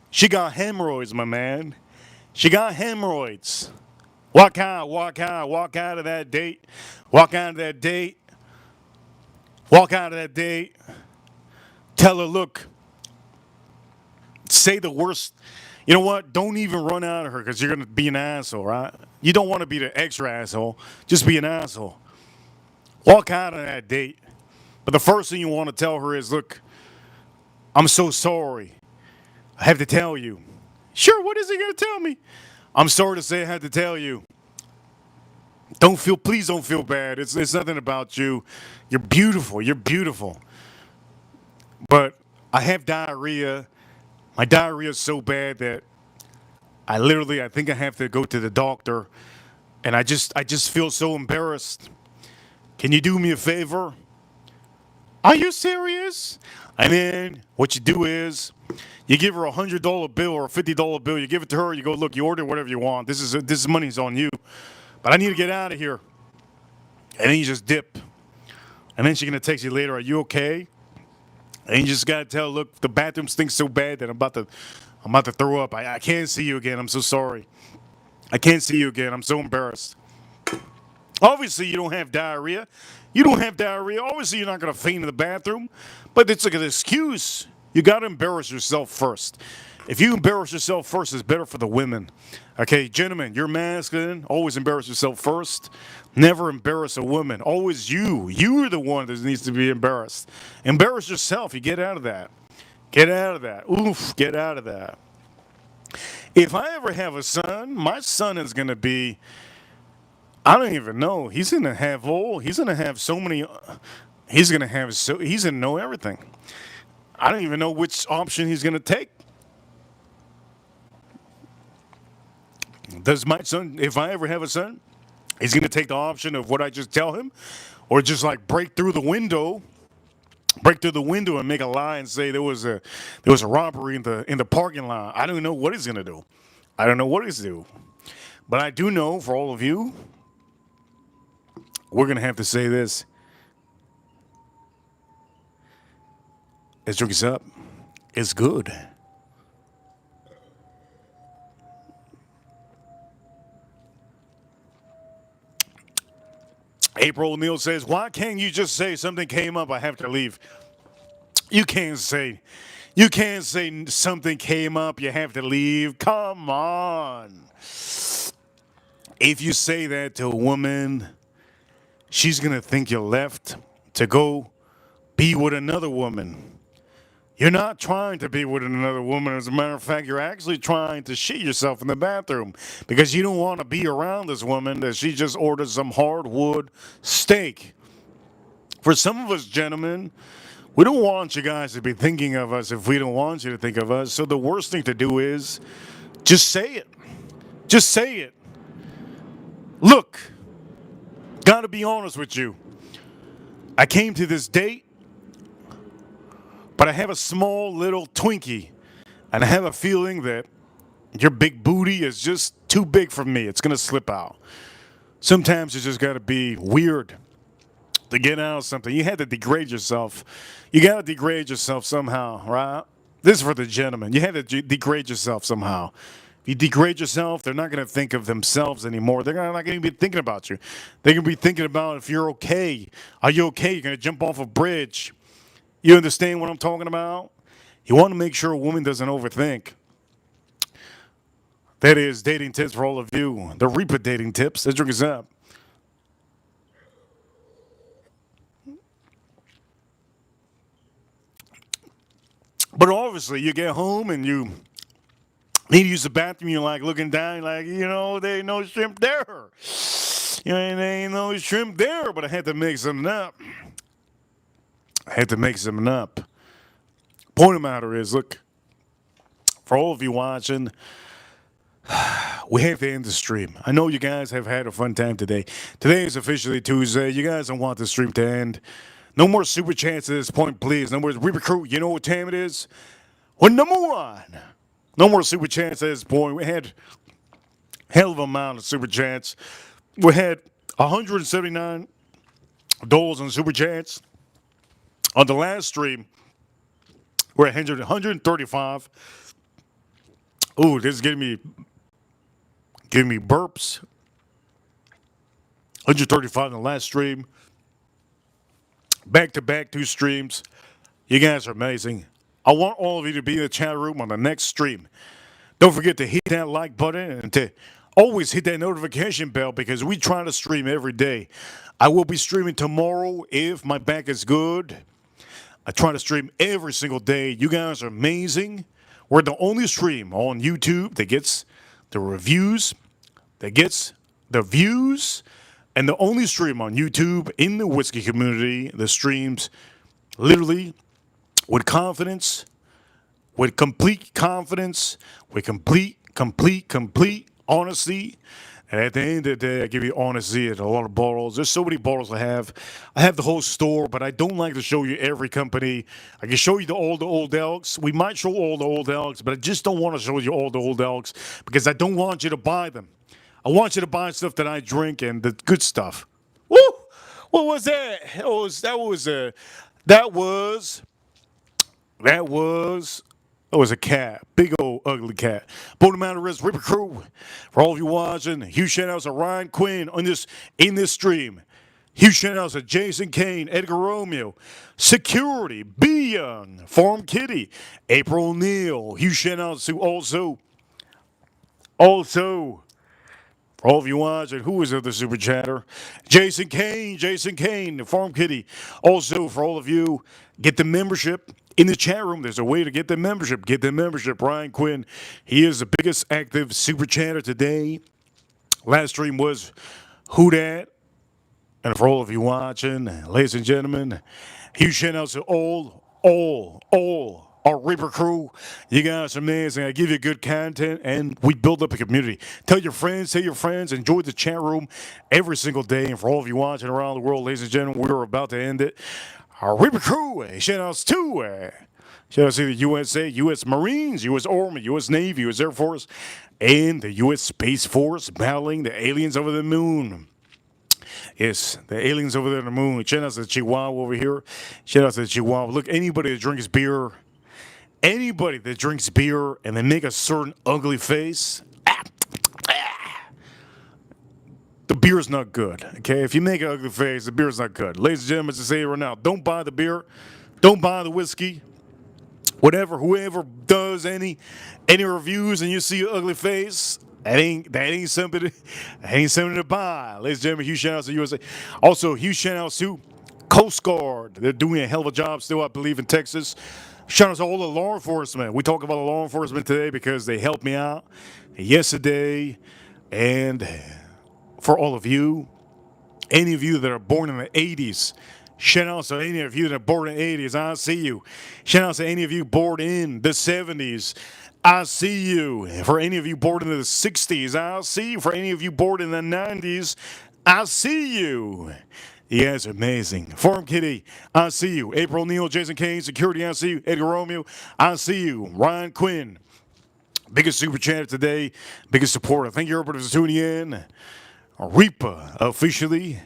she got hemorrhoids, my man. She got hemorrhoids. Walk out of that date. Walk out of that date. Walk out of that date. Tell her, look, say the worst. You know what? Don't even run out of her because you're going to be an asshole, right? You don't want to be the extra asshole. Just be an asshole. Walk out of that date. But the first thing you want to tell her is, look, I'm so sorry. I have to tell you. Sure, what is he going to tell me? I'm sorry to say I had to tell you. Please don't feel bad. It's nothing about you. You're beautiful. You're beautiful. But I have diarrhea. My diarrhea is so bad that I think I have to go to the doctor. And I just feel so embarrassed. Can you do me a favor? Are you serious? And then what you do is you give her $100 bill or a $50 bill. You give it to her. You go, look, you order whatever you want. This money's on you. But I need to get out of here. And then you just dip. And then she's going to text you later, are you okay? And you just got to tell, look, the bathroom stinks so bad that I'm about to throw up. I can't see you again. I'm so sorry. I can't see you again. I'm so embarrassed. Obviously, you don't have diarrhea. You don't have diarrhea. Obviously, you're not going to faint in the bathroom. But it's like an excuse. You got to embarrass yourself first. If you embarrass yourself first, it's better for the women. Okay, gentlemen, you're masculine. Always embarrass yourself first. Never embarrass a woman. Always you. You are the one that needs to be embarrassed. Embarrass yourself. You get out of that. Get out of that. Oof, get out of that. If I ever have a son, my son is going to be, I don't even know. He's going to have he's going to have so many, he's going to know everything. I don't even know which option he's going to take. Does my son, if I ever have a son, he's going to take the option of what I just tell him, or just like break through the window and make a lie and say there was a robbery in the parking lot. I don't know what he's going to do. I don't know what he's going to do. But I do know for all of you, we're going to have to say this. Let's drink this up. It's good. April O'Neil says, why can't you just say something came up, I have to leave? You can't say something came up, you have to leave. Come on. If you say that to a woman, she's going to think you left to go be with another woman. You're not trying to be with another woman. As a matter of fact, you're actually trying to shit yourself in the bathroom because you don't want to be around this woman that she just ordered some hardwood steak. For some of us, gentlemen, we don't want you guys to be thinking of us if we don't want you to think of us. So the worst thing to do is just say it. Just say it. Look, gotta be honest with you. I came to this date, but I have a small little Twinkie, and I have a feeling that your big booty is just too big for me. It's gonna slip out. Sometimes you just gotta be weird to get out of something. You had to degrade yourself. You gotta degrade yourself somehow, right? This is for the gentleman. You had to degrade yourself somehow. If you degrade yourself, they're not going to think of themselves anymore. They're not going to be thinking about you. They're going to be thinking about if you're okay. Are you okay? You're going to jump off a bridge. You understand what I'm talking about? You want to make sure a woman doesn't overthink. That is dating tips for all of you. The Reaper dating tips. Let's drink us up. But obviously, you get home and you need to use the bathroom. You're like looking down, like, there ain't no shrimp there. There ain't no shrimp there. But I had to make something up. Point of the matter is, look, for all of you watching, we have to end the stream. I know you guys have had a fun time today. Today is officially Tuesday. You guys don't want the stream to end. No more super chats at this point, please. No more Reaper Crew. You know what time it is? Well, number one. No more super chats at this point. We had a hell of a amount of super chats. We had $179 on super chats. On the last stream, we're at 135. Ooh, this is giving me burps. 135 in the last stream. Back to back 2 streams. You guys are amazing. I want all of you to be in the chat room on the next stream. Don't forget to hit that like button and to always hit that notification bell because we try to stream every day. I will be streaming tomorrow if my back is good. I try to stream every single day. You guys are amazing. We're the only stream on YouTube that gets the reviews, that gets the views, and the only stream on YouTube in the whiskey community that streams literally with confidence, with complete confidence, with complete honesty. And at the end of the day, I give you honesty at a lot of bottles. There's so many bottles I have. I have the whole store, but I don't like to show you every company. I can show you all the old elks. We might show all the old elks, but I just don't want to show you all the old elks because I don't want you to buy them. I want you to buy stuff that I drink and the good stuff. Woo! What was that? That was a cat. Big old ugly cat. Bone Matter is Ripper Crew. For all of you watching, huge shout outs to Ryan Quinn in this stream. Huge shout outs to Jason Kane, Edgar Romeo, Security, B Young, Farm Kitty, April O'Neil. Huge shout outs to also, for all of you watching, who is the super chatter? Jason Kane, Farm Kitty. Also, for all of you, get the membership in the chat room. There's a way to get the membership. Get the membership. Ryan Quinn, he is the biggest active super chatter today. Last stream was Who Dat. And for all of you watching, ladies and gentlemen, huge shout outs to all our Reaper crew. You guys are amazing. I give you good content and we build up a community. Tell your friends, enjoy the chat room every single day. And for all of you watching around the world, ladies and gentlemen, we're about to end it. Our Reaper crew, shout outs to the USA, U.S. Marines, U.S. Army, U.S. Navy, U.S. Air Force, and the U.S. Space Force battling the aliens over the moon. Yes, the aliens over there on the moon. Shout out to Chihuahua over here. Shout out to Chihuahua. Look, anybody that drinks beer and they make a certain ugly face, the beer's not good. Okay, if you make an ugly face, the beer's not good. Ladies and gentlemen, to say it right now, don't buy the beer, don't buy the whiskey. Whoever does any reviews and you see an ugly face, that ain't something to buy. Ladies and gentlemen, huge shout outs to USA. Also, huge shout outs to Coast Guard. They're doing a hell of a job still, I believe, in Texas. Shout out to all the law enforcement. We talk about the law enforcement today because they helped me out yesterday. And for all of you, any of you that are born in the 80s, Shout out to any of you that are born in the 80s. I see you. Shout out to any of you born in the 70s. I see you. For any of you born in the 60s, I see you. For any of you born in the 90s, I see you. You guys are amazing. Farm Kitty, I see you. April Neal, Jason Kane, Security, I see you. Edgar Romeo, I see you. Ryan Quinn, biggest super chat today, biggest supporter. Thank you everybody for tuning in. Reaper officially